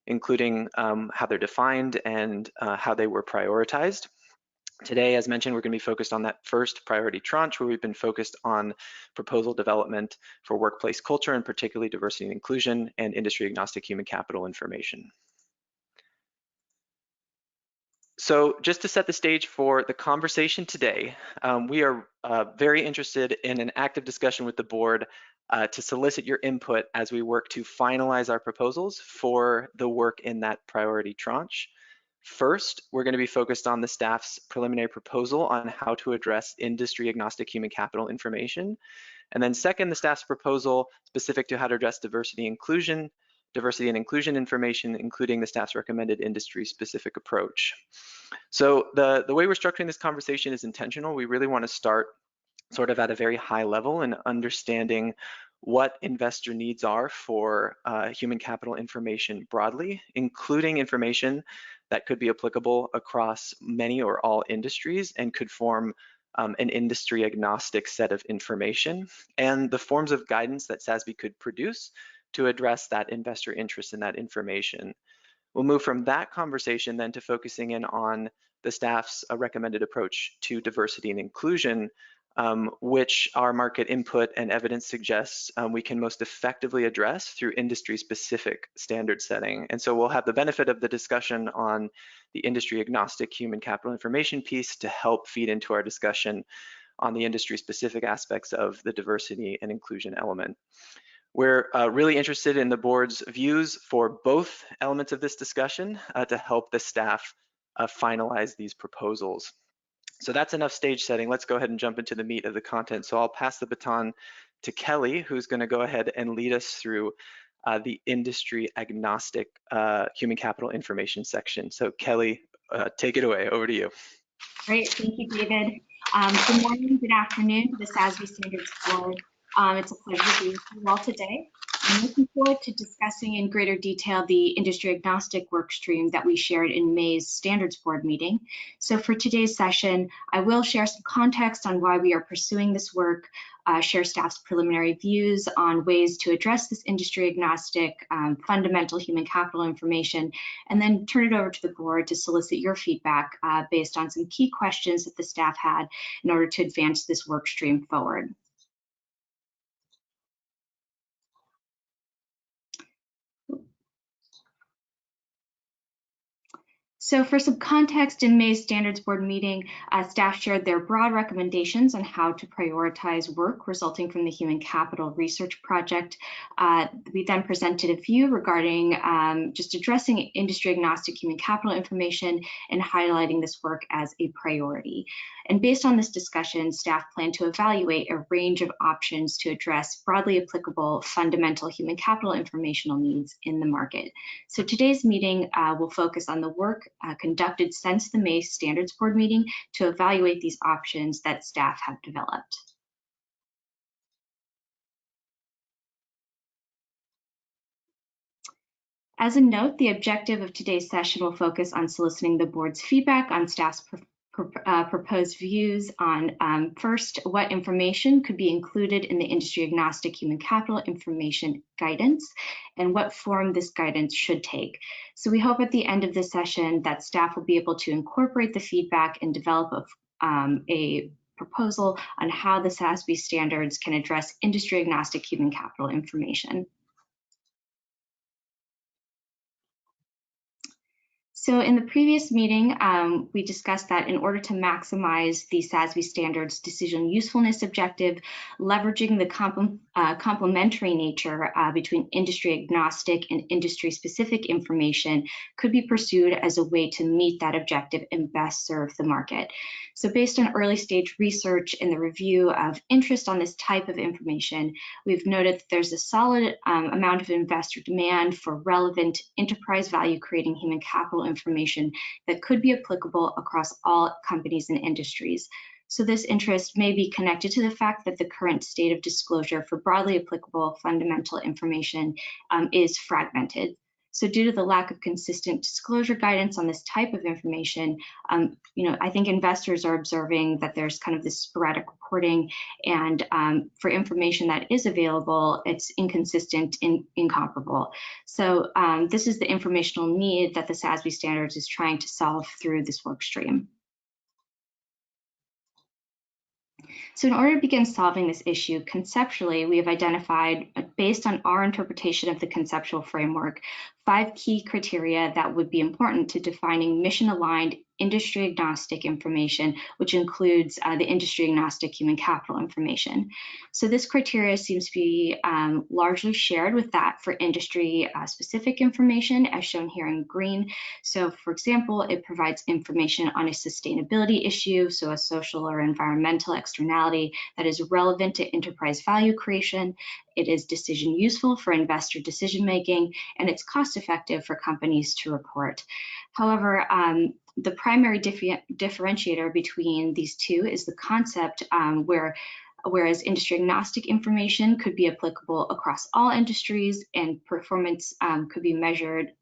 including how they're defined and how they were prioritized. Today, as mentioned, we're going to be focused on that first priority tranche, where we've been focused on proposal development for workplace culture, and particularly diversity and inclusion and industry agnostic human capital information. So just to set the stage for the conversation today, we are very interested in an active discussion with the board to solicit your input as we work to finalize our proposals for the work in that priority tranche. First, we're going to be focused on the staff's preliminary proposal on how to address industry agnostic human capital information. And then second, the staff's proposal specific to how to address diversity and inclusion information, including the staff's recommended industry-specific approach. So the way we're structuring this conversation is intentional. We really want to start sort of at a very high level and understanding what investor needs are for human capital information broadly, including information that could be applicable across many or all industries and could form an industry agnostic set of information, and the forms of guidance that SASB could produce to address that investor interest in that information. We'll move from that conversation then to focusing in on the staff's recommended approach to diversity and inclusion, which our market input and evidence suggests we can most effectively address through industry-specific standard setting. And so we'll have the benefit of the discussion on the industry agnostic human capital information piece to help feed into our discussion on the industry-specific aspects of the diversity and inclusion element. We're really interested in the board's views for both elements of this discussion to help the staff finalize these proposals. So that's enough stage setting. Let's go ahead and jump into the meat of the content. So I'll pass the baton to Kelly, who's going to go ahead and lead us through the industry agnostic human capital information section. So Kelly, take it away. Over to you. Great, thank you, David. Good morning, good afternoon to the SASB Standards Board. It's a pleasure to be with you all today. I'm looking forward to discussing in greater detail the industry agnostic work stream that we shared in May's Standards Board meeting. So for today's session, I will share some context on why we are pursuing this work, share staff's preliminary views on ways to address this industry agnostic fundamental human capital information, and then turn it over to the board to solicit your feedback based on some key questions that the staff had in order to advance this work stream forward. So for some context, in May's Standards Board meeting, staff shared their broad recommendations on how to prioritize work resulting from the Human Capital Research Project. We then presented a view regarding just addressing industry agnostic human capital information and highlighting this work as a priority. And based on this discussion, staff plan to evaluate a range of options to address broadly applicable fundamental human capital informational needs in the market. So today's meeting will focus on the work conducted since the May Standards Board meeting to evaluate these options that staff have developed. As a note, the objective of today's session will focus on soliciting the board's feedback on staff's proposed views on first, what information could be included in the industry agnostic human capital information guidance and what form this guidance should take. So we hope at the end of this session that staff will be able to incorporate the feedback and develop a proposal on how the SASB standards can address industry agnostic human capital information. So in the previous meeting, we discussed that in order to maximize the SASB standards decision usefulness objective, leveraging the complementary nature between industry agnostic and industry specific information could be pursued as a way to meet that objective and best serve the market. So based on early stage research and the review of interest on this type of information, we've noted that there's a solid amount of investor demand for relevant enterprise value creating human capital information that could be applicable across all companies and industries. So this interest may be connected to the fact that the current state of disclosure for broadly applicable fundamental information is fragmented. So due to the lack of consistent disclosure guidance on this type of information, I think investors are observing that there's kind of this sporadic reporting, and for information that is available, it's inconsistent and incomparable. So this is the informational need that the SASB standards is trying to solve through this work stream. So in order to begin solving this issue, conceptually, we have identified, based on our interpretation of the conceptual framework, 5 key criteria that would be important to defining mission-aligned industry agnostic information, which includes the industry agnostic human capital information. So this criteria seems to be largely shared with that for industry specific information, as shown here in green. So for example, it provides information on a sustainability issue, so a social or environmental externality that is relevant to enterprise value creation. It is decision useful for investor decision making, and it's cost effective for companies to report. However, the primary differentiator between these two is the concept whereas industry agnostic information could be applicable across all industries, and performance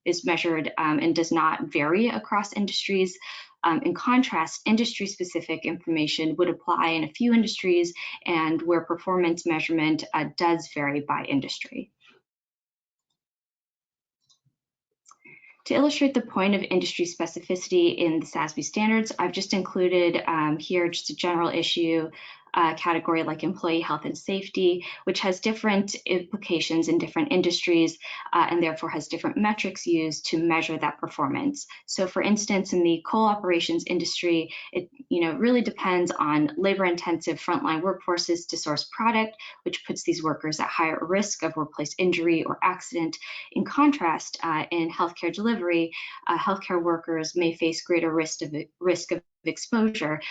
is measured and does not vary across industries. In contrast, industry specific information would apply in a few industries, and where performance measurement does vary by industry. To illustrate the point of industry specificity in the SASB standards, I've just included here just a general issue category like employee health and safety, which has different implications in different industries and therefore has different metrics used to measure that performance. So for instance, in the coal operations industry, it really depends on labor-intensive frontline workforces to source product, which puts these workers at higher risk of workplace injury or accident. In contrast, in healthcare delivery, healthcare workers may face greater risk of exposure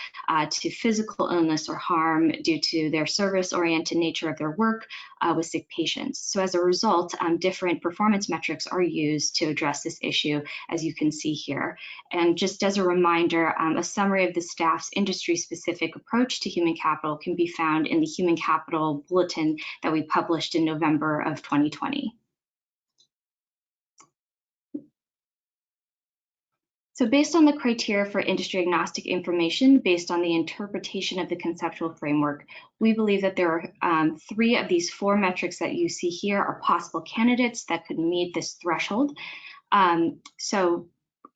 to physical illness or harm due to their service-oriented nature of their work with sick patients. So as a result, different performance metrics are used to address this issue, as you can see here. And just as a reminder, a summary of the staff's industry-specific approach to human capital can be found in the Human Capital Bulletin that we published in November of 2020. So based on the criteria for industry agnostic information, based on the interpretation of the conceptual framework, we believe that there are 3 of these 4 metrics that you see here are possible candidates that could meet this threshold. So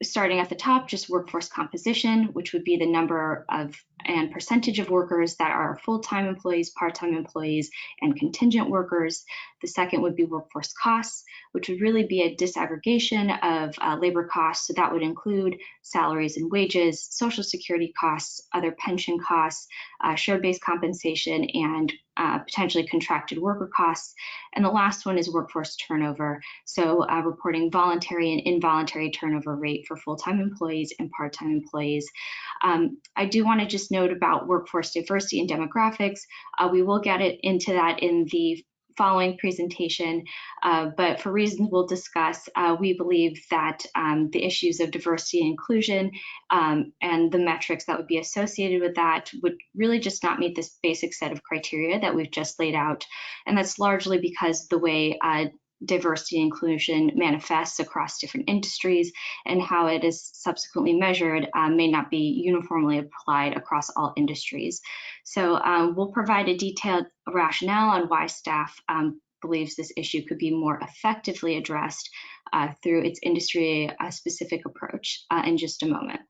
starting at the top, just workforce composition, which would be the number of and percentage of workers that are full-time employees, part-time employees, and contingent workers. The second would be workforce costs, which would really be a disaggregation of labor costs. So that would include salaries and wages, social security costs, other pension costs, share-based compensation, and potentially contracted worker costs. And the last one is workforce turnover. So reporting voluntary and involuntary turnover rate for full-time employees and part-time employees. I do want to just note about workforce diversity and demographics. We will get into that in the following presentation, but for reasons we'll discuss, we believe that the issues of diversity and inclusion and the metrics that would be associated with that would really just not meet this basic set of criteria that we've just laid out. And that's largely because the way diversity and inclusion manifests across different industries and how it is subsequently measured may not be uniformly applied across all industries. So we'll provide a detailed rationale on why staff believes this issue could be more effectively addressed through its industry specific approach in just a moment.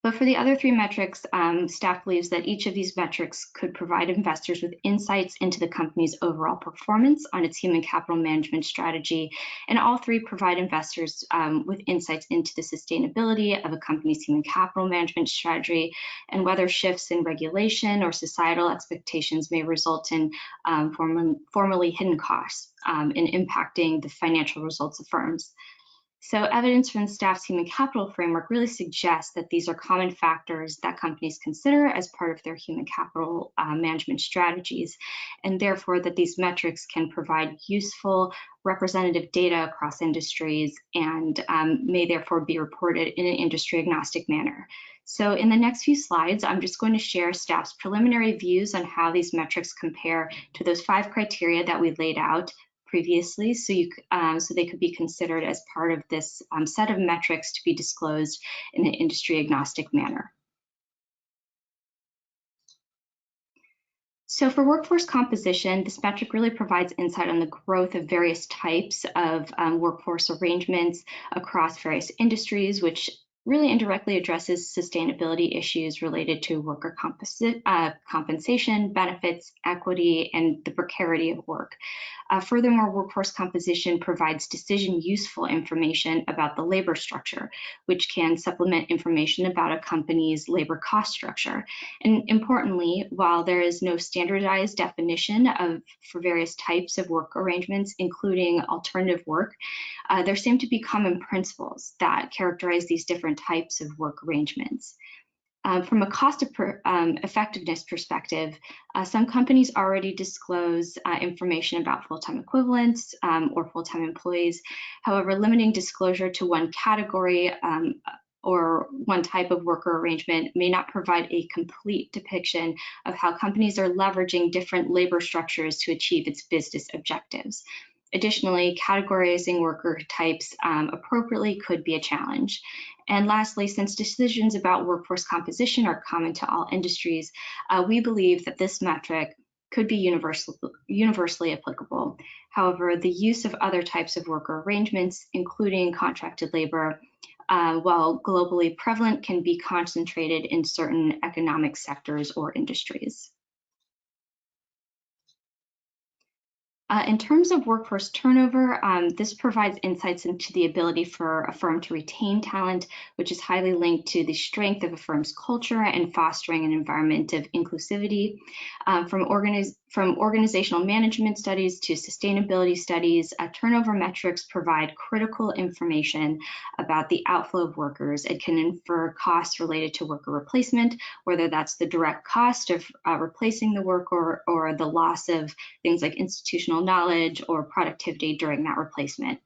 But for the other 3 metrics, staff believes that each of these metrics could provide investors with insights into the company's overall performance on its human capital management strategy. And all 3 provide investors with insights into the sustainability of a company's human capital management strategy and whether shifts in regulation or societal expectations may result in formerly hidden costs in impacting the financial results of firms. So evidence from the staff's human capital framework really suggests that these are common factors that companies consider as part of their human capital management strategies, and therefore that these metrics can provide useful representative data across industries and may therefore be reported in an industry agnostic manner. So in the next few slides, I'm just going to share staff's preliminary views on how these metrics compare to those 5 criteria that we laid out previously, so they could be considered as part of this set of metrics to be disclosed in an industry agnostic manner. So for workforce composition, this metric really provides insight on the growth of various types of workforce arrangements across various industries, which really indirectly addresses sustainability issues related to worker compensation, benefits, equity, and the precarity of work. Furthermore, workforce composition provides decision useful information about the labor structure, which can supplement information about a company's labor cost structure. And importantly, while there is no standardized definition for various types of work arrangements, including alternative work, there seem to be common principles that characterize these different types of work arrangements. From a cost effectiveness perspective, some companies already disclose information about full-time equivalents or full-time employees. However, limiting disclosure to one category or one type of worker arrangement may not provide a complete depiction of how companies are leveraging different labor structures to achieve its business objectives. Additionally, categorizing worker types appropriately could be a challenge. And lastly, since decisions about workforce composition are common to all industries, we believe that this metric could be universally applicable. However, the use of other types of worker arrangements, including contracted labor, while globally prevalent, can be concentrated in certain economic sectors or industries. In terms of workforce turnover, this provides insights into the ability for a firm to retain talent, which is highly linked to the strength of a firm's culture and fostering an environment of inclusivity. From organizational management studies to sustainability studies, turnover metrics provide critical information about the outflow of workers. It can infer costs related to worker replacement, whether that's the direct cost of replacing the worker or the loss of things like institutional knowledge or productivity during that replacement.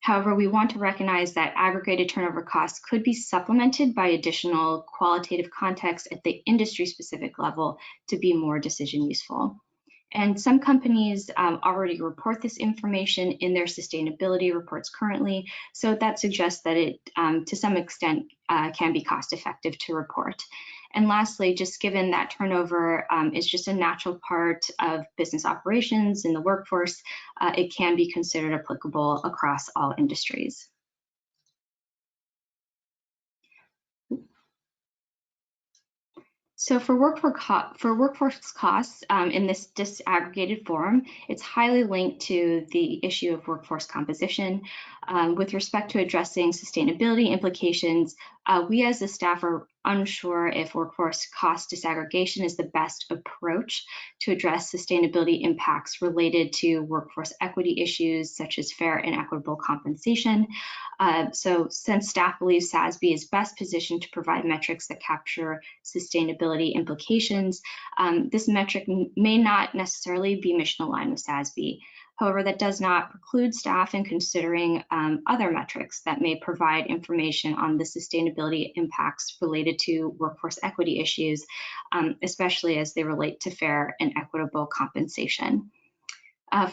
However, we want to recognize that aggregated turnover costs could be supplemented by additional qualitative context at the industry-specific level to be more decision useful. And some companies already report this information in their sustainability reports currently, so that suggests that it, to some extent, can be cost effective to report. And lastly, just given that turnover is just a natural part of business operations in the workforce, it can be considered applicable across all industries. So for workforce costs in this disaggregated form, it's highly linked to the issue of workforce composition. With respect to addressing sustainability implications, we as a staff are unsure if workforce cost disaggregation is the best approach to address sustainability impacts related to workforce equity issues such as fair and equitable compensation. So since staff believes SASB is best positioned to provide metrics that capture sustainability implications, this metric may not necessarily be mission aligned with SASB. However, that does not preclude staff in considering other metrics that may provide information on the sustainability impacts related to workforce equity issues, especially as they relate to fair and equitable compensation.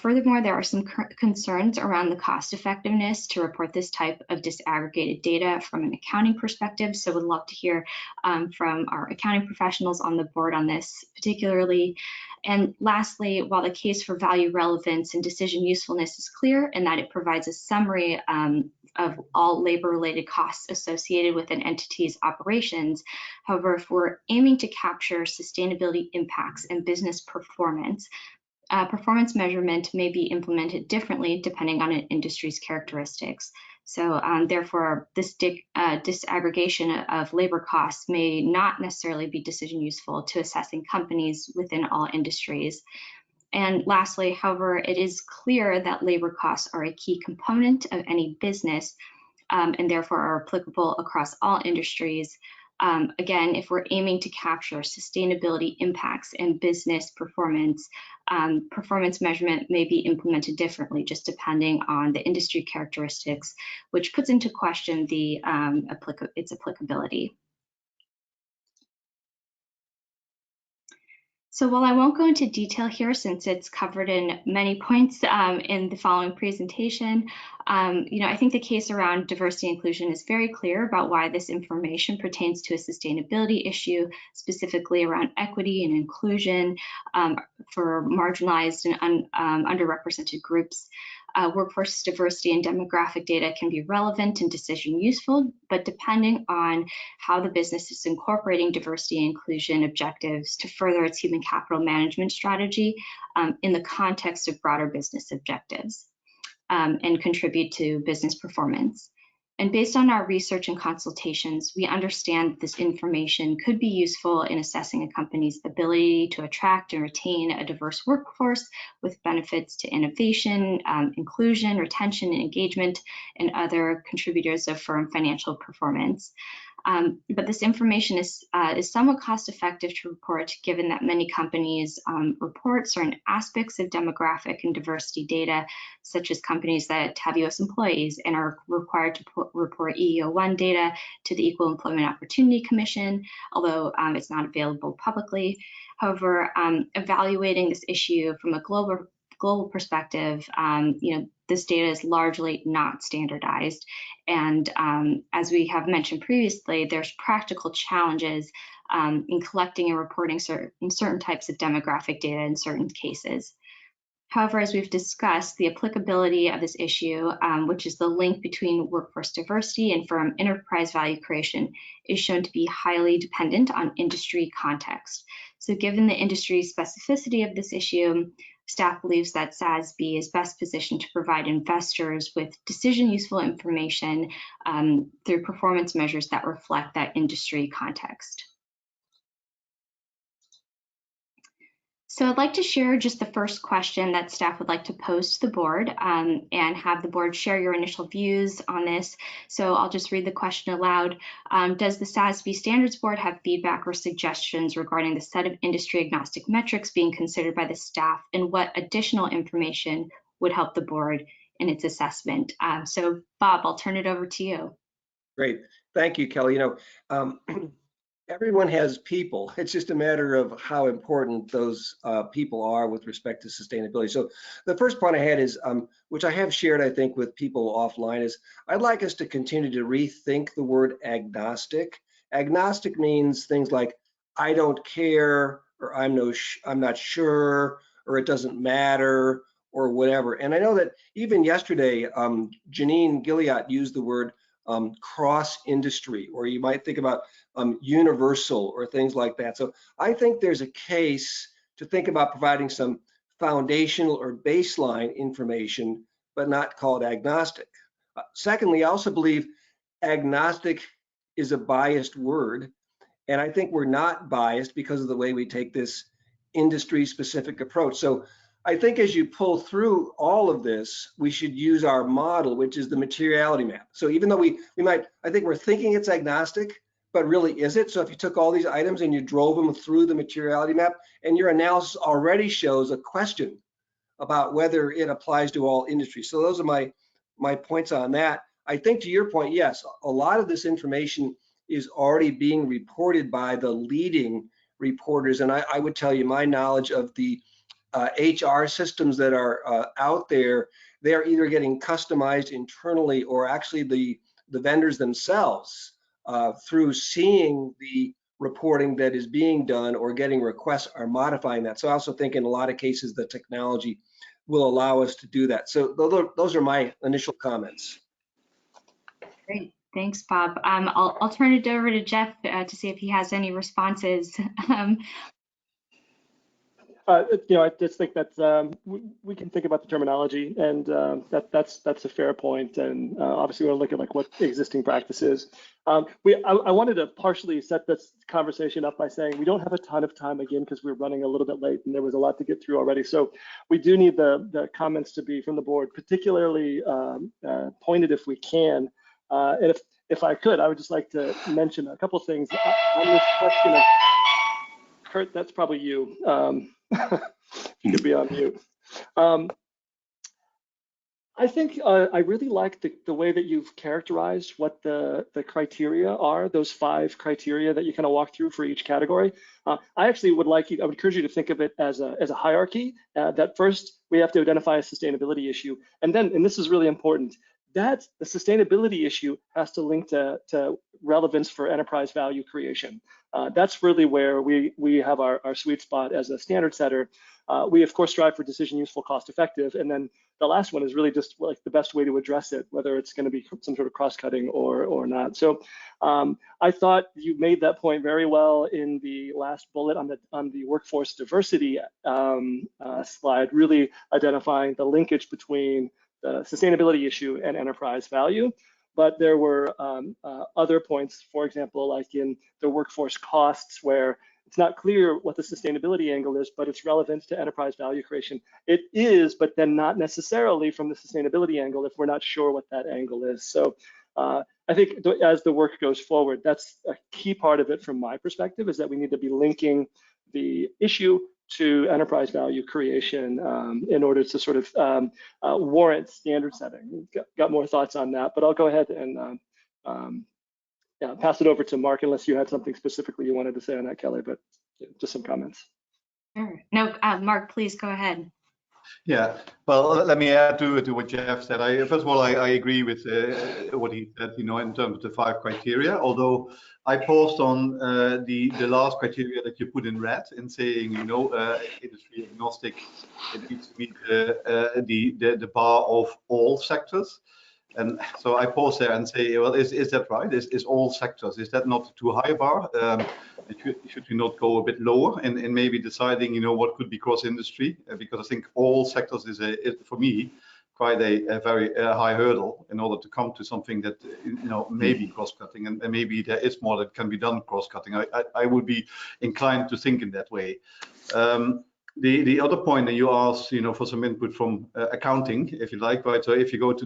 Furthermore, there are some concerns around the cost effectiveness to report this type of disaggregated data from an accounting perspective. So we'd love to hear from our accounting professionals on the board on this particularly. And lastly, while the case for value relevance and decision usefulness is clear in that it provides a summary of all labor-related costs associated with an entity's operations, however, if we're aiming to capture sustainability impacts and business performance, performance measurement may be implemented differently depending on an industry's characteristics. So therefore, this disaggregation of labor costs may not necessarily be decision useful to assessing companies within all industries. And lastly, however, it is clear that labor costs are a key component of any business and therefore are applicable across all industries. Again, if we're aiming to capture sustainability impacts and business performance, performance measurement may be implemented differently just depending on the industry characteristics, which puts into question its applicability. So while I won't go into detail here since it's covered in many points in the following presentation, I think the case around diversity and inclusion is very clear about why this information pertains to a sustainability issue, specifically around equity and inclusion for marginalized and underrepresented groups. Workforce diversity and demographic data can be relevant and decision useful, but depending on how the business is incorporating diversity and inclusion objectives to further its human capital management strategy in the context of broader business objectives and contribute to business performance. And based on our research and consultations, we understand that this information could be useful in assessing a company's ability to attract and retain a diverse workforce with benefits to innovation, inclusion, retention, and engagement, and other contributors of firm financial performance. But this information is somewhat cost effective to report, given that many companies report certain aspects of demographic and diversity data, such as companies that have US employees and are required to report EEO-1 data to the Equal Employment Opportunity Commission, although it's not available publicly. However, evaluating this issue from a global perspective, this data is largely not standardized. And as we have mentioned previously, there's practical challenges in collecting and reporting certain types of demographic data in certain cases. However, as we've discussed, the applicability of this issue, which is the link between workforce diversity and firm enterprise value creation, is shown to be highly dependent on industry context. So given the industry specificity of this issue, staff believes that SASB is best positioned to provide investors with decision-useful information through performance measures that reflect that industry context. So I'd like to share just the first question that staff would like to pose to the board and have the board share your initial views on this. So I'll just read the question aloud. Does the SASB Standards Board have feedback or suggestions regarding the set of industry agnostic metrics being considered by the staff, and what additional information would help the board in its assessment? So Bob, I'll turn it over to you. Great. Thank you, Kelly. Everyone has people. It's just a matter of how important those people are with respect to sustainability. So the first point I had is, which I have shared, I think, with people offline, is I'd like us to continue to rethink the word agnostic. Agnostic means things like, I don't care, or I'm not sure, or it doesn't matter, or whatever. And I know that even yesterday, Janine Gilliatt used the word cross-industry, or you might think about universal or things like that. So I think there's a case to think about providing some foundational or baseline information, but not called agnostic. Secondly, I also believe agnostic is a biased word, and I think we're not biased because of the way we take this industry-specific approach. So I think as you pull through all of this, we should use our model, which is the materiality map. So even though I think we're thinking it's agnostic, but really is it? So if you took all these items and you drove them through the materiality map, and your analysis already shows a question about whether it applies to all industries. So those are my points on that. I think to your point, yes, a lot of this information is already being reported by the leading reporters. And I would tell you my knowledge of the HR systems that are out there, they're either getting customized internally or actually the vendors themselves through seeing the reporting that is being done or getting requests are modifying that. So I also think in a lot of cases the technology will allow us to do that. So those are my initial comments. Great, thanks, Bob. I'll turn it over to Jeff to see if he has any responses. I just think that we can think about the terminology, and that's a fair point. And obviously, we want to look at like what existing practice is. I wanted to partially set this conversation up by saying we don't have a ton of time again because we're running a little bit late and there was a lot to get through already. So we do need the comments to be from the board, particularly pointed if we can. And if I could, I would just like to mention a couple things on this question of Kurt. That's probably you. You could be on mute. I think I really like the way that you've characterized what the criteria are, those 5 criteria that you kind of walk through for each category. I actually would encourage you to think of it as a hierarchy, that first we have to identify a sustainability issue. And then, and this is really important, that the sustainability issue has to link to relevance for enterprise value creation. That's really where we have our sweet spot as a standard setter. We of course strive for decision useful, cost effective, and then the last one is really just like the best way to address it, whether it's going to be some sort of cross-cutting or not. So I thought you made that point very well in the last bullet on the workforce diversity slide, really identifying the linkage between the sustainability issue and enterprise value. But there were other points, for example, like in the workforce costs, where it's not clear what the sustainability angle is, but it's relevant to enterprise value creation. It is, but then not necessarily from the sustainability angle if we're not sure what that angle is. So I think as the work goes forward, that's a key part of it from my perspective, is that we need to be linking the issue to enterprise value creation in order to sort of warrant standard setting. Got more thoughts on that, but I'll go ahead and pass it over to Mark, unless you had something specifically you wanted to say on that, Kelly, but just some comments. Sure. No, Mark, please go ahead. Yeah, well, let me add to what Jeff said. First of all, I agree with what he said, in terms of the 5 criteria, although I paused on the last criteria that you put in red in saying, industry agnostic, it needs to meet the bar of all sectors. And so I pause there and say, well, is that right? Is all sectors, is that not too high a bar? Should we not go a bit lower in maybe deciding, you know, what could be cross-industry? Because I think all sectors is, for me, quite a very high hurdle in order to come to something that, you know, may be cross-cutting, and maybe there is more that can be done cross-cutting. I would be inclined to think in that way. The other point that you asked, you know, for some input from accounting, if you like, right? So if you go to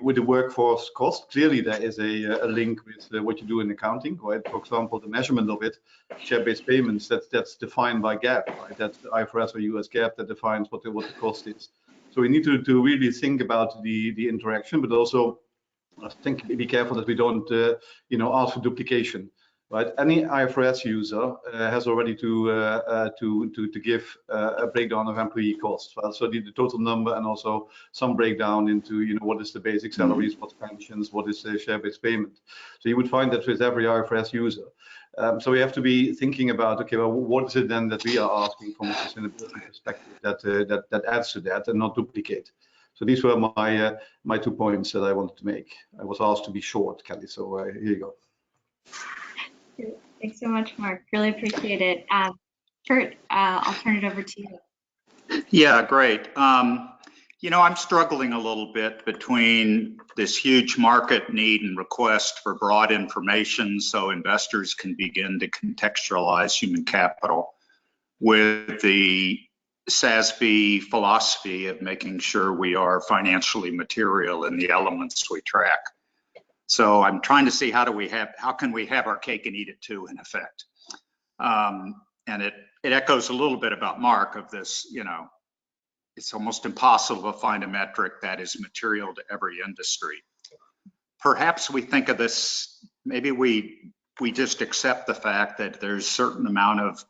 with the workforce cost, clearly there is a link with what you do in accounting, right? For example, the measurement of it, share-based payments, that's defined by GAAP, right? That's the IFRS or US GAAP that defines what the cost is. So we need to really think about the interaction, but also I think be careful that we don't, you know, ask for duplication. Right, any IFRS user has already to give a breakdown of employee costs. Right? So the total number, and also some breakdown into, you know, what is the basic salaries, what's pensions, what is the share-based payment. So you would find that with every IFRS user. So we have to be thinking about, okay, well, what is it then that we are asking from a sustainability perspective that adds to that and not duplicate. So these were my 2 points that I wanted to make. I was asked to be short, Kelly. So here you go. Thanks so much, Mark. Really appreciate it. Kurt, I'll turn it over to you. Yeah, great. You know, I'm struggling a little bit between this huge market need and request for broad information so investors can begin to contextualize human capital with the SASB philosophy of making sure we are financially material in the elements we track. So I'm trying to see how can we have our cake and eat it too, in effect. And it echoes a little bit about Mark of this, you know, it's almost impossible to find a metric that is material to every industry. Perhaps we think of this, maybe we just accept the fact that there's a certain amount of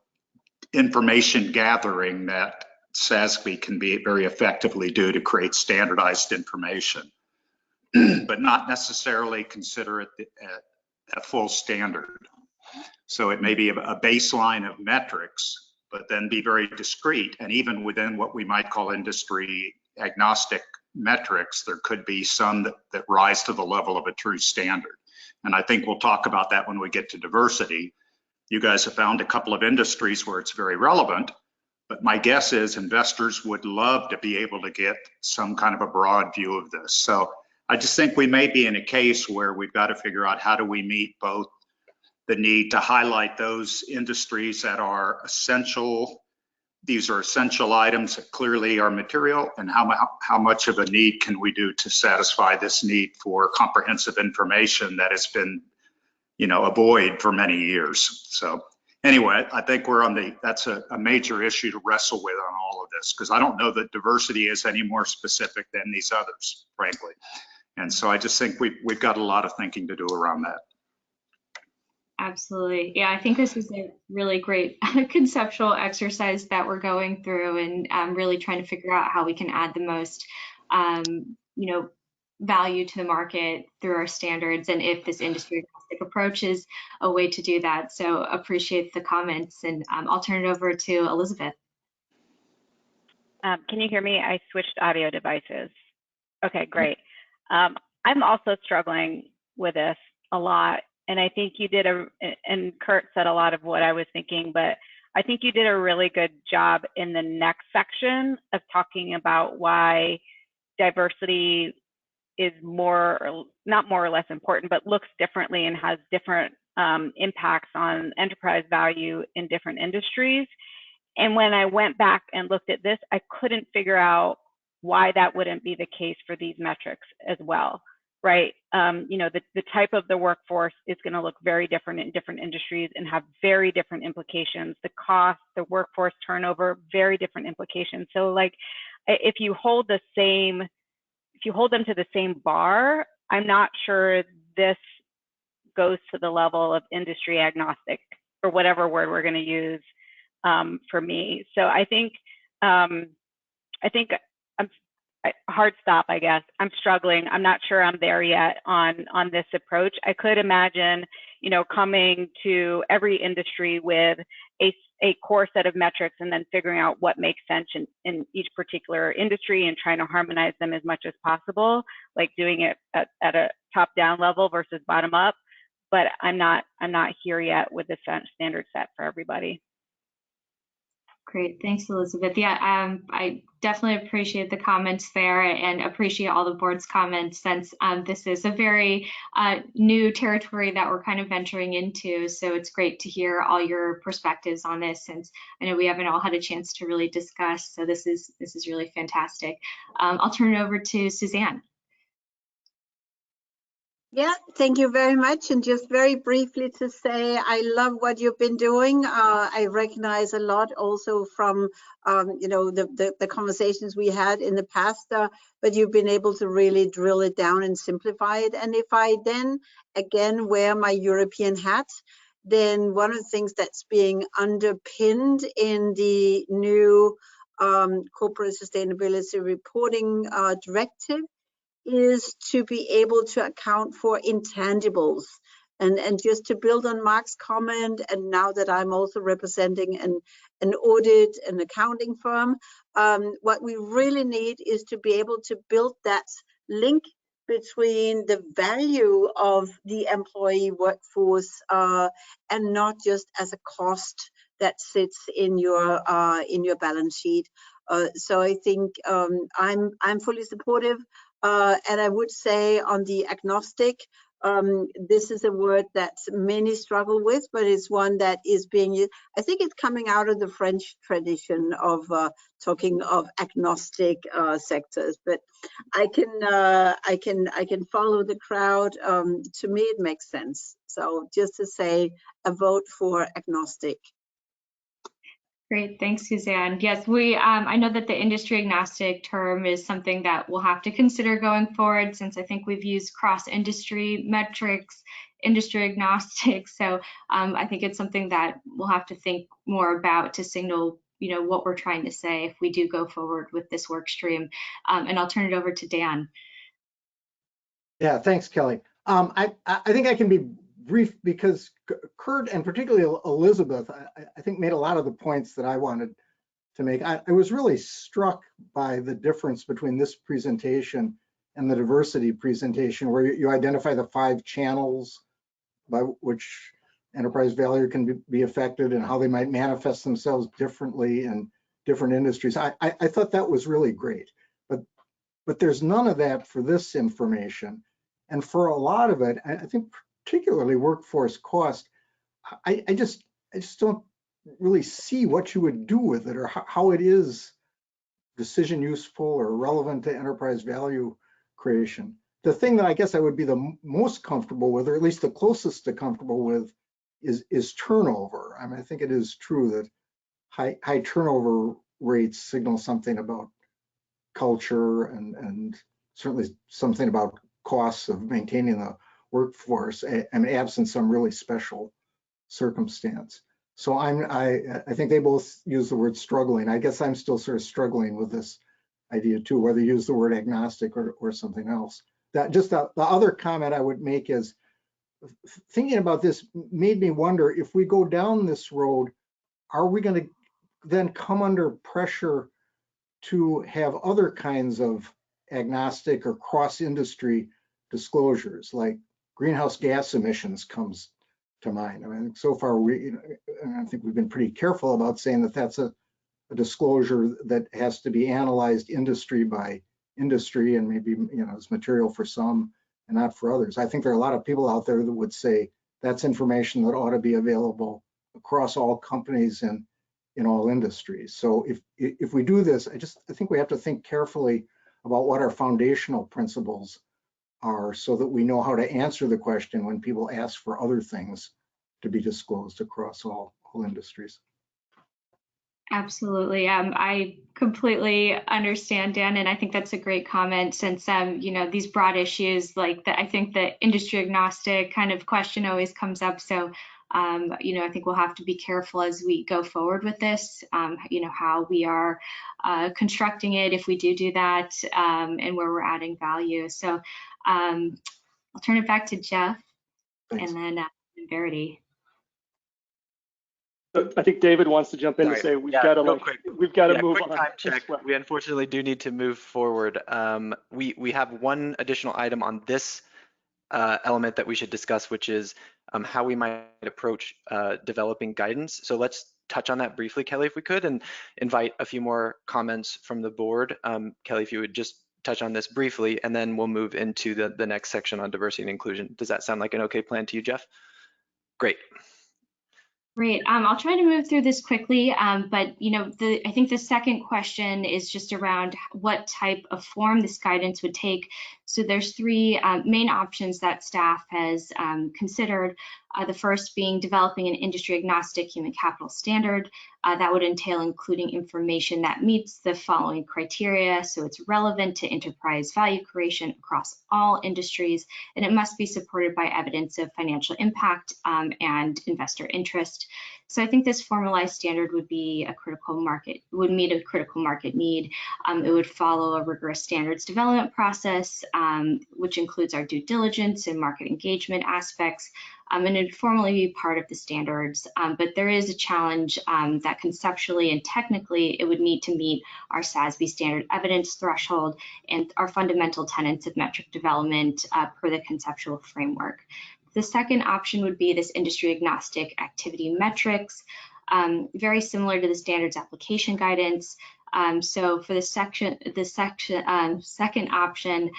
information gathering that SASB can be very effectively do to create standardized information, but not necessarily consider it a full standard. So it may be a baseline of metrics, but then be very discrete. And even within what we might call industry agnostic metrics, there could be some that rise to the level of a true standard. And I think we'll talk about that when we get to diversity. You guys have found a couple of industries where it's very relevant, but my guess is investors would love to be able to get some kind of a broad view of this. So I just think we may be in a case where we've got to figure out how do we meet both the need to highlight those industries that are essential. These are essential items that clearly are material, and how much of a need can we do to satisfy this need for comprehensive information that has been, you know, a void for many years. So anyway, I think that's a major issue to wrestle with on all of this, because I don't know that diversity is any more specific than these others, frankly. And so I just think we've got a lot of thinking to do around that. Absolutely. Yeah, I think this is a really great conceptual exercise that we're going through, and really trying to figure out how we can add the most, you know, value to the market through our standards, and if this industry agnostic approach is a way to do that. So appreciate the comments, and I'll turn it over to Elizabeth. Can you hear me? I switched audio devices. Okay, great. I'm also struggling with this a lot. And I think you did and Kurt said a lot of what I was thinking, but I think you did a really good job in the next section of talking about why diversity is not more or less important, but looks differently and has different impacts on enterprise value in different industries. And when I went back and looked at this, I couldn't figure out why that wouldn't be the case for these metrics as well. Right, you know, the type of the workforce is going to look very different in different industries and have very different implications. The cost, the workforce turnover, very different implications. So, like, if you hold them to the same bar, I'm not sure this goes to the level of industry agnostic, or whatever word we're going to use for me. So I think hard stop, I guess. I'm struggling. I'm not sure I'm there yet on this approach. I could imagine, you know, coming to every industry with a a core set of metrics and then figuring out what makes sense in each particular industry and trying to harmonize them as much as possible, like doing it at a top-down level versus bottom-up. But I'm not here yet with the standard set for everybody. Great, thanks, Elizabeth. Yeah, I definitely appreciate the comments there and appreciate all the board's comments, since this is a very new territory that we're kind of venturing into. So it's great to hear all your perspectives on this, since I know we haven't all had a chance to really discuss. So this is really fantastic. I'll turn it over to Suzanne. Yeah, thank you very much. And just very briefly to say, I love what you've been doing. I recognize a lot also from, you know, the conversations we had in the past, but you've been able to really drill it down and simplify it. And if I then again wear my European hat, then one of the things that's being underpinned in the new corporate sustainability reporting directive is to be able to account for intangibles. And just to build on Mark's comment, and now that I'm also representing an audit and accounting firm, what we really need is to be able to build that link between the value of the employee workforce and not just as a cost that sits in your balance sheet. So I think I'm fully supportive. And I would say on the agnostic, this is a word that many struggle with, but it's one that is being used. I think it's coming out of the French tradition of talking of agnostic sectors. But I can follow the crowd. To me, it makes sense. So just to say, a vote for agnostic. Great, thanks, Suzanne. Yes, I know that the industry agnostic term is something that we'll have to consider going forward, since I think we've used cross-industry metrics, industry agnostic. So I think it's something that we'll have to think more about to signal, you know, what we're trying to say if we do go forward with this work stream. And I'll turn it over to Dan. Yeah, thanks, Kelly. I think I can be brief, because Kurt and particularly Elizabeth, I think made a lot of the points that I wanted to make. I was really struck by the difference between this presentation and the diversity presentation, where you identify the 5 channels by which enterprise value can be affected and how they might manifest themselves differently in different industries. I thought that was really great, but there's none of that for this information. And for a lot of it, I think particularly workforce cost, I just don't really see what you would do with it, or how it is decision useful or relevant to enterprise value creation. The thing that I guess I would be the most comfortable with, or at least the closest to comfortable with, is turnover. I mean, I think it is true that high turnover rates signal something about culture and certainly something about costs of maintaining the workforce, and absent some really special circumstance. So I think they both use the word struggling. I guess I'm still sort of struggling with this idea too, whether you use the word agnostic or something else. That just the other comment I would make is, thinking about this made me wonder, if we go down this road, are we going to then come under pressure to have other kinds of agnostic or cross-industry disclosures, like greenhouse gas emissions comes to mind. I mean, so far I think we've been pretty careful about saying that that's a disclosure that has to be analyzed industry by industry, and maybe, you know, as material for some and not for others. I think there are a lot of people out there that would say that's information that ought to be available across all companies and in all industries. So if we do this, I think we have to think carefully about what our foundational principles are, so that we know how to answer the question when people ask for other things to be disclosed across all industries. Absolutely. I completely understand, Dan, and I think that's a great comment, since you know, these broad issues like that, I think the industry agnostic kind of question always comes up. So you know, I think we'll have to be careful as we go forward with this, you know, how we are constructing it, if we do that, and where we're adding value. So I'll turn it back to Jeff. Thanks. And then Verity. I think David wants to jump in to say we've got to move quick on. Time check. We unfortunately do need to move forward. We have one additional item on this element that we should discuss, which is how we might approach developing guidance. So let's touch on that briefly, Kelly, if we could, and invite a few more comments from the board. Kelly, if you would just touch on this briefly, and then we'll move into the next section on diversity and inclusion. Does that sound like an okay plan to you, Jeff? Great. Great. I'll try to move through this quickly, but I think the second question is just around what type of form this guidance would take. So there's three main options that staff has considered. The first being developing an industry agnostic human capital standard. That would entail including information that meets the following criteria. So it's relevant to enterprise value creation across all industries, and it must be supported by evidence of financial impact and investor interest. So I think this formalized standard would be a critical market, would meet a critical market need. It would follow a rigorous standards development process, which includes our due diligence and market engagement aspects, and it would formally be part of the standards. But there is a challenge that conceptually and technically it would need to meet our SASB standard evidence threshold and our fundamental tenets of metric development per the conceptual framework. The second option would be this industry agnostic activity metrics, very similar to the standards application guidance. So for the second option,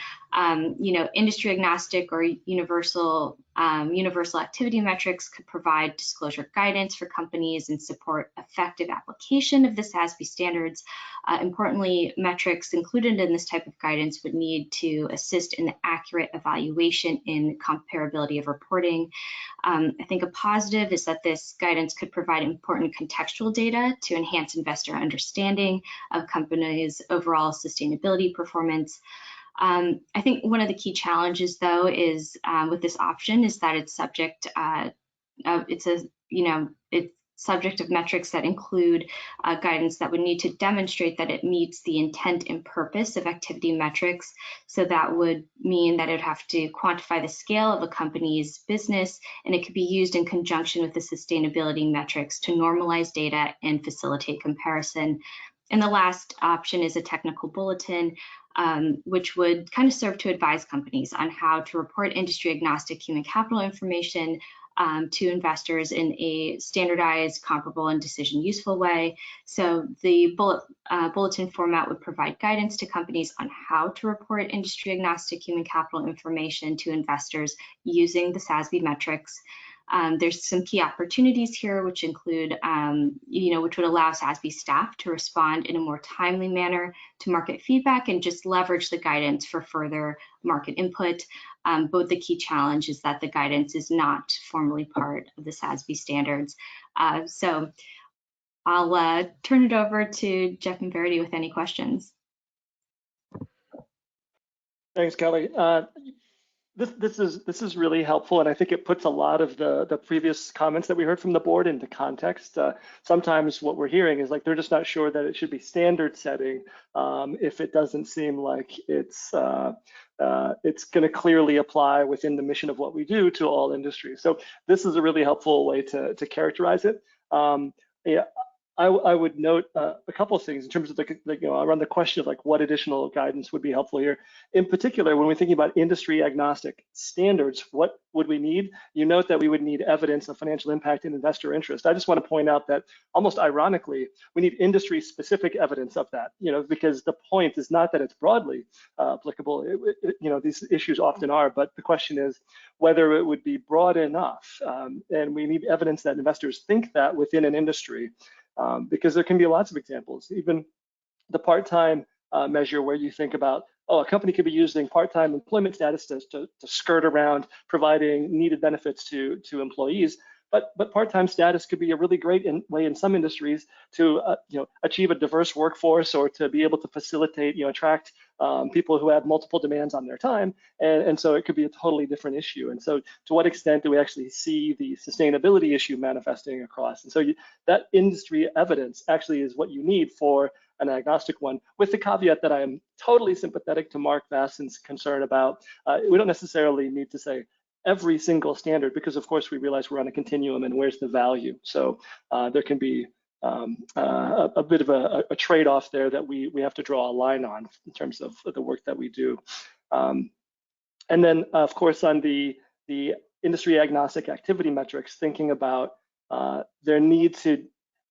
industry agnostic or universal activity metrics could provide disclosure guidance for companies and support effective application of the SASB standards. Importantly, metrics included in this type of guidance would need to assist in the accurate evaluation in comparability of reporting. I think a positive is that this guidance could provide important contextual data to enhance investor understanding of companies' overall sustainability performance. I think one of the key challenges, though, is with this option is that it's subject it's subject of metrics that include guidance that would need to demonstrate that it meets the intent and purpose of activity metrics. So that would mean that it would have to quantify the scale of a company's business, and it could be used in conjunction with the sustainability metrics to normalize data and facilitate comparison. And the last option is a technical bulletin, which would kind of serve to advise companies on how to report industry agnostic human capital information to investors in a standardized, comparable, and decision useful way. So the bulletin format would provide guidance to companies on how to report industry agnostic human capital information to investors using the SASB metrics. There's some key opportunities here, which include, which would allow SASB staff to respond in a more timely manner to market feedback and just leverage the guidance for further market input. But the key challenge is that the guidance is not formally part of the SASB standards. So I'll turn it over to Jeff and Verity with any questions. Thanks, Kelly. This is really helpful, and I think it puts a lot of the previous comments that we heard from the board into context. Sometimes what we're hearing is like they're just not sure that it should be standard setting if it doesn't seem like it's going to clearly apply within the mission of what we do to all industries. So this is a really helpful way to characterize it. Yeah. I would note a couple of things in terms of around the question of like what additional guidance would be helpful here. In particular, when we're thinking about industry agnostic standards, what would we need? You note that we would need evidence of financial impact and investor interest. I just want to point out that almost ironically, we need industry specific evidence of that, because the point is not that it's broadly applicable. These issues often are, but the question is whether it would be broad enough. And we need evidence that investors think that within an industry. Because there can be lots of examples, even the part-time measure where you think about, a company could be using part-time employment status to skirt around providing needed benefits to employees. But part-time status could be a really great way in some industries to achieve a diverse workforce or to be able to facilitate, attract people who have multiple demands on their time. And so it could be a totally different issue. And so to what extent do we actually see the sustainability issue manifesting across? And so that industry evidence actually is what you need for an agnostic one, with the caveat that I am totally sympathetic to Mark Vassen's concern about, we don't necessarily need to say, every single standard, because of course we realize we're on a continuum and where's the value. So there can be a bit of a trade-off there that we have to draw a line on in terms of the work that we do. And then, of course, on the industry agnostic activity metrics, thinking about their need to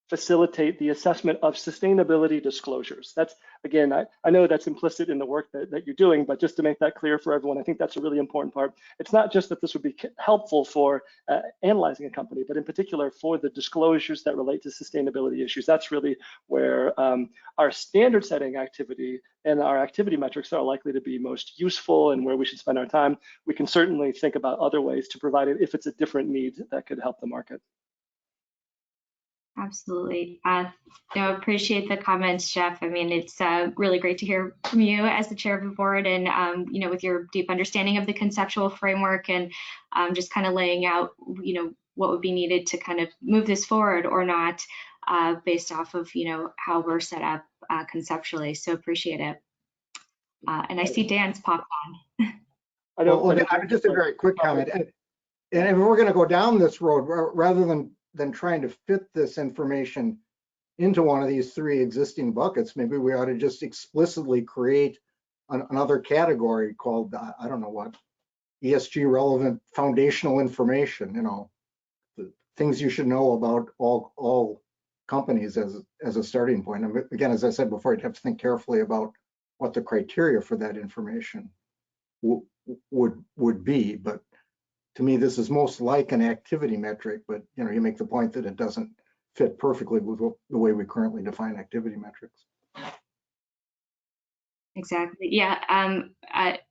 facilitate the assessment of sustainability disclosures. That's, again, I know that's implicit in the work that you're doing, but just to make that clear for everyone, I think that's a really important part. It's not just that this would be helpful for analyzing a company, but in particular for the disclosures that relate to sustainability issues. That's really where our standard setting activity and our activity metrics are likely to be most useful and where we should spend our time. We can certainly think about other ways to provide it if it's a different need that could help the market. Absolutely. Appreciate the comments, Jeff. I mean, it's really great to hear from you as the chair of the board and, with your deep understanding of the conceptual framework and just kind of laying out, what would be needed to kind of move this forward or not based off of, how we're set up conceptually. So appreciate it. And I see Dan's popped on. Just a very quick comment. And if we're going to go down this road, rather than trying to fit this information into one of these three existing buckets, maybe we ought to just explicitly create another category called, I don't know what, ESG relevant foundational information, the things you should know about all companies as a starting point. And again, as I said before, you'd have to think carefully about what the criteria for that information would be. But to me, this is most like an activity metric, but you make the point that it doesn't fit perfectly with the way we currently define activity metrics. Exactly. Yeah.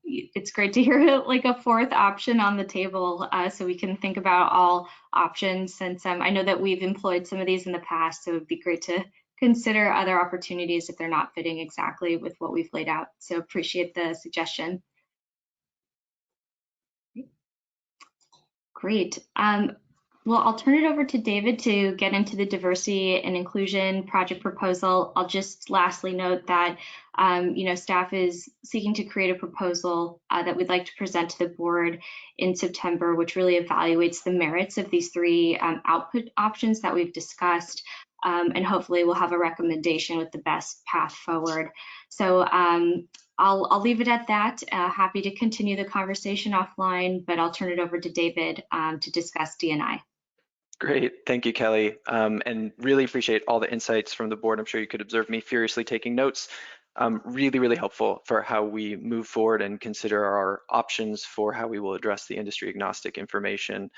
It's great to hear like a fourth option on the table, so we can think about all options. Since I know that we've employed some of these in the past, so it would be great to consider other opportunities if they're not fitting exactly with what we've laid out. So appreciate the suggestion. Great. Well, I'll turn it over to David to get into the diversity and inclusion project proposal. I'll just lastly note that, staff is seeking to create a proposal that we'd like to present to the board in September, which really evaluates the merits of these three output options that we've discussed. And hopefully we'll have a recommendation with the best path forward. So I'll leave it at that. Happy to continue the conversation offline, but I'll turn it over to David to discuss D&I. Great, thank you, Kelly, and really appreciate all the insights from the board. I'm sure you could observe me furiously taking notes. Really, really helpful for how we move forward and consider our options for how we will address the industry agnostic information.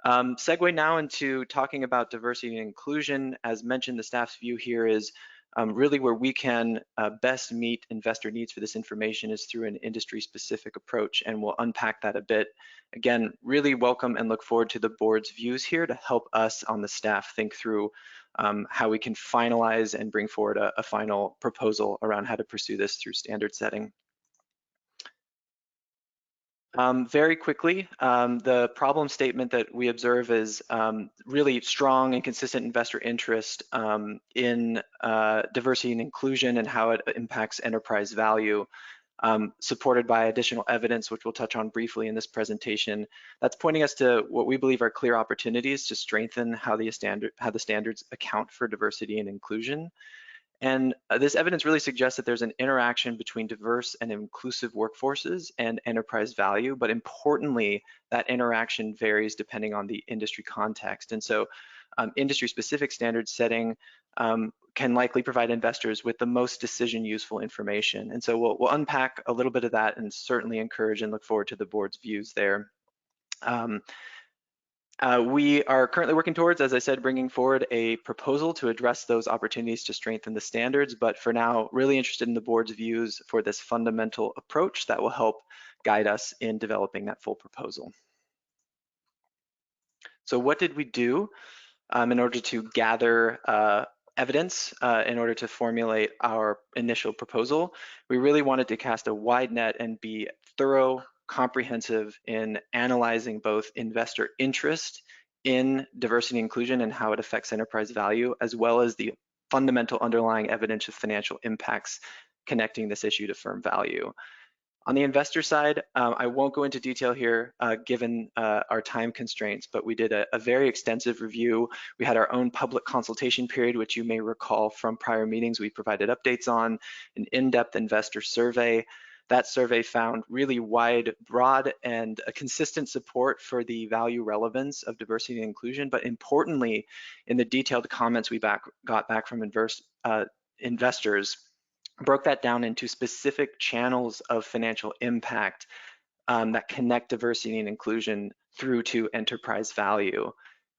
Segue now into talking about diversity and inclusion. As mentioned, the staff's view here is really where we can best meet investor needs for this information is through an industry-specific approach, and we'll unpack that a bit. Again, really welcome and look forward to the board's views here to help us on the staff think through how we can finalize and bring forward a final proposal around how to pursue this through standard setting. Very quickly, the problem statement that we observe is really strong and consistent investor interest in diversity and inclusion and how it impacts enterprise value, supported by additional evidence, which we'll touch on briefly in this presentation. That's pointing us to what we believe are clear opportunities to strengthen how the standards account for diversity and inclusion. And this evidence really suggests that there's an interaction between diverse and inclusive workforces and enterprise value, but importantly, that interaction varies depending on the industry context. And so industry-specific standard setting can likely provide investors with the most decision useful information. And so we'll unpack a little bit of that and certainly encourage and look forward to the board's views there. We are currently working towards, as I said, bringing forward a proposal to address those opportunities to strengthen the standards, but for now, really interested in the board's views for this fundamental approach that will help guide us in developing that full proposal. So what did we do in order to gather evidence in order to formulate our initial proposal? We really wanted to cast a wide net and be thorough, comprehensive in analyzing both investor interest in diversity and inclusion and how it affects enterprise value, as well as the fundamental underlying evidence of financial impacts connecting this issue to firm value. On the investor side, I won't go into detail here given our time constraints, but we did a very extensive review. We had our own public consultation period, which you may recall from prior meetings we provided updates on, an in-depth investor survey. That survey found really wide, broad, and a consistent support for the value relevance of diversity and inclusion, but importantly, in the detailed comments we got back from investors, broke that down into specific channels of financial impact that connect diversity and inclusion through to enterprise value.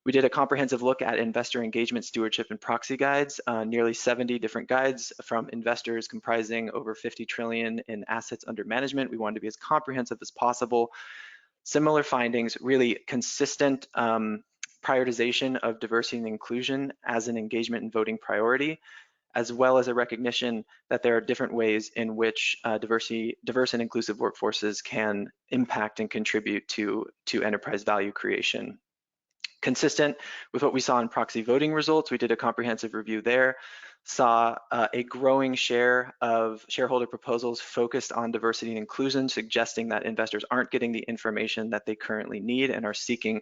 We did a comprehensive look at investor engagement, stewardship, and proxy guides, nearly 70 different guides from investors comprising over 50 trillion in assets under management. We wanted to be as comprehensive as possible. Similar findings, really consistent prioritization of diversity and inclusion as an engagement and voting priority, as well as a recognition that there are different ways in which diverse and inclusive workforces can impact and contribute to enterprise value creation. Consistent with what we saw in proxy voting results, we did a comprehensive review there, saw a growing share of shareholder proposals focused on diversity and inclusion, suggesting that investors aren't getting the information that they currently need and are seeking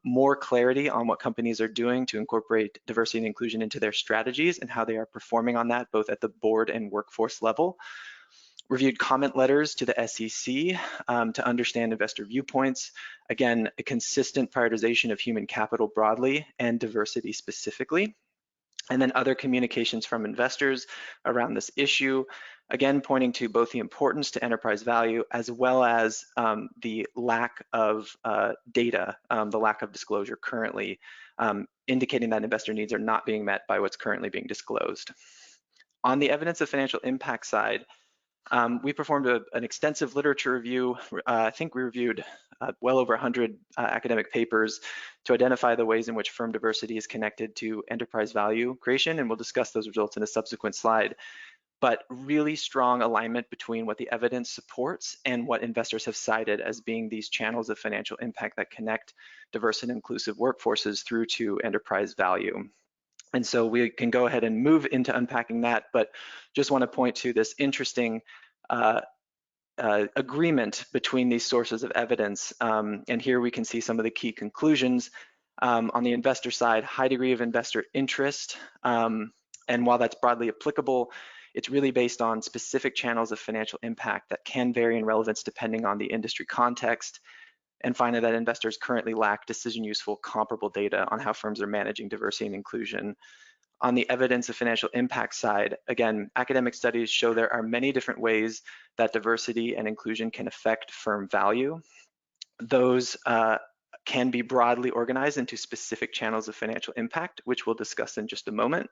more clarity on what companies are doing to incorporate diversity and inclusion into their strategies and how they are performing on that, both at the board and workforce level. Reviewed comment letters to the SEC to understand investor viewpoints. Again, a consistent prioritization of human capital broadly and diversity specifically. And then other communications from investors around this issue, again, pointing to both the importance to enterprise value as well as the lack of data, the lack of disclosure currently, indicating that investor needs are not being met by what's currently being disclosed. On the evidence of financial impact side, we performed an extensive literature review. I think we reviewed well over 100 academic papers to identify the ways in which firm diversity is connected to enterprise value creation, and we'll discuss those results in a subsequent slide. But really strong alignment between what the evidence supports and what investors have cited as being these channels of financial impact that connect diverse and inclusive workforces through to enterprise value. And so we can go ahead and move into unpacking that, but just want to point to this interesting agreement between these sources of evidence. And here we can see some of the key conclusions. On the investor side, high degree of investor interest. And while that's broadly applicable, it's really based on specific channels of financial impact that can vary in relevance depending on the industry context. And finally, that investors currently lack decision-useful comparable data on how firms are managing diversity and inclusion. On the evidence of financial impact side, again, academic studies show there are many different ways that diversity and inclusion can affect firm value. Those can be broadly organized into specific channels of financial impact, which we'll discuss in just a moment.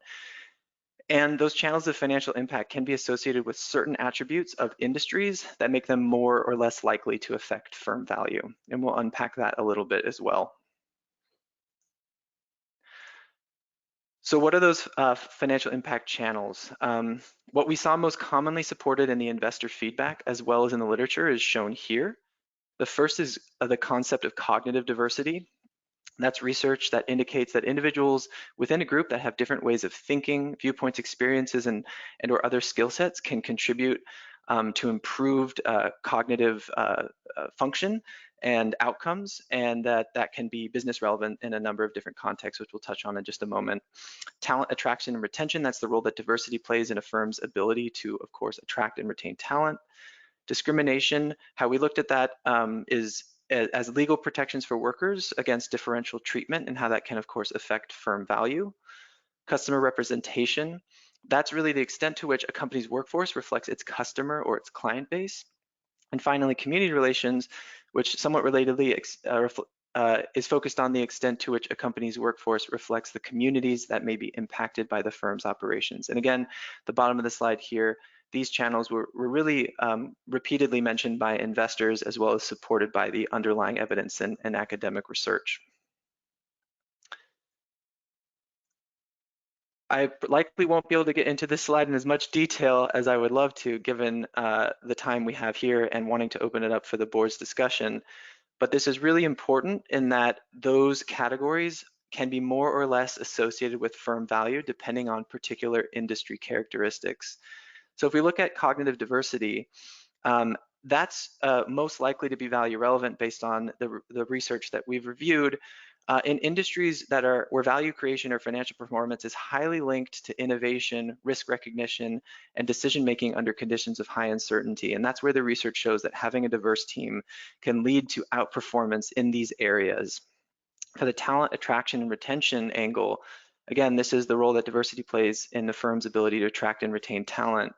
And those channels of financial impact can be associated with certain attributes of industries that make them more or less likely to affect firm value. And we'll unpack that a little bit as well. So what are those financial impact channels? What we saw most commonly supported in the investor feedback as well as in the literature is shown here. The first is the concept of cognitive diversity. That's research that indicates that individuals within a group that have different ways of thinking, viewpoints, experiences, and or other skill sets can contribute to improved cognitive function and outcomes, and that can be business relevant in a number of different contexts, which we'll touch on in just a moment. Talent attraction and retention, that's the role that diversity plays in a firm's ability to, of course, attract and retain talent. Discrimination, how we looked at that is as legal protections for workers against differential treatment and how that can, of course, affect firm value. Customer representation, that's really the extent to which a company's workforce reflects its customer or its client base. And finally, community relations, which somewhat relatedly is focused on the extent to which a company's workforce reflects the communities that may be impacted by the firm's operations. And again, the bottom of the slide here, these channels were really repeatedly mentioned by investors as well as supported by the underlying evidence and academic research. I likely won't be able to get into this slide in as much detail as I would love to, given the time we have here and wanting to open it up for the board's discussion. But this is really important in that those categories can be more or less associated with firm value depending on particular industry characteristics. So if we look at cognitive diversity, That's most likely to be value relevant based on the research that we've reviewed in industries that are where value creation or financial performance is highly linked to innovation, risk recognition, and decision making under conditions of high uncertainty. And that's where the research shows that having a diverse team can lead to outperformance in these areas. For the talent attraction and retention angle, again, this is the role that diversity plays in the firm's ability to attract and retain talent.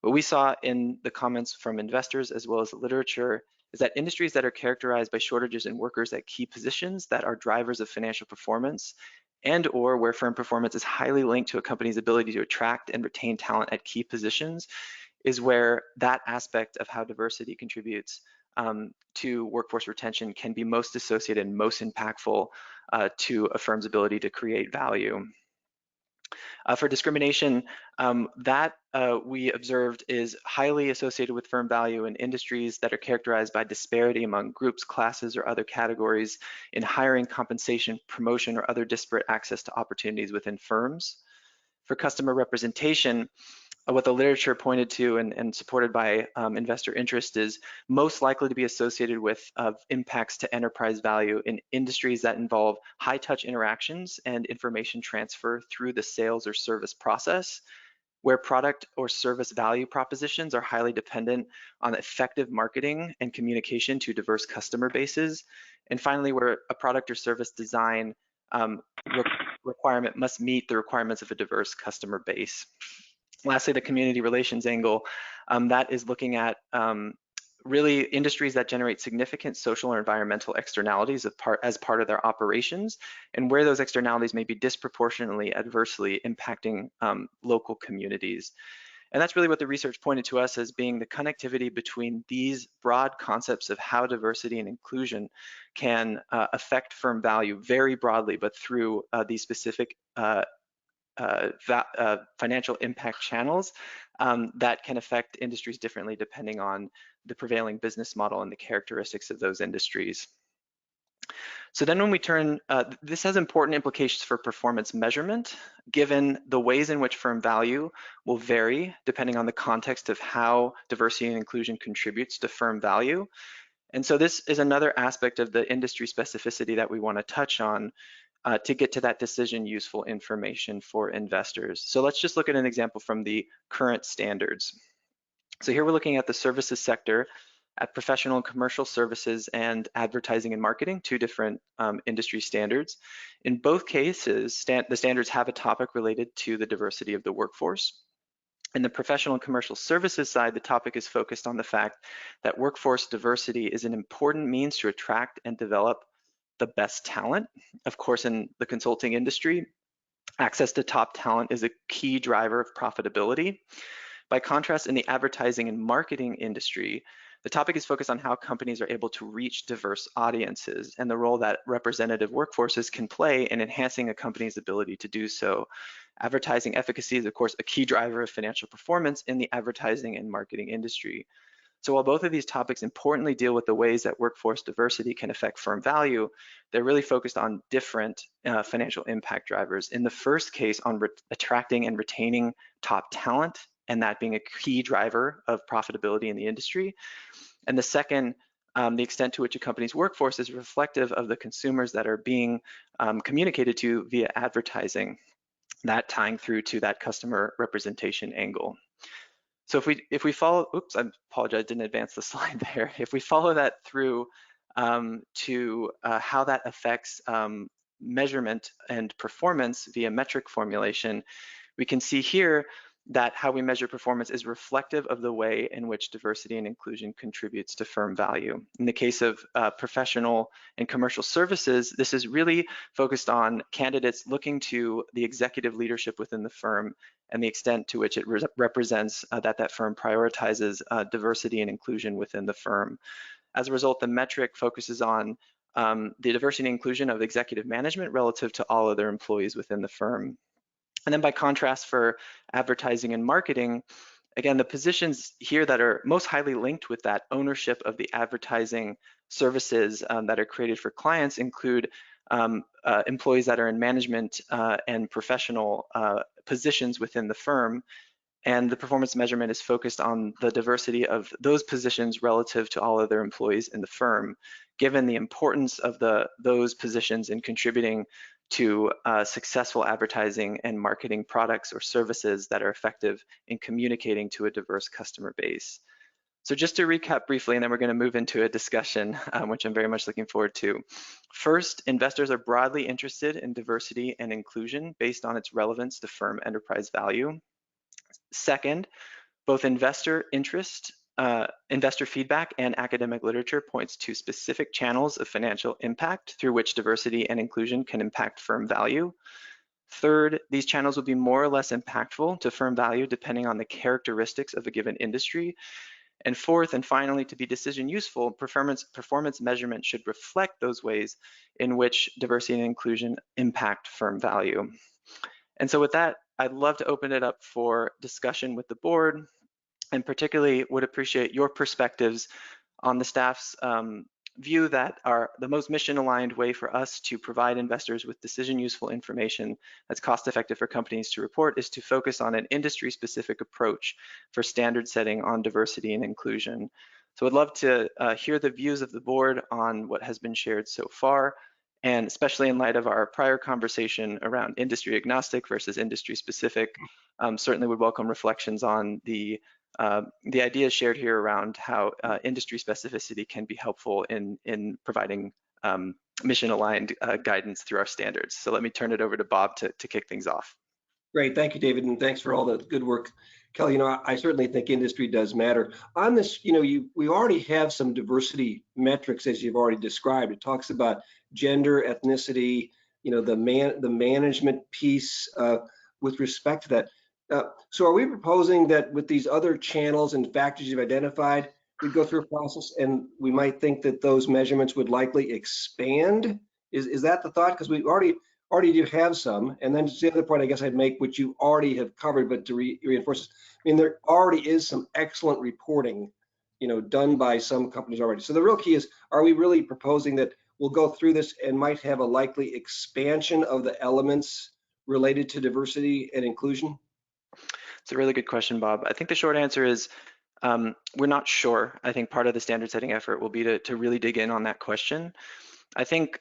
What we saw in the comments from investors as well as the literature is that industries that are characterized by shortages in workers at key positions that are drivers of financial performance and or where firm performance is highly linked to a company's ability to attract and retain talent at key positions is where that aspect of how diversity contributes to workforce retention can be most associated and most impactful to a firm's ability to create value. For discrimination, we observed is highly associated with firm value in industries that are characterized by disparity among groups, classes, or other categories in hiring, compensation, promotion, or other disparate access to opportunities within firms. For customer representation, what the literature pointed to and supported by investor interest is most likely to be associated with impacts to enterprise value in industries that involve high touch interactions and information transfer through the sales or service process, where product or service value propositions are highly dependent on effective marketing and communication to diverse customer bases. And finally, where a product or service design requirement must meet the requirements of a diverse customer base. Lastly, the community relations angle, that is looking at really industries that generate significant social or environmental externalities as part of their operations, and where those externalities may be disproportionately adversely impacting local communities. And that's really what the research pointed to us as being the connectivity between these broad concepts of how diversity and inclusion can affect firm value very broadly, but through these specific financial impact channels that can affect industries differently depending on the prevailing business model and the characteristics of those industries. So then when we turn, this has important implications for performance measurement, given the ways in which firm value will vary depending on the context of how diversity and inclusion contributes to firm value. And so this is another aspect of the industry specificity that we want to touch on to get to that decision useful information for investors. So let's just look at an example from the current standards. So here we're looking at the services sector at professional and commercial services and advertising and marketing, two different industry standards. In both cases, the standards have a topic related to the diversity of the workforce. In the professional and commercial services side, the topic is focused on the fact that workforce diversity is an important means to attract and develop the best talent. Of course, in the consulting industry, access to top talent is a key driver of profitability. By contrast, in the advertising and marketing industry, the topic is focused on how companies are able to reach diverse audiences and the role that representative workforces can play in enhancing a company's ability to do so. Advertising efficacy is, of course, a key driver of financial performance in the advertising and marketing industry. So while both of these topics importantly deal with the ways that workforce diversity can affect firm value, they're really focused on different financial impact drivers. In the first case, on attracting and retaining top talent, and that being a key driver of profitability in the industry. And the second, the extent to which a company's workforce is reflective of the consumers that are being communicated to via advertising, that tying through to that customer representation angle. So if we follow, oops, I apologize, didn't advance the slide there. If we follow that through to how that affects measurement and performance via metric formulation, we can see here that how we measure performance is reflective of the way in which diversity and inclusion contributes to firm value. In the case of professional and commercial services, this is really focused on candidates looking to the executive leadership within the firm and the extent to which it represents that firm prioritizes diversity and inclusion within the firm. As a result, the metric focuses on the diversity and inclusion of executive management relative to all other employees within the firm. And then by contrast, for advertising and marketing, again, the positions here that are most highly linked with that ownership of the advertising services that are created for clients include employees that are in management and professional positions within the firm. and the performance measurement is focused on the diversity of those positions relative to all other employees in the firm, given the importance of those positions in contributing to successful advertising and marketing products or services that are effective in communicating to a diverse customer base. So just to recap briefly, and then we're going to move into a discussion, which I'm very much looking forward to. First, investors are broadly interested in diversity and inclusion based on its relevance to firm enterprise value. Second, both investor interest, investor feedback, and academic literature points to specific channels of financial impact through which diversity and inclusion can impact firm value. Third, these channels will be more or less impactful to firm value depending on the characteristics of a given industry. And fourth, and finally, to be decision useful, performance measurement should reflect those ways in which diversity and inclusion impact firm value. And so with that, I'd love to open it up for discussion with the board, and particularly would appreciate your perspectives on the staff's view that the most mission-aligned way for us to provide investors with decision-useful information that's cost-effective for companies to report is to focus on an industry-specific approach for standard setting on diversity and inclusion. So I'd love to hear the views of the board on what has been shared so far, and especially in light of our prior conversation around industry agnostic versus industry specific, certainly would welcome reflections on the ideas shared here around how industry specificity can be helpful in providing mission-aligned guidance through our standards. So let me turn it over to Bob to kick things off. Great, thank you, David, and thanks for all the good work. Kelly, I certainly think industry does matter. On this, we already have some diversity metrics, as you've already described. It talks about gender, ethnicity, the management piece with respect to that. So are we proposing that with these other channels and factors you've identified, we go through a process and we might think that those measurements would likely expand? Is that the thought? Because we already do have some. And then the other point I guess I'd make, which you already have covered, but to reinforce, there already is some excellent reporting, done by some companies already. So the real key is, are we really proposing that we'll go through this and might have a likely expansion of the elements related to diversity and inclusion? It's a really good question, Bob. I think the short answer is we're not sure. I think part of the standard setting effort will be to really dig in on that question. I think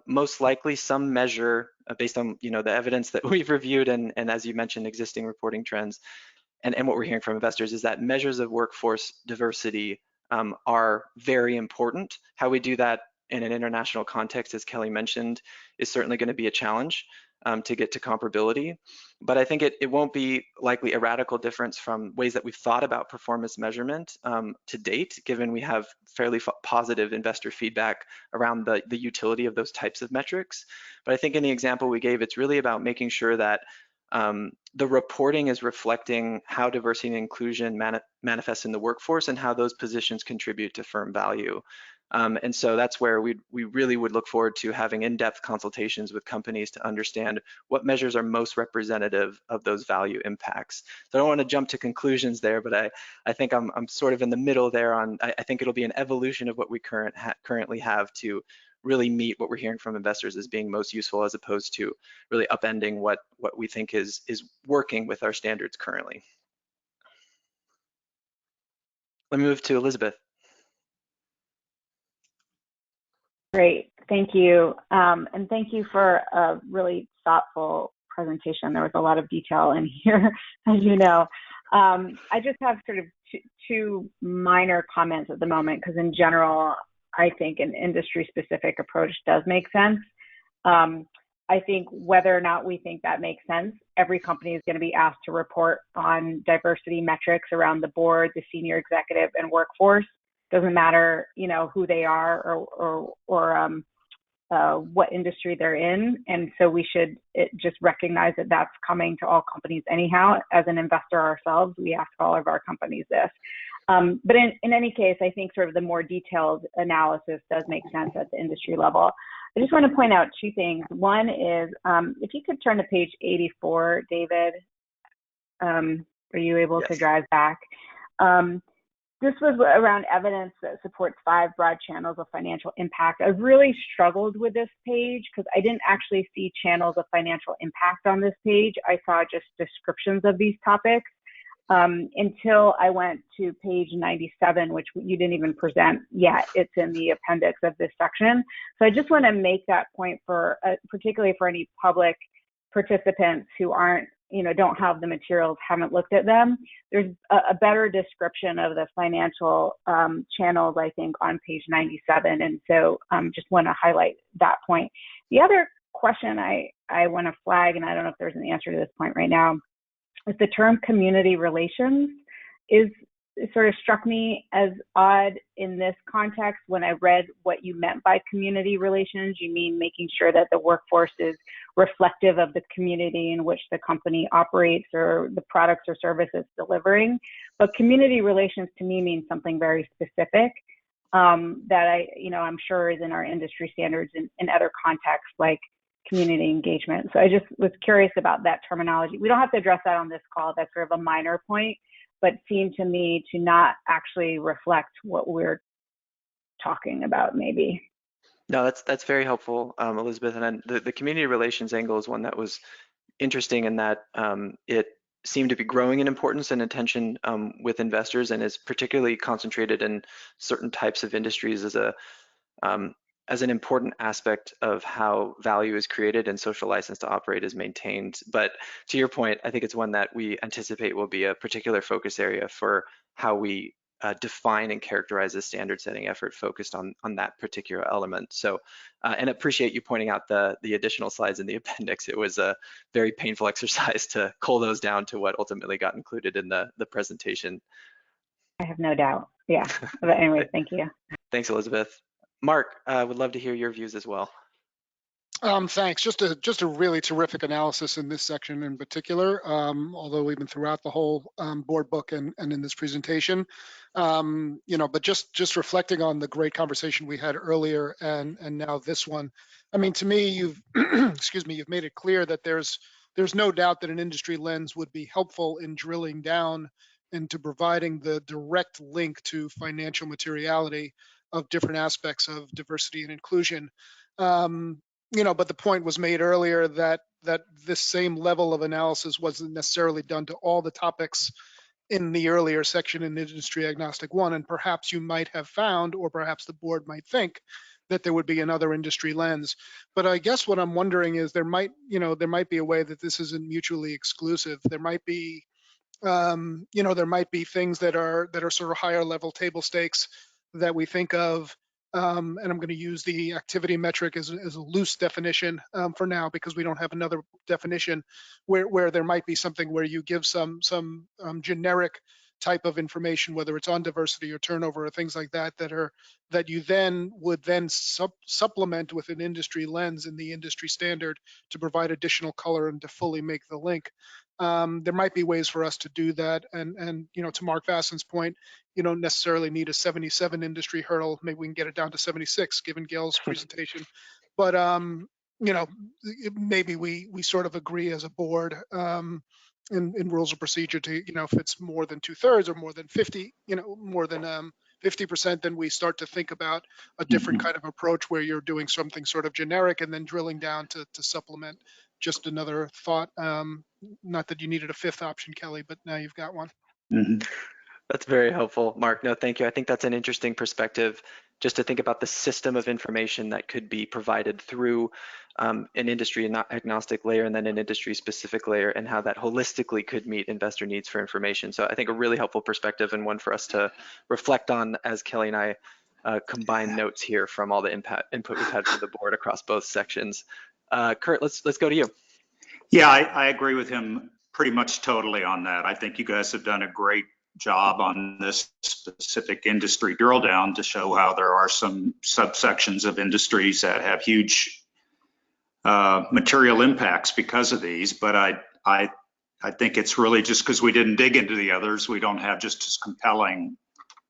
most likely some measure based on the evidence that we've reviewed and as you mentioned, existing reporting trends and what we're hearing from investors is that measures of workforce diversity are very important. How we do that in an international context, as Kelly mentioned, is certainly going to be a challenge to get to comparability. But I think it won't be likely a radical difference from ways that we've thought about performance measurement to date, given we have fairly positive investor feedback around the utility of those types of metrics. But I think in the example we gave, it's really about making sure that the reporting is reflecting how diversity and inclusion manifests in the workforce and how those positions contribute to firm value. And so that's where we really would look forward to having in-depth consultations with companies to understand what measures are most representative of those value impacts. So I don't want to jump to conclusions there, but I think I'm sort of in the middle there on, I think it'll be an evolution of what we currently have to really meet what we're hearing from investors as being most useful, as opposed to really upending what we think is working with our standards currently. Let me move to Elizabeth. Great, thank you. And thank you for a really thoughtful presentation. There was a lot of detail in here, as you know. I just have sort of two minor comments at the moment, because in general, I think an industry-specific approach does make sense. I think whether or not we think that makes sense, every company is going to be asked to report on diversity metrics around the board, the senior executive, and workforce. Doesn't matter, who they are or what industry they're in. And so we should just recognize that that's coming to all companies anyhow. As an investor ourselves, we ask all of our companies this. But in any case, I think sort of the more detailed analysis does make sense at the industry level. I just want to point out two things. One is, if you could turn to page 84, David, are you able to drive back? This was around evidence that supports 5 broad channels of financial impact. I've really struggled with this page because I didn't actually see channels of financial impact on this page. I saw just descriptions of these topics. until I went to page 97, which you didn't even present yet. It's in the appendix of this section. So I just want to make that point for, particularly for any public participants who aren't, don't have the materials, haven't looked at them. There's a better description of the financial channels, I think, on page 97. And so just want to highlight that point. The other question I want to flag, and I don't know if there's an answer to this point right now, is the term community relations sort of struck me as odd in this context. When I read what you meant by community relations, you mean making sure that the workforce is reflective of the community in which the company operates or the products or services delivering. But community relations to me means something very specific that I'm sure is in our industry standards in other contexts like community engagement. So I just was curious about that terminology. We don't have to address that on this call. That's sort of a minor point, but seemed to me to not actually reflect what we're talking about maybe. No, that's very helpful, Elizabeth. And then the community relations angle is one that was interesting in that it seemed to be growing in importance and attention with investors, and is particularly concentrated in certain types of industries as an important aspect of how value is created and social license to operate is maintained. But to your point, I think it's one that we anticipate will be a particular focus area for how we define and characterize a standard setting effort focused on that particular element. So, and appreciate you pointing out the additional slides in the appendix. It was a very painful exercise to cull those down to what ultimately got included in the presentation. I have no doubt. Yeah, but anyway, thank you. Thanks, Elizabeth. Mark, would love to hear your views as well. Thanks. Just a really terrific analysis in this section in particular, although even throughout the whole board book and in this presentation. But just reflecting on the great conversation we had earlier and now this one. I mean, to me, you've you've made it clear that there's no doubt that an industry lens would be helpful in drilling down into providing the direct link to financial materiality of different aspects of diversity and inclusion. But the point was made earlier that this same level of analysis wasn't necessarily done to all the topics in the earlier section in Industry Agnostic 1, and perhaps you might have found, or perhaps the board might think, that there would be another industry lens. But I guess what I'm wondering is there might be a way that this isn't mutually exclusive. There might be there might be things that are sort of higher level table stakes that we think of, and I'm going to use the activity metric as a loose definition for now, because we don't have another definition, where there might be something where you give some generic type of information, whether it's on diversity or turnover or things like that, that you would supplement with an industry lens in the industry standard to provide additional color and to fully make the link. There might be ways for us to do that, and to Mark Vassen's point, you don't necessarily need a 77 industry hurdle. Maybe we can get it down to 76 given Gail's presentation, but maybe we sort of agree as a board in rules of procedure to, if it's more than 2/3 or more than 50, more than 50%, then we start to think about a different kind of approach where you're doing something sort of generic and then drilling down to supplement. Just another thought. Not that you needed a fifth option, Kelly, but now you've got one. That's very helpful, Mark. No, thank you. I think that's an interesting perspective, just to think about the system of information that could be provided through an industry agnostic layer and then an industry specific layer, and how that holistically could meet investor needs for information. So I think a really helpful perspective, and one for us to reflect on as Kelly and I combine notes here from all the input we've had from the board across both sections. Kurt, let's go to you. Yeah, I agree with him pretty much totally on that. I think you guys have done a great job on this specific industry drill down to show how there are some subsections of industries that have huge material impacts because of these. But I think it's really just because we didn't dig into the others, we don't have just as compelling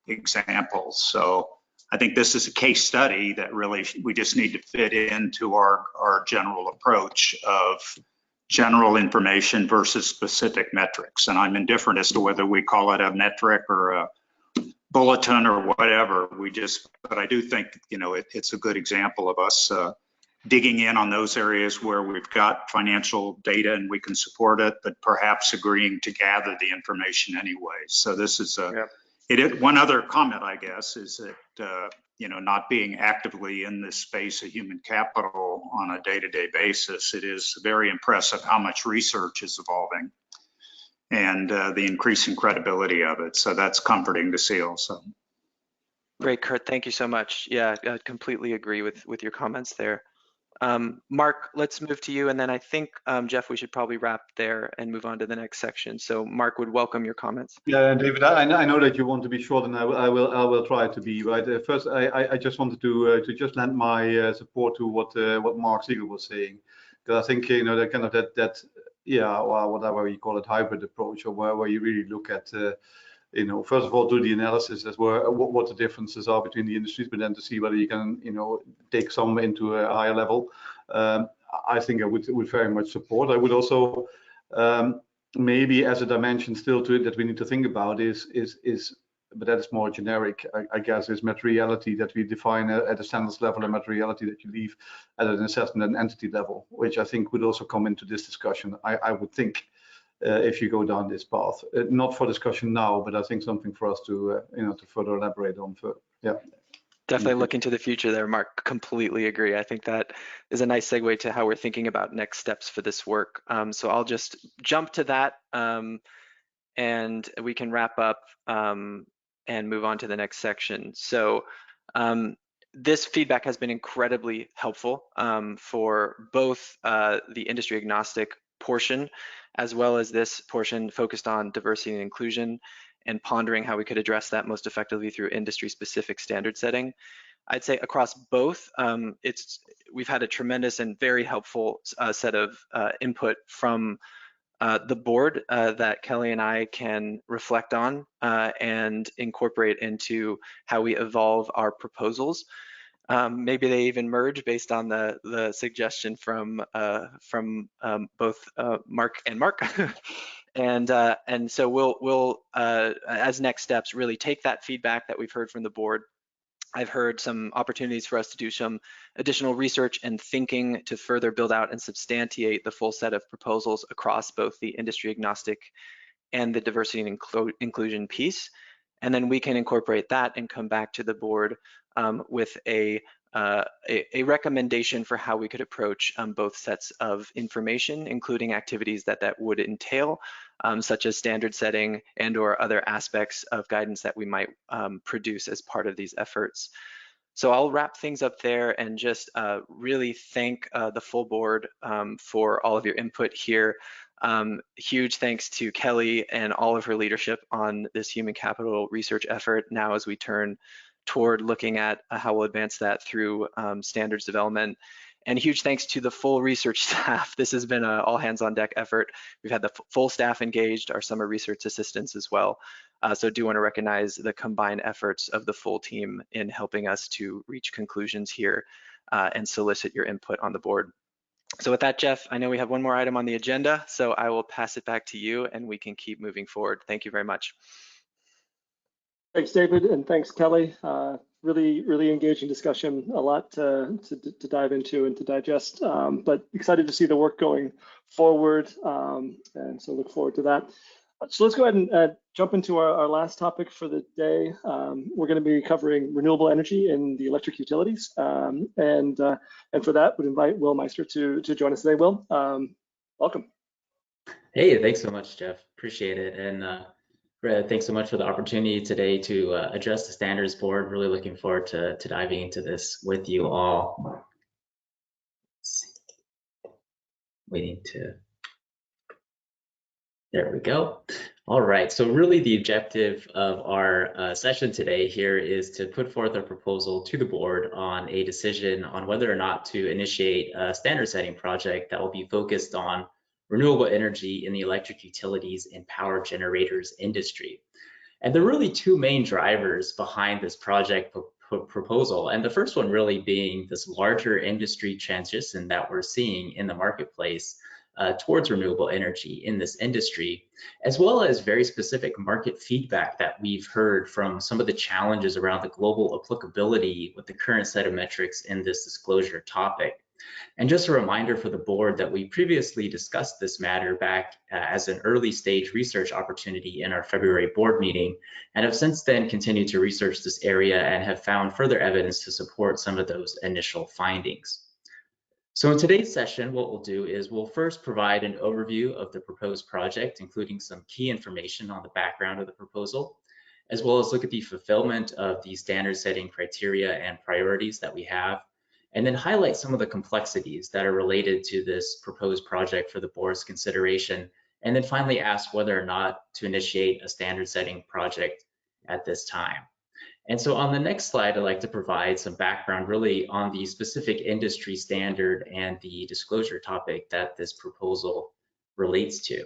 examples. So I think this is a case study that really we just need to fit into our general approach of general information versus specific metrics. And I'm indifferent as to whether we call it a metric or a bulletin or whatever. But I do think, it's a good example of us digging in on those areas where we've got financial data and we can support it, but perhaps agreeing to gather the information anyway. So this is one other comment, I guess, is that, not being actively in this space of human capital on a day-to-day basis, it is very impressive how much research is evolving and the increasing credibility of it. So that's comforting to see also. Great, Kurt, thank you so much. Yeah, I completely agree with your comments there. Mark, let's move to you, and then I think, Jeff, we should probably wrap there and move on to the next section. So Mark, would welcome your comments. Yeah, David, I know that you want to be short, and I will try to be, right. First, I just wanted to just lend my support to what Mark Siegel was saying, because I think that kind of that well, whatever you call it, hybrid approach, or where you really look at first of all, do the analysis as well, what the differences are between the industries, but then to see whether you can, take some into a higher level. I think I would very much support. I would also maybe as a dimension still to it that we need to think about is but that is more generic, I guess, is materiality that we define at a standards level and materiality that you leave at an assessment and entity level, which I think would also come into this discussion. I would think. If you go down this path, not for discussion now, but I think something for us to to further elaborate on. Definitely looking to the future there, Mark. Completely agree. I think that is a nice segue to how we're thinking about next steps for this work. So I'll just jump to that, and we can wrap up and move on to the next section. So this feedback has been incredibly helpful for both the industry agnostic portion, as well as this portion focused on diversity and inclusion and pondering how we could address that most effectively through industry-specific standard setting. I'd say across both, we've had a tremendous and very helpful set of input from the board that Kelly and I can reflect on and incorporate into how we evolve our proposals. Maybe they even merge based on the suggestion from both Mark and Mark. and so we'll as next steps really take that feedback that we've heard from the board. I've heard some opportunities for us to do some additional research and thinking to further build out and substantiate the full set of proposals across both the industry agnostic and the diversity and inclusion piece. And then we can incorporate that and come back to the board with a recommendation for how we could approach both sets of information, including activities that would entail, such as standard setting and or other aspects of guidance that we might produce as part of these efforts. So I'll wrap things up there and just really thank the full board for all of your input here. Huge thanks to Kelly and all of her leadership on this human capital research effort now as we turn toward looking at how we'll advance that through standards development. And huge thanks to the full research staff. This has been an all hands on deck effort. We've had the full staff engaged, our summer research assistants as well. So I do want to recognize the combined efforts of the full team in helping us to reach conclusions here and solicit your input on the board. So with that, Jeff, I know we have one more item on the agenda, so I will pass it back to you and we can keep moving forward. Thank you very much. Thanks, David, and thanks, Kelly. Really engaging discussion, a lot to dive into and to digest, but excited to see the work going forward, and so look forward to that. So let's go ahead and jump into our last topic for the day. We're going to be covering renewable energy in the electric utilities, and for that, would invite Will Meister to join us today. Will, welcome. Hey, thanks so much, Jeff. Appreciate it, and thanks so much for the opportunity today to address the standards board. Really looking forward to diving into this with you all. Waiting to. There we go. All right, so really the objective of our session today here is to put forth a proposal to the board on a decision on whether or not to initiate a standard setting project that will be focused on renewable energy in the electric utilities and power generators industry. And there are really two main drivers behind this project proposal. And the first one really being this larger industry transition that we're seeing in the marketplace towards renewable energy in this industry, as well as very specific market feedback that we've heard from some of the challenges around the global applicability with the current set of metrics in this disclosure topic. And just a reminder for the board that we previously discussed this matter back as an early stage research opportunity in our February board meeting, and have since then continued to research this area and have found further evidence to support some of those initial findings. So in today's session, what we'll do is we'll first provide an overview of the proposed project, including some key information on the background of the proposal, as well as look at the fulfillment of the standard setting criteria and priorities that we have, and then highlight some of the complexities that are related to this proposed project for the board's consideration, and then finally ask whether or not to initiate a standard setting project at this time. And so on the next slide, I'd like to provide some background really on the specific industry standard and the disclosure topic that this proposal relates to.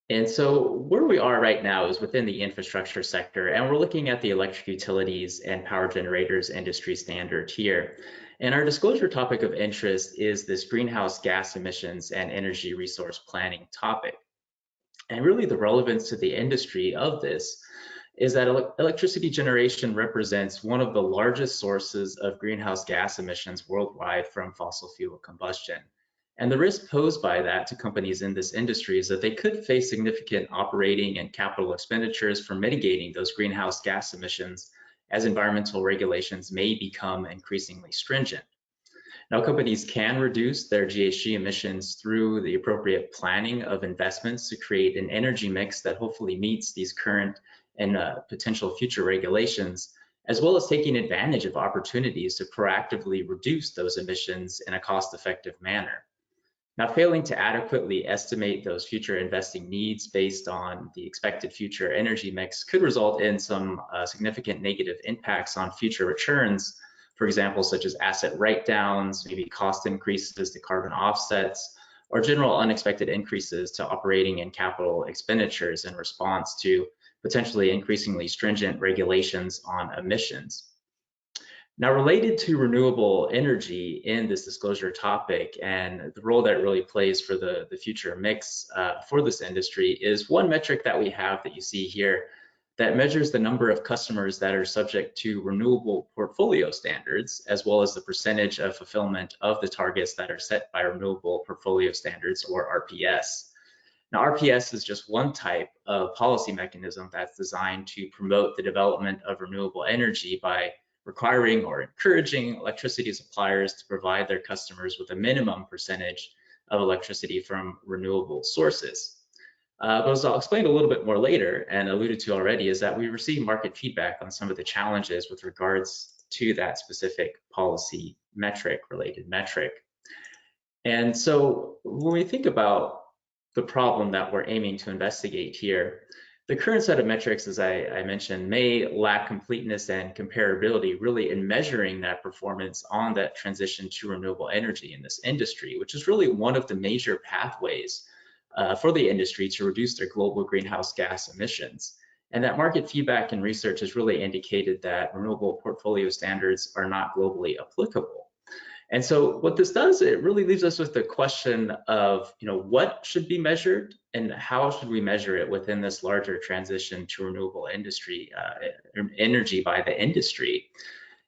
And so where we are right now is within the infrastructure sector, and we're looking at the electric utilities and power generators industry standard here. And our disclosure topic of interest is this greenhouse gas emissions and energy resource planning topic. And really the relevance to the industry of this is that electricity generation represents one of the largest sources of greenhouse gas emissions worldwide from fossil fuel combustion. And the risk posed by that to companies in this industry is that they could face significant operating and capital expenditures for mitigating those greenhouse gas emissions as environmental regulations may become increasingly stringent. Now, companies can reduce their GHG emissions through the appropriate planning of investments to create an energy mix that hopefully meets these current and potential future regulations, as well as taking advantage of opportunities to proactively reduce those emissions in a cost-effective manner. Now, failing to adequately estimate those future investing needs based on the expected future energy mix could result in some significant negative impacts on future returns, for example, such as asset write-downs, maybe cost increases to carbon offsets, or general unexpected increases to operating and capital expenditures in response to potentially increasingly stringent regulations on emissions. Now, related to renewable energy in this disclosure topic and the role that it really plays for the future mix for this industry is one metric that we have that you see here that measures the number of customers that are subject to renewable portfolio standards, as well as the percentage of fulfillment of the targets that are set by renewable portfolio standards, or RPS. Now, RPS is just one type of policy mechanism that's designed to promote the development of renewable energy by requiring or encouraging electricity suppliers to provide their customers with a minimum percentage of electricity from renewable sources. But as I'll explain a little bit more later and alluded to already, is that we receive market feedback on some of the challenges with regards to that specific policy related metric. And so when we think about the problem that we're aiming to investigate here, the current set of metrics, as I mentioned, may lack completeness and comparability really in measuring that performance on that transition to renewable energy in this industry, which is really one of the major pathways for the industry to reduce their global greenhouse gas emissions. And that market feedback and research has really indicated that renewable portfolio standards are not globally applicable. And so what this does, it really leaves us with the question of, what should be measured and how should we measure it within this larger transition to renewable energy by the industry.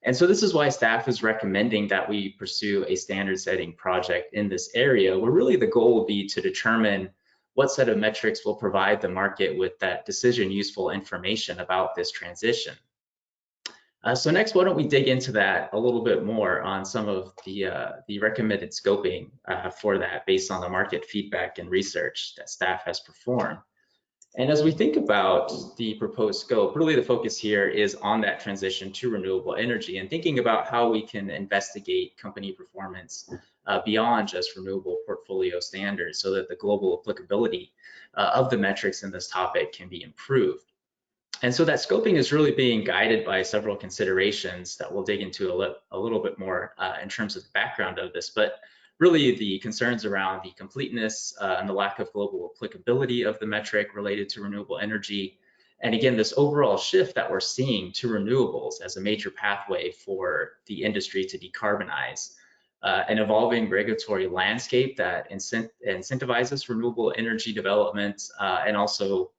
And so this is why staff is recommending that we pursue a standard setting project in this area, where really the goal will be to determine what set of metrics will provide the market with that decision useful information about this transition. So next, why don't we dig into that a little bit more on some of the recommended scoping for that based on the market feedback and research that staff has performed. And as we think about the proposed scope, really the focus here is on that transition to renewable energy and thinking about how we can investigate company performance beyond just renewable portfolio standards so that the global applicability of the metrics in this topic can be improved. And so that scoping is really being guided by several considerations that we'll dig into a little bit more in terms of the background of this, but really the concerns around the completeness and the lack of global applicability of the metric related to renewable energy. And again, this overall shift that we're seeing to renewables as a major pathway for the industry to decarbonize, an evolving regulatory landscape that incentivizes renewable energy development and also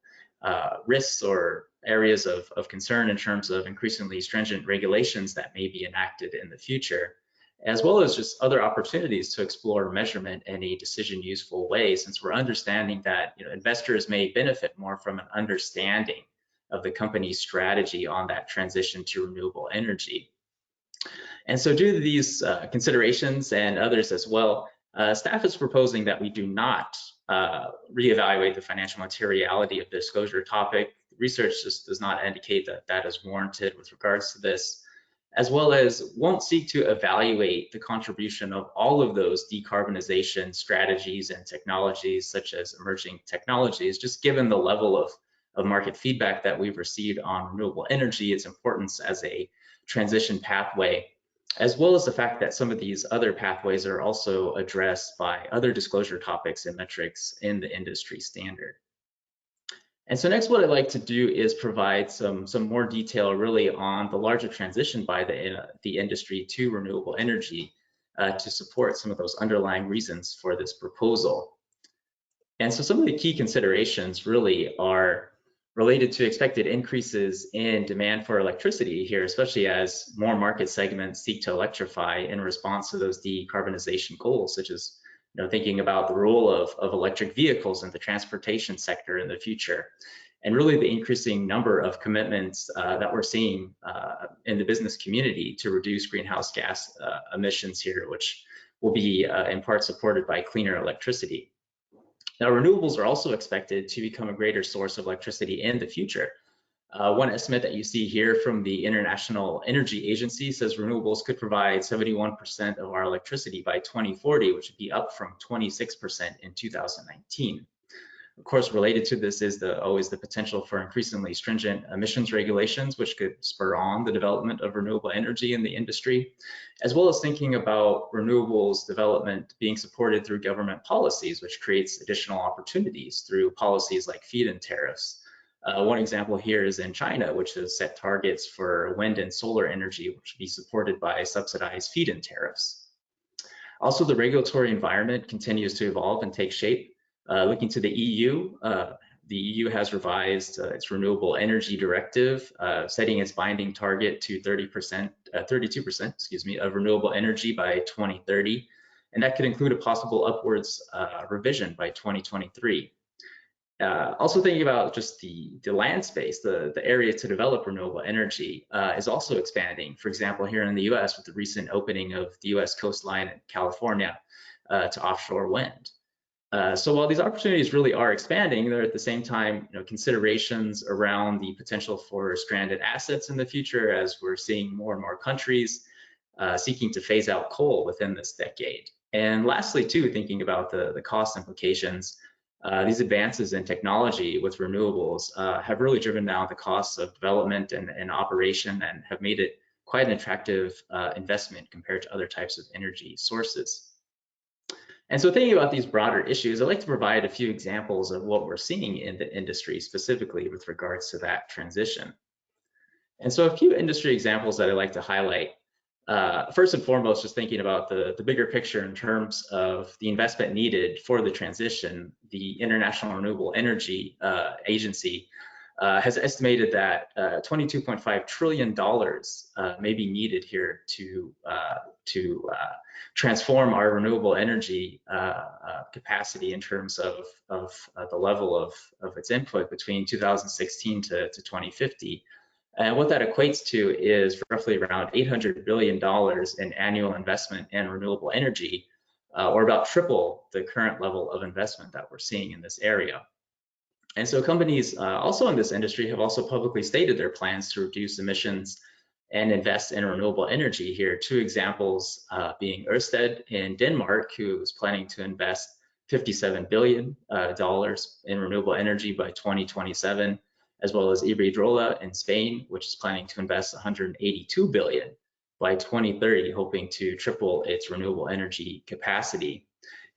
risks or areas of concern in terms of increasingly stringent regulations that may be enacted in the future, as well as just other opportunities to explore measurement in a decision useful way, since we're understanding that investors may benefit more from an understanding of the company's strategy on that transition to renewable energy. And so due to these considerations and others as well, staff is proposing that we do not reevaluate the financial materiality of the disclosure topic. Research just does not indicate that that is warranted with regards to this, as well as won't seek to evaluate the contribution of all of those decarbonization strategies and technologies, such as emerging technologies, just given the level of market feedback that we've received on renewable energy, its importance as a transition pathway, as well as the fact that some of these other pathways are also addressed by other disclosure topics and metrics in the industry standard. And so next, what I'd like to do is provide some more detail really on the larger transition by the industry to renewable energy to support some of those underlying reasons for this proposal. And so some of the key considerations really are related to expected increases in demand for electricity here, especially as more market segments seek to electrify in response to those decarbonization goals, such as thinking about the role of electric vehicles in the transportation sector in the future, and really the increasing number of commitments that we're seeing in the business community to reduce greenhouse gas emissions here, which will be in part supported by cleaner electricity. Now, renewables are also expected to become a greater source of electricity in the future. One estimate that you see here from the International Energy Agency says renewables could provide 71% of our electricity by 2040, which would be up from 26% in 2019. Of course, related to this is always the potential for increasingly stringent emissions regulations, which could spur on the development of renewable energy in the industry, as well as thinking about renewables development being supported through government policies, which creates additional opportunities through policies like feed-in tariffs. One example here is in China, which has set targets for wind and solar energy, which will be supported by subsidized feed-in tariffs. Also, the regulatory environment continues to evolve and take shape. Looking to the EU has revised its renewable energy directive, setting its binding target to 32% of renewable energy by 2030, and that could include a possible upwards revision by 2023. Also thinking about just the land space, the area to develop renewable energy is also expanding. For example, here in the US with the recent opening of the US coastline in California to offshore wind. So while these opportunities really are expanding, there are at the same time considerations around the potential for stranded assets in the future, as we're seeing more and more countries seeking to phase out coal within this decade. And lastly, too, thinking about the cost implications, these advances in technology with renewables have really driven down the costs of development and operation and have made it quite an attractive investment compared to other types of energy sources. And so thinking about these broader issues, I'd like to provide a few examples of what we're seeing in the industry specifically with regards to that transition. And so a few industry examples that I'd like to highlight. First and foremost, just thinking about the bigger picture in terms of the investment needed for the transition, the International Renewable Energy Agency has estimated that $22.5 trillion may be needed here to transform our renewable energy capacity in terms of the level of its input between 2016 to 2050. And what that equates to is roughly around $800 billion in annual investment in renewable energy, or about triple the current level of investment that we're seeing in this area. And so companies also in this industry have also publicly stated their plans to reduce emissions and invest in renewable energy here. Two examples being Ørsted in Denmark, who is planning to invest $57 billion in renewable energy by 2027, as well as Iberdrola in Spain, which is planning to invest $182 billion by 2030, hoping to triple its renewable energy capacity.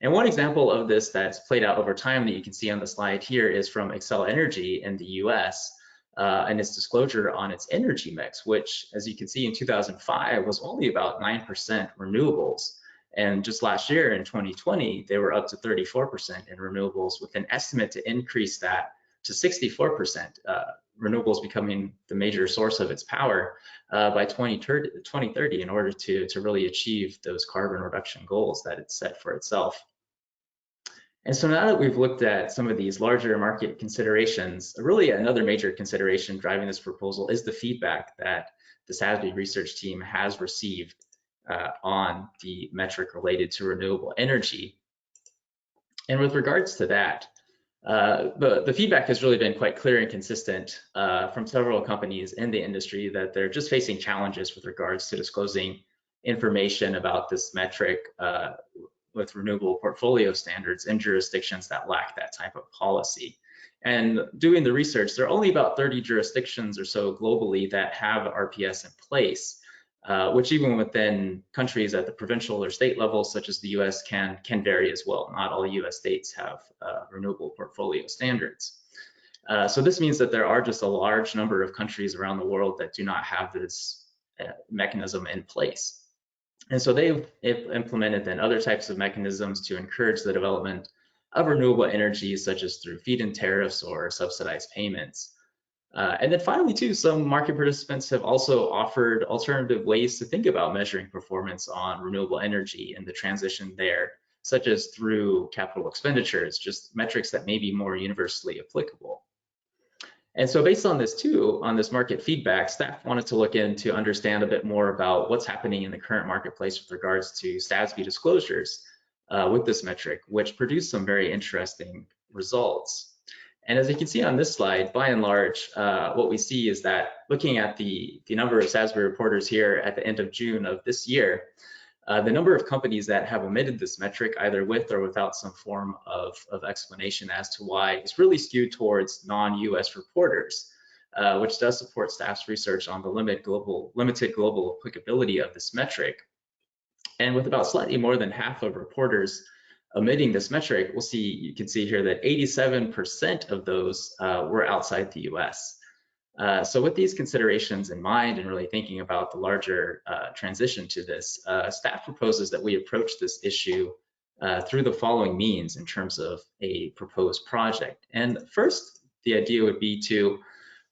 And one example of this that's played out over time that you can see on the slide here is from Xcel Energy in the US and its disclosure on its energy mix, which, as you can see in 2005, was only about 9% renewables. And just last year in 2020, they were up to 34% in renewables, with an estimate to increase that to 64% renewables becoming the major source of its power by 2030 in order to really achieve those carbon reduction goals that it's set for itself. And so now that we've looked at some of these larger market considerations, really another major consideration driving this proposal is the feedback that the SASB research team has received on the metric related to renewable energy. And with regards to that, the feedback has really been quite clear and consistent from several companies in the industry that they're just facing challenges with regards to disclosing information about this metric with renewable portfolio standards in jurisdictions that lack that type of policy. And doing the research, there are only about 30 jurisdictions or so globally that have RPS in place, which even within countries at the provincial or state level, such as the US, can vary as well. Not all US states have renewable portfolio standards. So this means that there are just a large number of countries around the world that do not have this mechanism in place. And so they've implemented then other types of mechanisms to encourage the development of renewable energy, such as through feed-in tariffs or subsidized payments. And then finally, too, some market participants have also offered alternative ways to think about measuring performance on renewable energy and the transition there, such as through capital expenditures, just metrics that may be more universally applicable. And so based on this too, on this market feedback, staff wanted to look in to understand a bit more about what's happening in the current marketplace with regards to SASB disclosures with this metric, which produced some very interesting results. And as you can see on this slide, by and large, what we see is that looking at the number of SASB reporters here at the end of June of this year, the number of companies that have omitted this metric, either with or without some form of explanation as to why, is really skewed towards non-US reporters, which does support staff's research on the limited global applicability of this metric. And with about slightly more than half of reporters omitting this metric, you can see here that 87% of those were outside the US. So with these considerations in mind and really thinking about the larger transition to this, staff proposes that we approach this issue through the following means in terms of a proposed project. And first, the idea would be to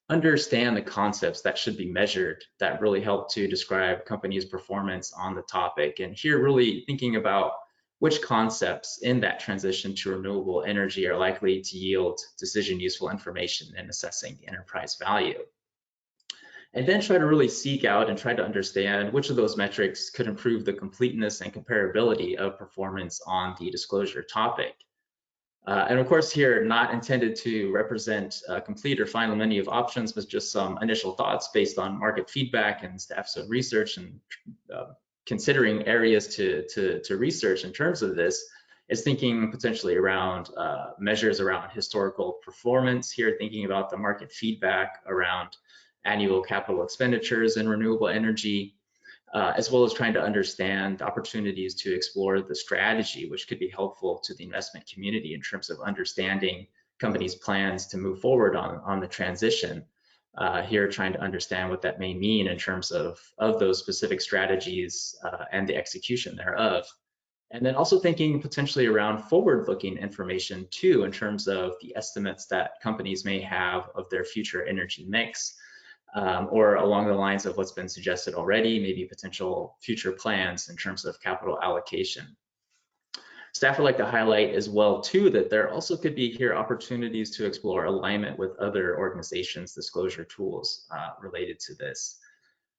understand the concepts that should be measured that really help to describe companies' performance on the topic. And here really thinking about which concepts in that transition to renewable energy are likely to yield decision useful information in assessing the enterprise value. And then try to really seek out and try to understand which of those metrics could improve the completeness and comparability of performance on the disclosure topic. And of course here, not intended to represent a complete or final menu of options, but just some initial thoughts based on market feedback and staff's own research and considering areas to research in terms of this is thinking potentially around measures around historical performance here, thinking about the market feedback around annual capital expenditures in renewable energy, as well as trying to understand opportunities to explore the strategy, which could be helpful to the investment community in terms of understanding companies' plans to move forward on the transition. Here, trying to understand what that may mean in terms of those specific strategies and the execution thereof. And then also thinking potentially around forward-looking information too, in terms of the estimates that companies may have of their future energy mix, or along the lines of what's been suggested already, maybe potential future plans in terms of capital allocation. Staff would like to highlight as well too that there also could be here opportunities to explore alignment with other organizations' disclosure tools related to this.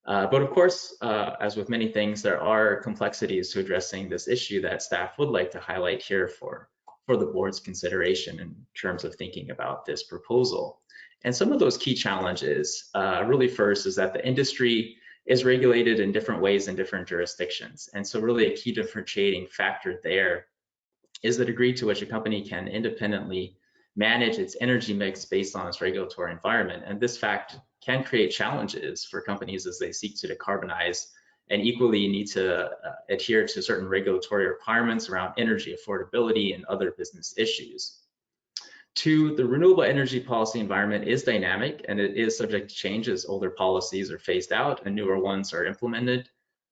But of course, as with many things, there are complexities to addressing this issue that staff would like to highlight here for the board's consideration in terms of thinking about this proposal. And some of those key challenges, really first, is that the industry is regulated in different ways in different jurisdictions. And so really a key differentiating factor there is the degree to which a company can independently manage its energy mix based on its regulatory environment. And this fact can create challenges for companies as they seek to decarbonize and equally need to adhere to certain regulatory requirements around energy affordability and other business issues. Two, the renewable energy policy environment is dynamic and it is subject to change as older policies are phased out and newer ones are implemented.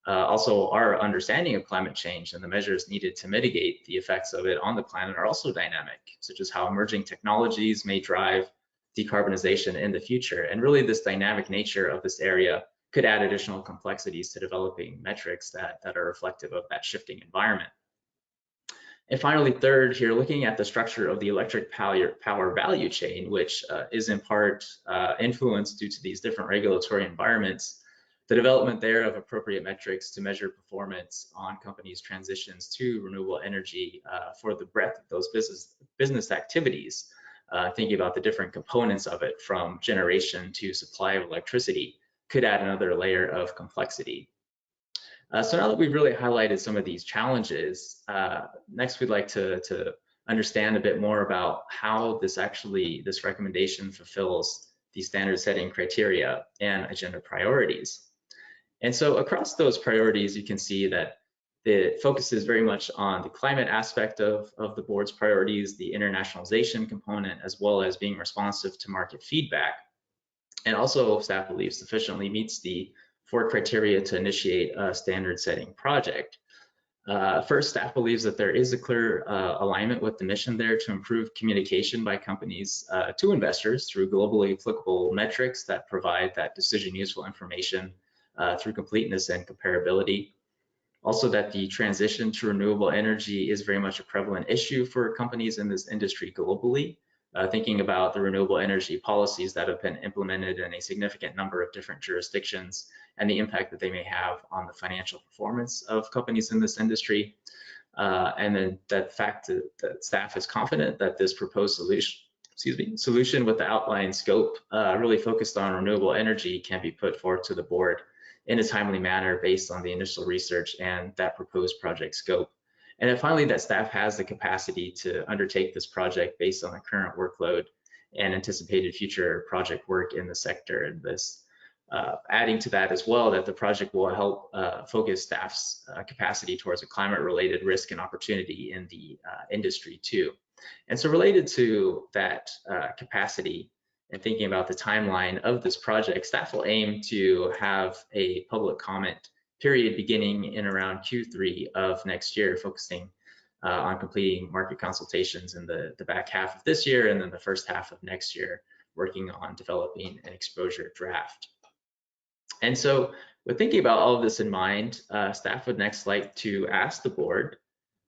Also, our understanding of climate change and the measures needed to mitigate the effects of it on the planet are also dynamic, such as how emerging technologies may drive decarbonization in the future. And really this dynamic nature of this area could add additional complexities to developing metrics that are reflective of that shifting environment. And finally, third, here, looking at the structure of the electric power value chain, which is in part influenced due to these different regulatory environments, the development there of appropriate metrics to measure performance on companies' transitions to renewable energy for the breadth of those business activities, thinking about the different components of it from generation to supply of electricity, could add another layer of complexity. So now that we've really highlighted some of these challenges, next we'd like to understand a bit more about how this recommendation fulfills these standard setting criteria and agenda priorities. And so across those priorities, you can see that the focus is very much on the climate aspect of the board's priorities, the internationalization component, as well as being responsive to market feedback. And also, staff believes sufficiently meets the 4 criteria to initiate a standard setting project. First, staff believes that there is a clear alignment with the mission there to improve communication by companies to investors through globally applicable metrics that provide that decision useful information through completeness and comparability. Also, that the transition to renewable energy is very much a prevalent issue for companies in this industry globally. Thinking about the renewable energy policies that have been implemented in a significant number of different jurisdictions and the impact that they may have on the financial performance of companies in this industry. And then that fact that staff is confident that this proposed solution with the outlined scope really focused on renewable energy can be put forward to the board in a timely manner based on the initial research and that proposed project scope. And then finally, that staff has the capacity to undertake this project based on the current workload and anticipated future project work in the sector. And this, adding to that as well, that the project will help focus staff's capacity towards a climate-related risk and opportunity in the industry too. And so related to that capacity and thinking about the timeline of this project, staff will aim to have a public comment period beginning in around Q3 of next year, focusing on completing market consultations in the back half of this year, and then the first half of next year, working on developing an exposure draft. And so with thinking about all of this in mind, staff would next like to ask the board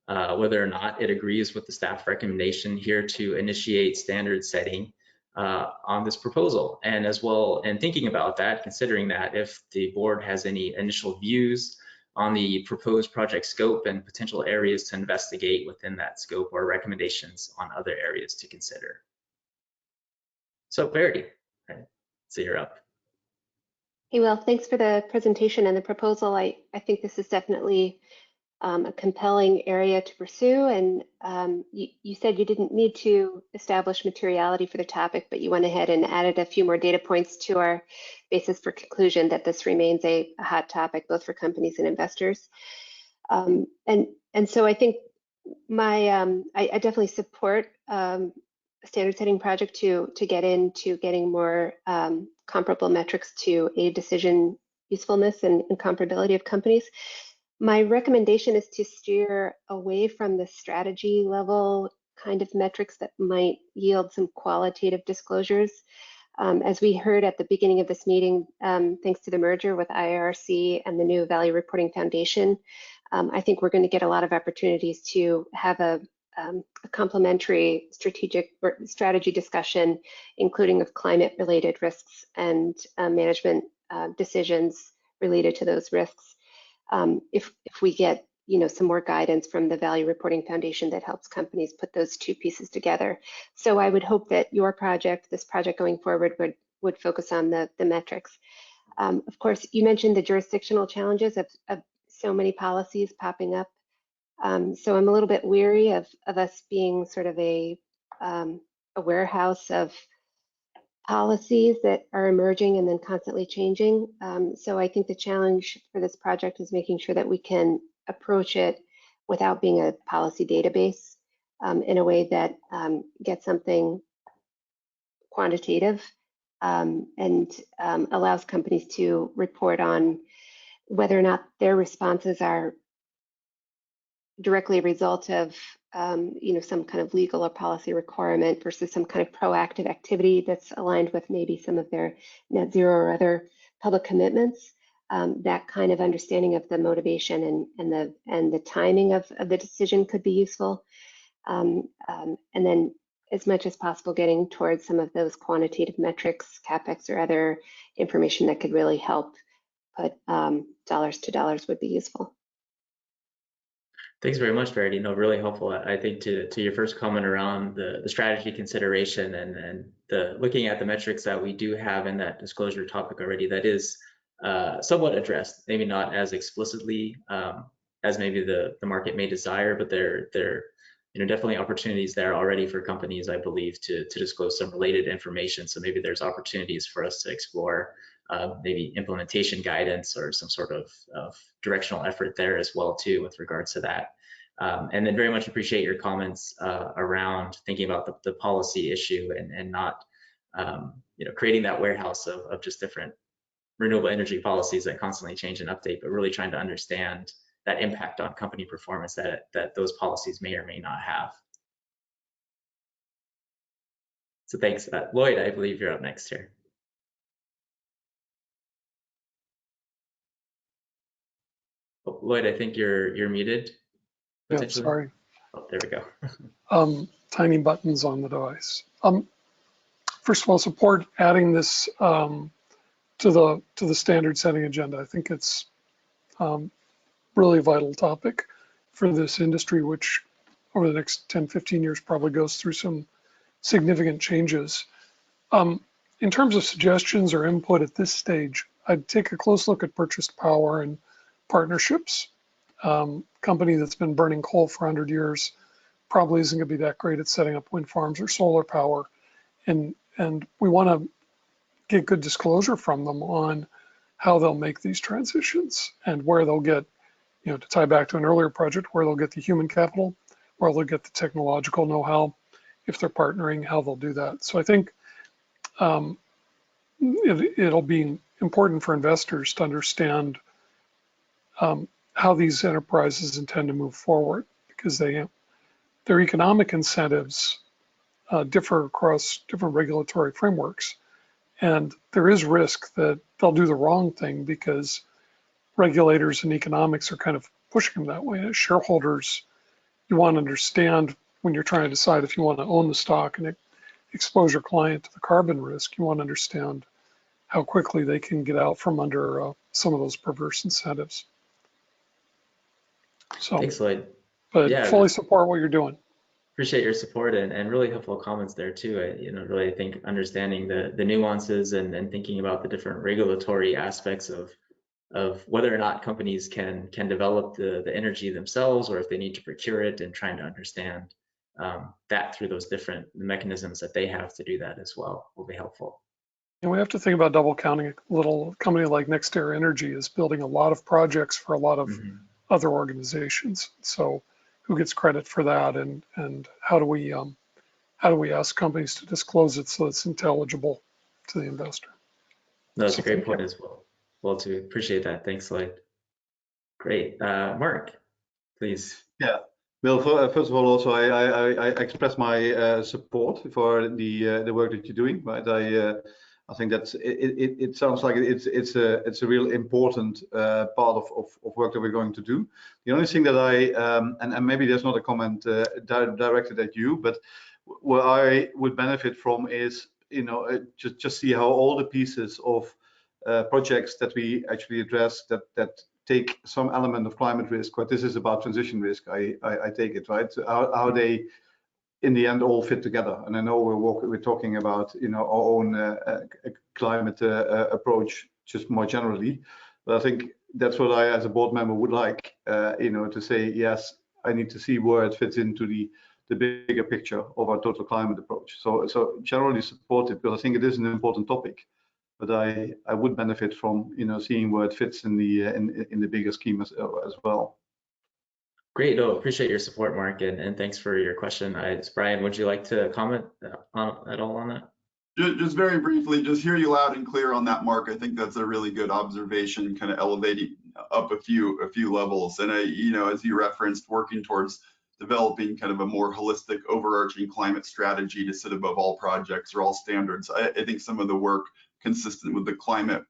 whether or not it agrees with the staff recommendation here to initiate standard setting on this proposal, and as well, and thinking about that, considering that if the board has any initial views on the proposed project scope and potential areas to investigate within that scope or recommendations on other areas to consider. So Verity, right, so you're up. Hey, Will, thanks for the presentation and the proposal. I think this is definitely a compelling area to pursue. And you said you didn't need to establish materiality for the topic, but you went ahead and added a few more data points to our basis for conclusion that this remains a hot topic, both for companies and investors. And so I think I definitely support a standard setting project to get into getting more comparable metrics to aid decision usefulness and comparability of companies. My recommendation is to steer away from the strategy level kind of metrics that might yield some qualitative disclosures. As we heard at the beginning of this meeting, thanks to the merger with IRC and the new Value Reporting Foundation, I think we're going to get a lot of opportunities to have a complementary strategy discussion, including of climate-related risks and management decisions related to those risks. If we get some more guidance from the Value Reporting Foundation that helps companies put those two pieces together. So I would hope that your project, this project going forward, would focus on the metrics. Of course, you mentioned the jurisdictional challenges of so many policies popping up. So I'm a little bit weary of us being sort of a warehouse of policies that are emerging and then constantly changing. So I think the challenge for this project is making sure that we can approach it without being a policy database in a way that gets something quantitative and allows companies to report on whether or not their responses are directly a result of some kind of legal or policy requirement versus some kind of proactive activity that's aligned with maybe some of their net zero or other public commitments. That kind of understanding of the motivation and the timing of the decision could be useful. And then as much as possible getting towards some of those quantitative metrics, CapEx or other information that could really help put dollars to dollars would be useful. Thanks very much, Verity. No, really helpful. I think to your first comment around the strategy consideration and the looking at the metrics that we do have in that disclosure topic already, that is somewhat addressed, maybe not as explicitly as maybe the market may desire, but there definitely opportunities there already for companies, I believe, to disclose some related information. So maybe there's opportunities for us to explore maybe implementation guidance or some sort of directional effort there as well too with regards to that. And then very much appreciate your comments around thinking about the policy issue and not creating that warehouse of just different renewable energy policies that constantly change and update, but really trying to understand that impact on company performance that those policies may or may not have. So thanks. Lloyd, I believe you're up next here. Oh, Lloyd, I think you're muted. Yeah, sorry. Oh, there we go. Tiny buttons on the device. First of all, support adding this to the standard setting agenda. I think it's really a vital topic for this industry, which over the next 10, 15 years probably goes through some significant changes. In terms of suggestions or input at this stage, I'd take a close look at purchased power and partnerships. Company that's been burning coal for 100 years probably isn't going to be that great at setting up wind farms or solar power. And we want to get good disclosure from them on how they'll make these transitions and where they'll get, to tie back to an earlier project, where they'll get the human capital, where they'll get the technological know-how, if they're partnering, how they'll do that. So I think it'll be important for investors to understand how these enterprises intend to move forward, because their economic incentives differ across different regulatory frameworks. And there is risk that they'll do the wrong thing because regulators and economics are kind of pushing them that way. As shareholders, you want to understand when you're trying to decide if you want to own the stock and expose your client to the carbon risk, you want to understand how quickly they can get out from under some of those perverse incentives. So, thanks, Lloyd. But yeah, fully support what you're doing. Appreciate your support and really helpful comments there too. I think understanding the nuances and thinking about the different regulatory aspects of whether or not companies can develop the energy themselves or if they need to procure it, and trying to understand that through those different mechanisms that they have to do that as well will be helpful. And we have to think about double counting. A little company like NextEra Energy is building a lot of projects for a lot of other organizations. So who gets credit for that, and how do we ask companies to disclose it so it's intelligible to the investor? That's a great point as well. Well, to appreciate that. Thanks, Lloyd. Great. Mark, please. Yeah. Well, first of all, also I express my support for the work that you're doing. Right. I think that's it sounds like it's a real important part of work that we're going to do. The only thing that and maybe there's not a comment directed at you, but what I would benefit from is just see how all the pieces of projects that we actually address that take some element of climate risk, but this is about transition risk. I take it, right? So how they in the end all fit together. And I know we're talking about our own climate approach just more generally, but I think that's what I as a board member would like to say, yes, I need to see where it fits into the bigger picture of our total climate approach. So generally support it, because I think it is an important topic, but I would benefit from seeing where it fits in the bigger scheme as well. Great. No, appreciate your support, Mark, and thanks for your question. Brian, would you like to comment at all on that? Just very briefly, just hear you loud and clear on that, Mark. I think that's a really good observation, kind of elevating up a few levels. And as you referenced, working towards developing kind of a more holistic, overarching climate strategy to sit above all projects or all standards. I think some of the work consistent with the climate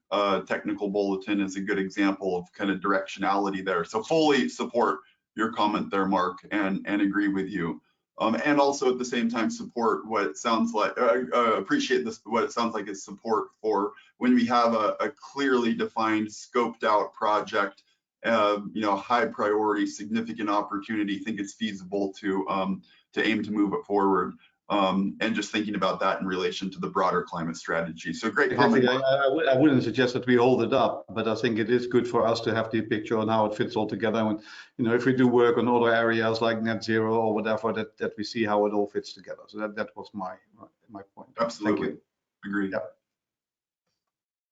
technical bulletin is a good example of kind of directionality there. So fully support your comment there, Mark, and agree with you. And also at the same time support what it sounds like, appreciate this, what it sounds like is support for when we have a clearly defined, scoped out project, you know, high priority, significant opportunity, think it's feasible to aim to move it forward. And just thinking about that in relation to the broader climate strategy. So great comment. I wouldn't suggest that we hold it up, but I think it is good for us to have the picture on how it fits all together. And, you know, if we do work on other areas like net zero or whatever, that we see how it all fits together. So that was my point. Absolutely. Thank you. Agreed. Yep.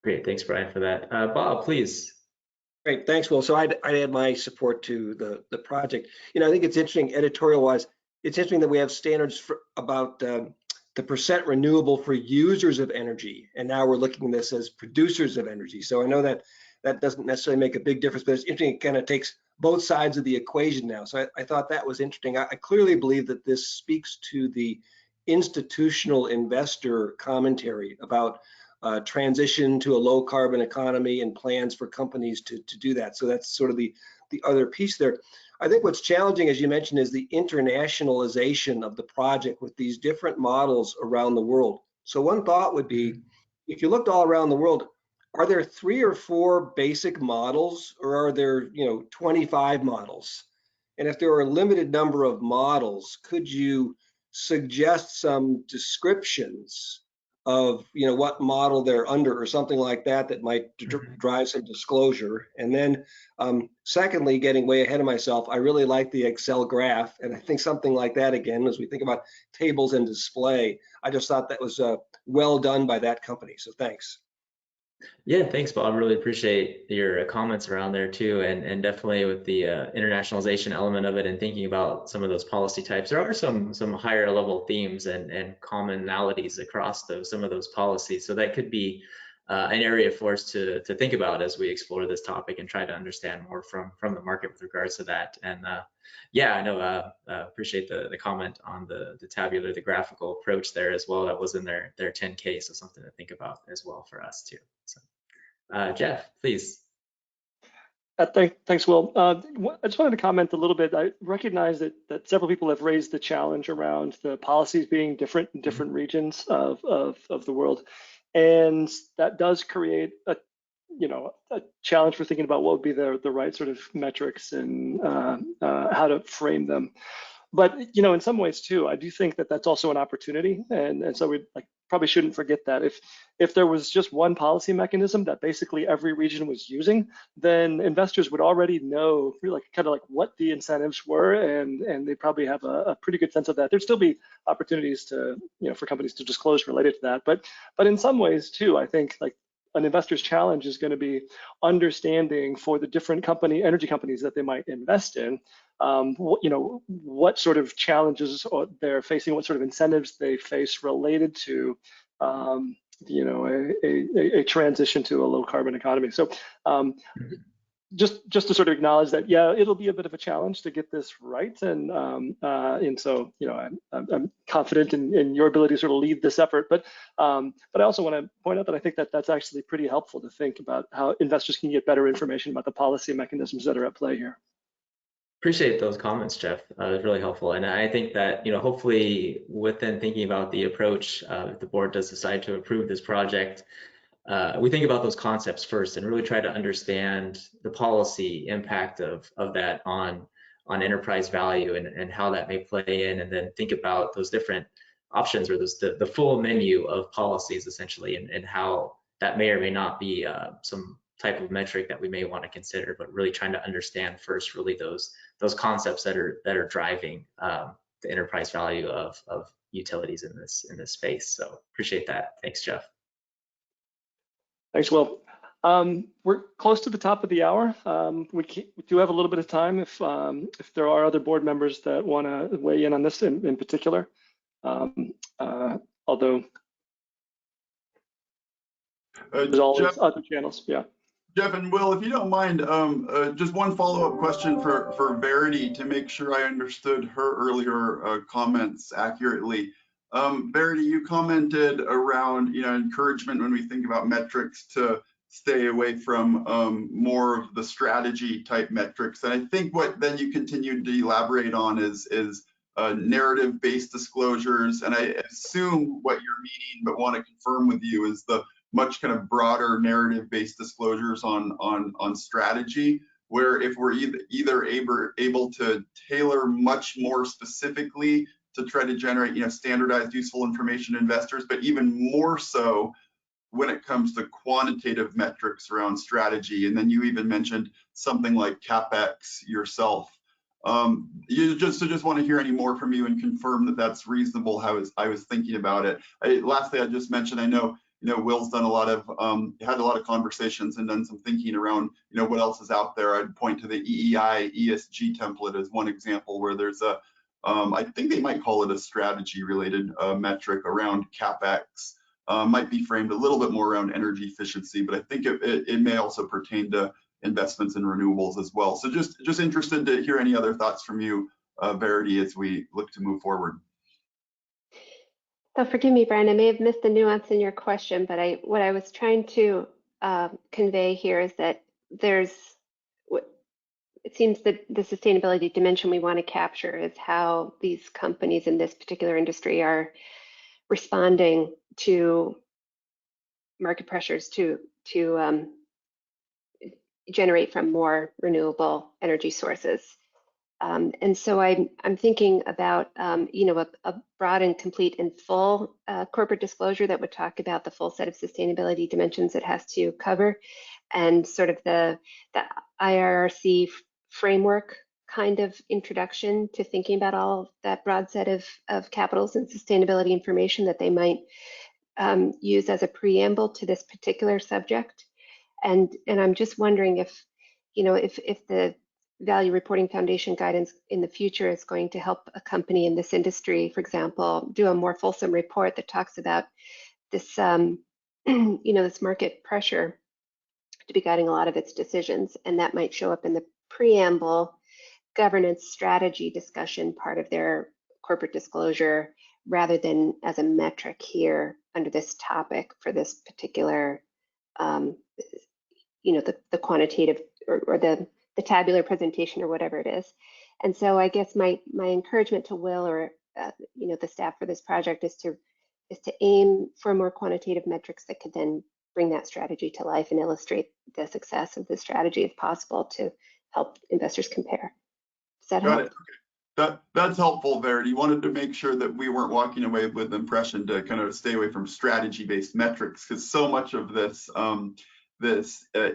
Great, thanks, Brian, for that. Bob, please. Great, thanks, Will. So I'd add my support to the project. You know, I think it's interesting editorial-wise. It's interesting that we have standards about the percent renewable for users of energy, and now we're looking at this as producers of energy. So I know that that doesn't necessarily make a big difference, but it's interesting. It kind of takes both sides of the equation now. So I thought that was interesting. I clearly believe that this speaks to the institutional investor commentary about transition to a low carbon economy and plans for companies to do that. So that's sort of the other piece there. I think what's challenging, as you mentioned, is the internationalization of the project with these different models around the world. So one thought would be, if you looked all around the world, are there 3 or 4 basic models, or are there, you know, 25 models? And if there are a limited number of models, could you suggest some descriptions of, you know, what model they're under or something like that that might drive some disclosure? And then secondly, getting way ahead of myself, I really like the Excel graph, and I think something like that, again, as we think about tables and display, I just thought that was well done by that company. So thanks. Yeah, thanks, Bob. Really appreciate your comments around there too, and definitely with the internationalization element of it and thinking about some of those policy types. There are some higher level themes and commonalities across some of those policies. So that could be an area for us to think about as we explore this topic and try to understand more from the market with regards to that. And yeah, I know, appreciate the comment on the tabular, the graphical approach there as well. That was in their 10K, so something to think about as well for us too. So, Jeff, please. Thanks, Will. I just wanted to comment a little bit. I recognize that several people have raised the challenge around the policies being different in different regions of the world, and that does create a challenge for thinking about what would be the right sort of metrics and how to frame them. But you know, in some ways too, I do think that that's also an opportunity, and so we probably shouldn't forget that if there was just one policy mechanism that basically every region was using, then investors would already know really kind of like what the incentives were, and they probably have a pretty good sense of that. There'd still be opportunities to, you know, for companies to disclose related to that, but in some ways too, I think like an investor's challenge is going to be understanding for the different energy companies that they might invest in, you know, what sort of challenges they're facing, what sort of incentives they face related to, you know, a transition to a low carbon economy. So just to sort of acknowledge that, yeah, it'll be a bit of a challenge to get this right, and so, you know, I'm confident in your ability to sort of lead this effort, but I also want to point out that I think that that's actually pretty helpful to think about how investors can get better information about the policy mechanisms that are at play here. Appreciate those comments, Jeff. It was really helpful, and I think that, you know, hopefully within thinking about the approach, if the board does decide to approve this project, we think about those concepts first and really try to understand the policy impact of that on enterprise value and how that may play in, and then think about those different options or the full menu of policies essentially, and how that may or may not be some type of metric that we may want to consider, but really trying to understand first really those concepts that are driving the enterprise value of utilities in this space. So appreciate that. Thanks, Jeff. Thanks, Will. We're close to the top of the hour. We do have a little bit of time if there are other board members that want to weigh in on this in particular. Although there's always other channels. Yeah. Jeff and Will, if you don't mind, just one follow-up question for Verity to make sure I understood her earlier comments accurately. Verity, you commented around, encouragement when we think about metrics to stay away from more of the strategy type metrics. And I think what then you continued to elaborate on is narrative-based disclosures. And I assume what you're meaning, but want to confirm with you, is the much kind of broader narrative-based disclosures on strategy, where if we're either able to tailor much more specifically to try to generate standardized useful information to investors, but even more so when it comes to quantitative metrics around strategy. And then you even mentioned something like CapEx yourself. Just want to hear any more from you and confirm that that's reasonable how I was thinking about it. Lastly, I just mentioned, I know Will's done had a lot of conversations and done some thinking around what else is out there. I'd point to the EEI ESG template as one example where there's a I think they might call it a strategy related metric around CapEx. Might be framed a little bit more around energy efficiency, but I think it may also pertain to investments in renewables as well. So just interested to hear any other thoughts from you, Verity, as we look to move forward. So forgive me, Brian, I may have missed the nuance in your question, but what I was trying to convey here is that it seems that the sustainability dimension we want to capture is how these companies in this particular industry are responding to market pressures to generate from more renewable energy sources. And so I'm thinking about a broad and complete and full corporate disclosure that would talk about the full set of sustainability dimensions it has to cover, and sort of the IRRC framework kind of introduction to thinking about all of that broad set of capitals and sustainability information that they might use as a preamble to this particular subject. And I'm just wondering if the Value Reporting Foundation guidance in the future is going to help a company in this industry, for example, do a more fulsome report that talks about this, this market pressure to be guiding a lot of its decisions, and that might show up in the preamble governance strategy discussion part of their corporate disclosure, rather than as a metric here under this topic for this particular, the quantitative or the tabular presentation or whatever it is. And so I guess my encouragement to Will or the staff for this project is to aim for more quantitative metrics that could then bring that strategy to life and illustrate the success of the strategy if possible to help investors compare. Does that help? Got it. That's helpful, Verity. Wanted to make sure that we weren't walking away with the impression to kind of stay away from strategy-based metrics, because so much of this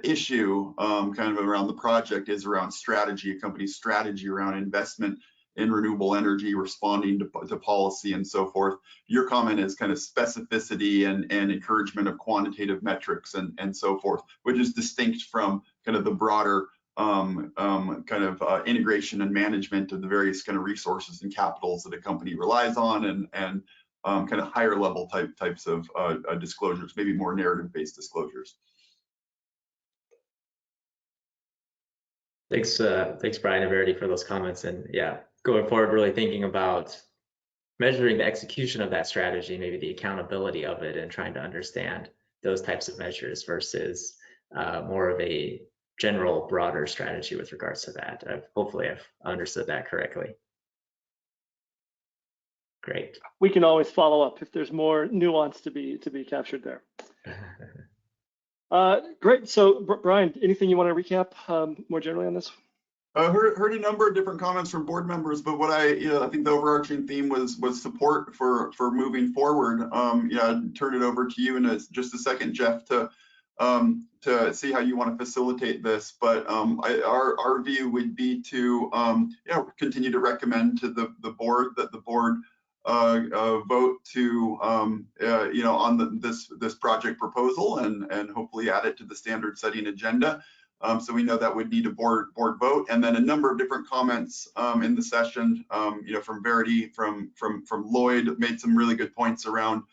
issue kind of around the project is around strategy, a company's strategy around investment in renewable energy, responding to policy and so forth. Your comment is kind of specificity and encouragement of quantitative metrics and so forth, which is distinct from kind of the broader integration and management of the various kind of resources and capitals that a company relies on, and kind of higher level types of disclosures, maybe more narrative-based disclosures. Thanks, Brian and Verity, for those comments. And yeah, going forward, really thinking about measuring the execution of that strategy, maybe the accountability of it, and trying to understand those types of measures versus more of a general, broader strategy with regards to that. Hopefully I've understood that correctly. Great. We can always follow up if there's more nuance to be captured there. Great. So Brian, anything you want to recap more generally on this? Heard a number of different comments from board members, but what I think the overarching theme was support for moving forward. I'd turn it over to you in just a second, Jeff, to see how you want to facilitate this. But our view would be to continue to recommend to the board that the board vote to on this project proposal and hopefully add it to the standard setting agenda. So we know that would need a board vote, and then a number of different comments in the session, from Verity, from Lloyd, made some really good points around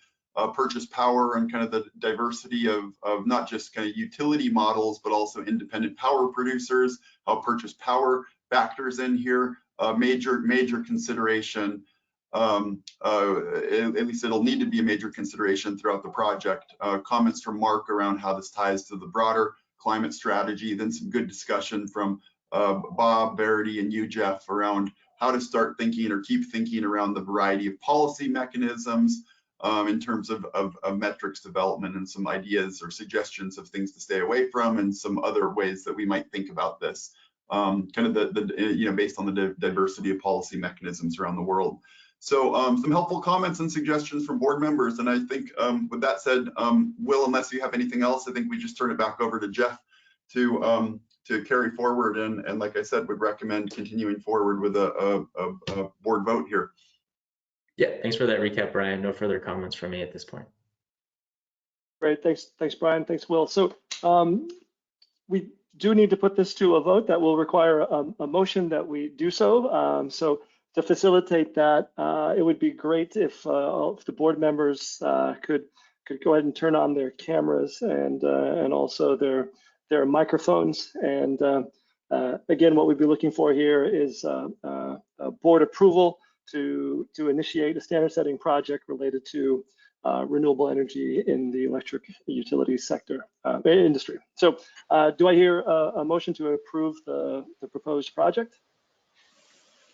purchase power and kind of the diversity of not just kind of utility models, but also independent power producers, how purchase power factors in here, major consideration. At least it'll need to be a major consideration throughout the project. Comments from Mark around how this ties to the broader climate strategy, then some good discussion from Bob, Verity, and you, Jeff, around how to start thinking or keep thinking around the variety of policy mechanisms in terms of metrics development, and some ideas or suggestions of things to stay away from, and some other ways that we might think about this, kind of based on the diversity of policy mechanisms around the world. So some helpful comments and suggestions from board members. And I think with that said, Will, unless you have anything else, I think we just turn it back over to Jeff to carry forward. And like I said, would recommend continuing forward with a board vote here. Yeah, thanks for that recap, Brian. No further comments from me at this point. Great, thanks, Brian, thanks, Will. So we do need to put this to a vote. That will require a motion that we do so. So to facilitate that, it would be great if the board members could go ahead and turn on their cameras and also their microphones. And again, what we'd be looking for here is board approval to initiate a standard setting project related to renewable energy in the electric utility sector industry. So do I hear a motion to approve the proposed project?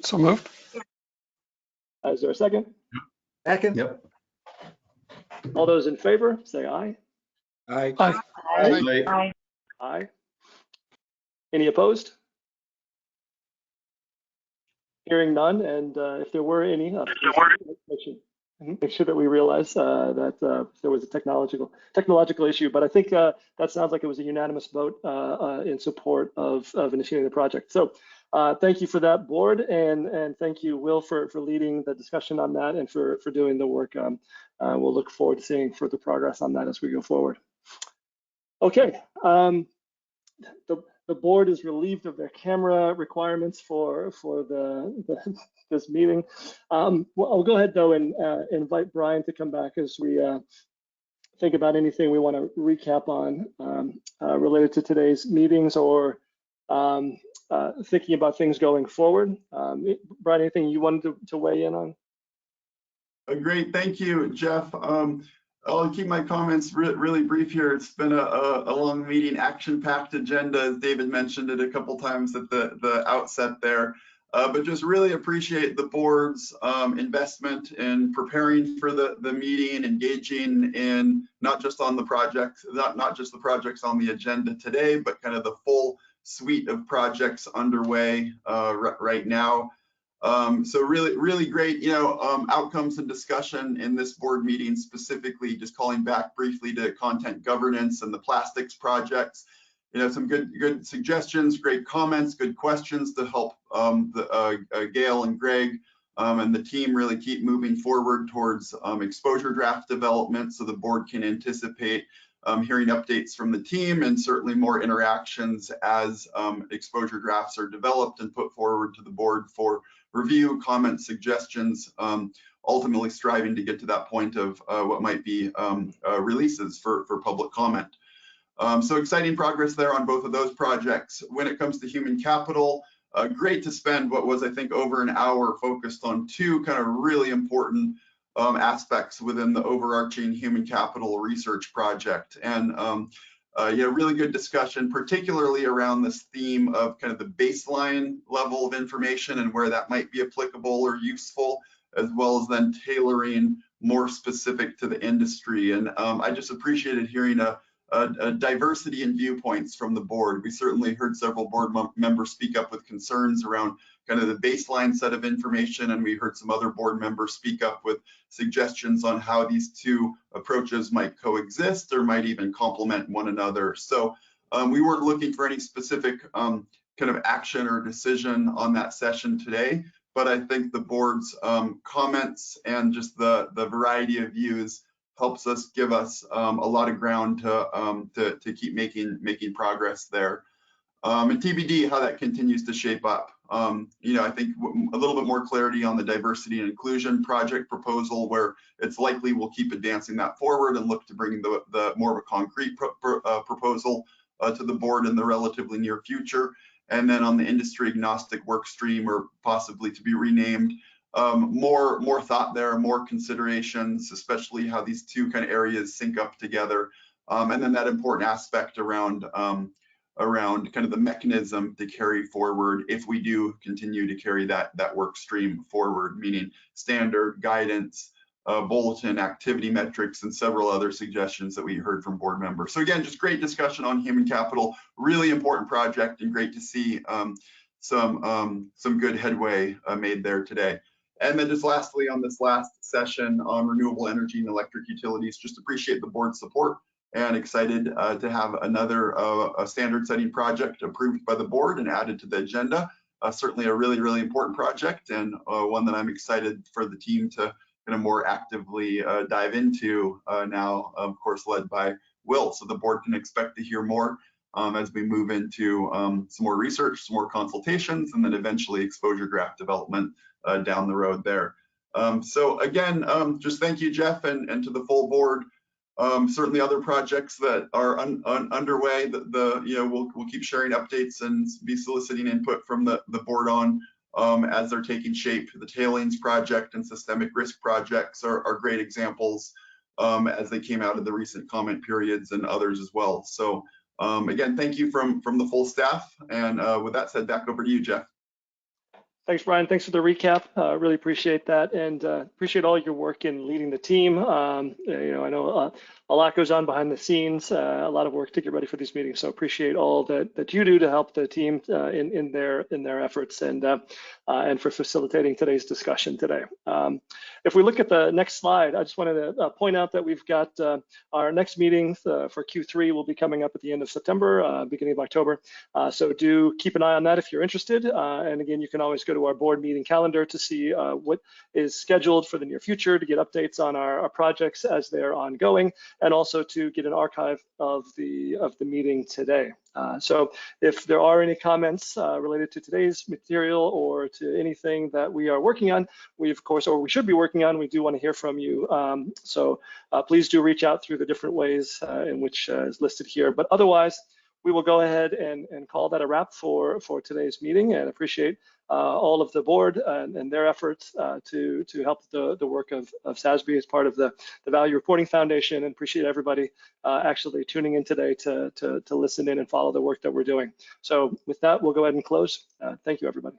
So moved. Is there a second? Second. Yep. All those in favor, say aye. Aye. Aye. Aye. Aye. Any opposed? Hearing none, and if there were any, make sure that we realize that there was a technological issue, but I think that sounds like it was a unanimous vote in support of initiating the project. So thank you for that, board, and thank you, Will, for leading the discussion on that and for doing the work. We'll look forward to seeing further progress on that as we go forward. Okay. The board is relieved of their camera requirements for this meeting. Well, I'll go ahead though and invite Brian to come back as we think about anything we want to recap on related to today's meetings, or thinking about things going forward. Brian, anything you wanted to weigh in on? Great, thank you, Jeff. I'll keep my comments really brief here. It's been a long meeting, action-packed agenda, as David mentioned it a couple times at the outset there. But just really appreciate the board's investment in preparing for the meeting, engaging in not just on the project, not just the projects on the agenda today, but kind of the full suite of projects underway right now. So really great, outcomes and discussion in this board meeting, specifically just calling back briefly to content governance and the plastics projects. Some good suggestions, great comments, good questions to help Gail and Greg and the team really keep moving forward towards exposure draft development, so the board can anticipate hearing updates from the team, and certainly more interactions as exposure drafts are developed and put forward to the board for review, comments, suggestions, ultimately striving to get to that point of what might be releases for public comment. So exciting progress there on both of those projects. When it comes to human capital, great to spend what was, I think, over an hour focused on two kind of really important aspects within the overarching human capital research project. And really good discussion, particularly around this theme of kind of the baseline level of information and where that might be applicable or useful, as well as then tailoring more specific to the industry. And I just appreciated hearing a diversity in viewpoints from the board. We certainly heard several board members speak up with concerns around kind of the baseline set of information, and we heard some other board members speak up with suggestions on how these two approaches might coexist or might even complement one another. So we weren't looking for any specific kind of action or decision on that session today, but I think the board's comments and just the variety of views helps us give us a lot of ground to keep making progress there. And TBD how that continues to shape up. I think a little bit more clarity on the diversity and inclusion project proposal, where it's likely we'll keep advancing that forward and look to bring the more of a concrete proposal to the board in the relatively near future. And then on the industry agnostic work stream, or possibly to be renamed, more thought there, more considerations, especially how these two kind of areas sync up together. And then that important aspect around kind of the mechanism to carry forward if we do continue to carry that work stream forward, meaning standard guidance, bulletin, activity metrics, and several other suggestions that we heard from board members. So again, just great discussion on human capital, really important project, and great to see some good headway made there today. And then just lastly, on this last session on renewable energy and electric utilities, just appreciate the board's support and excited to have another standard setting project approved by the board and added to the agenda. Certainly a really, really important project, and one that I'm excited for the team to kind of more actively dive into now, of course, led by Will. So the board can expect to hear more as we move into some more research, some more consultations, and then eventually exposure draft development down the road there. So again, just thank you, Jeff, and to the full board. Certainly other projects that are underway that we'll keep sharing updates and be soliciting input from the board on as they're taking shape. The tailings project and systemic risk projects are great examples as they came out of the recent comment periods, and others as well. So again, thank you from the full staff. And with that said, back over to you, Jeff. Thanks, Brian. Thanks for the recap. Really appreciate that, and appreciate all your work in leading the team. I know a lot goes on behind the scenes, a lot of work to get ready for these meetings. So appreciate all that you do to help the team in their efforts, and for facilitating today's discussion today. If we look at the next slide, I just wanted to point out that we've got our next meeting for Q3 will be coming up at the end of September, beginning of October. So do keep an eye on that if you're interested. And again, you can always go to our board meeting calendar to see what is scheduled for the near future, to get updates on our projects as they're ongoing, and also to get an archive of the meeting today. So if there are any comments related to today's material or to anything that we are working on, we of course, or we should be working on, we do want to hear from you. So please do reach out through the different ways in which is listed here. But otherwise, we will go ahead and call that a wrap for today's meeting, and appreciate all of the board and their efforts to help the work of SASB as part of the Value Reporting Foundation, and appreciate everybody actually tuning in today to listen in and follow the work that we're doing. So with that, we'll go ahead and close. Thank you, everybody.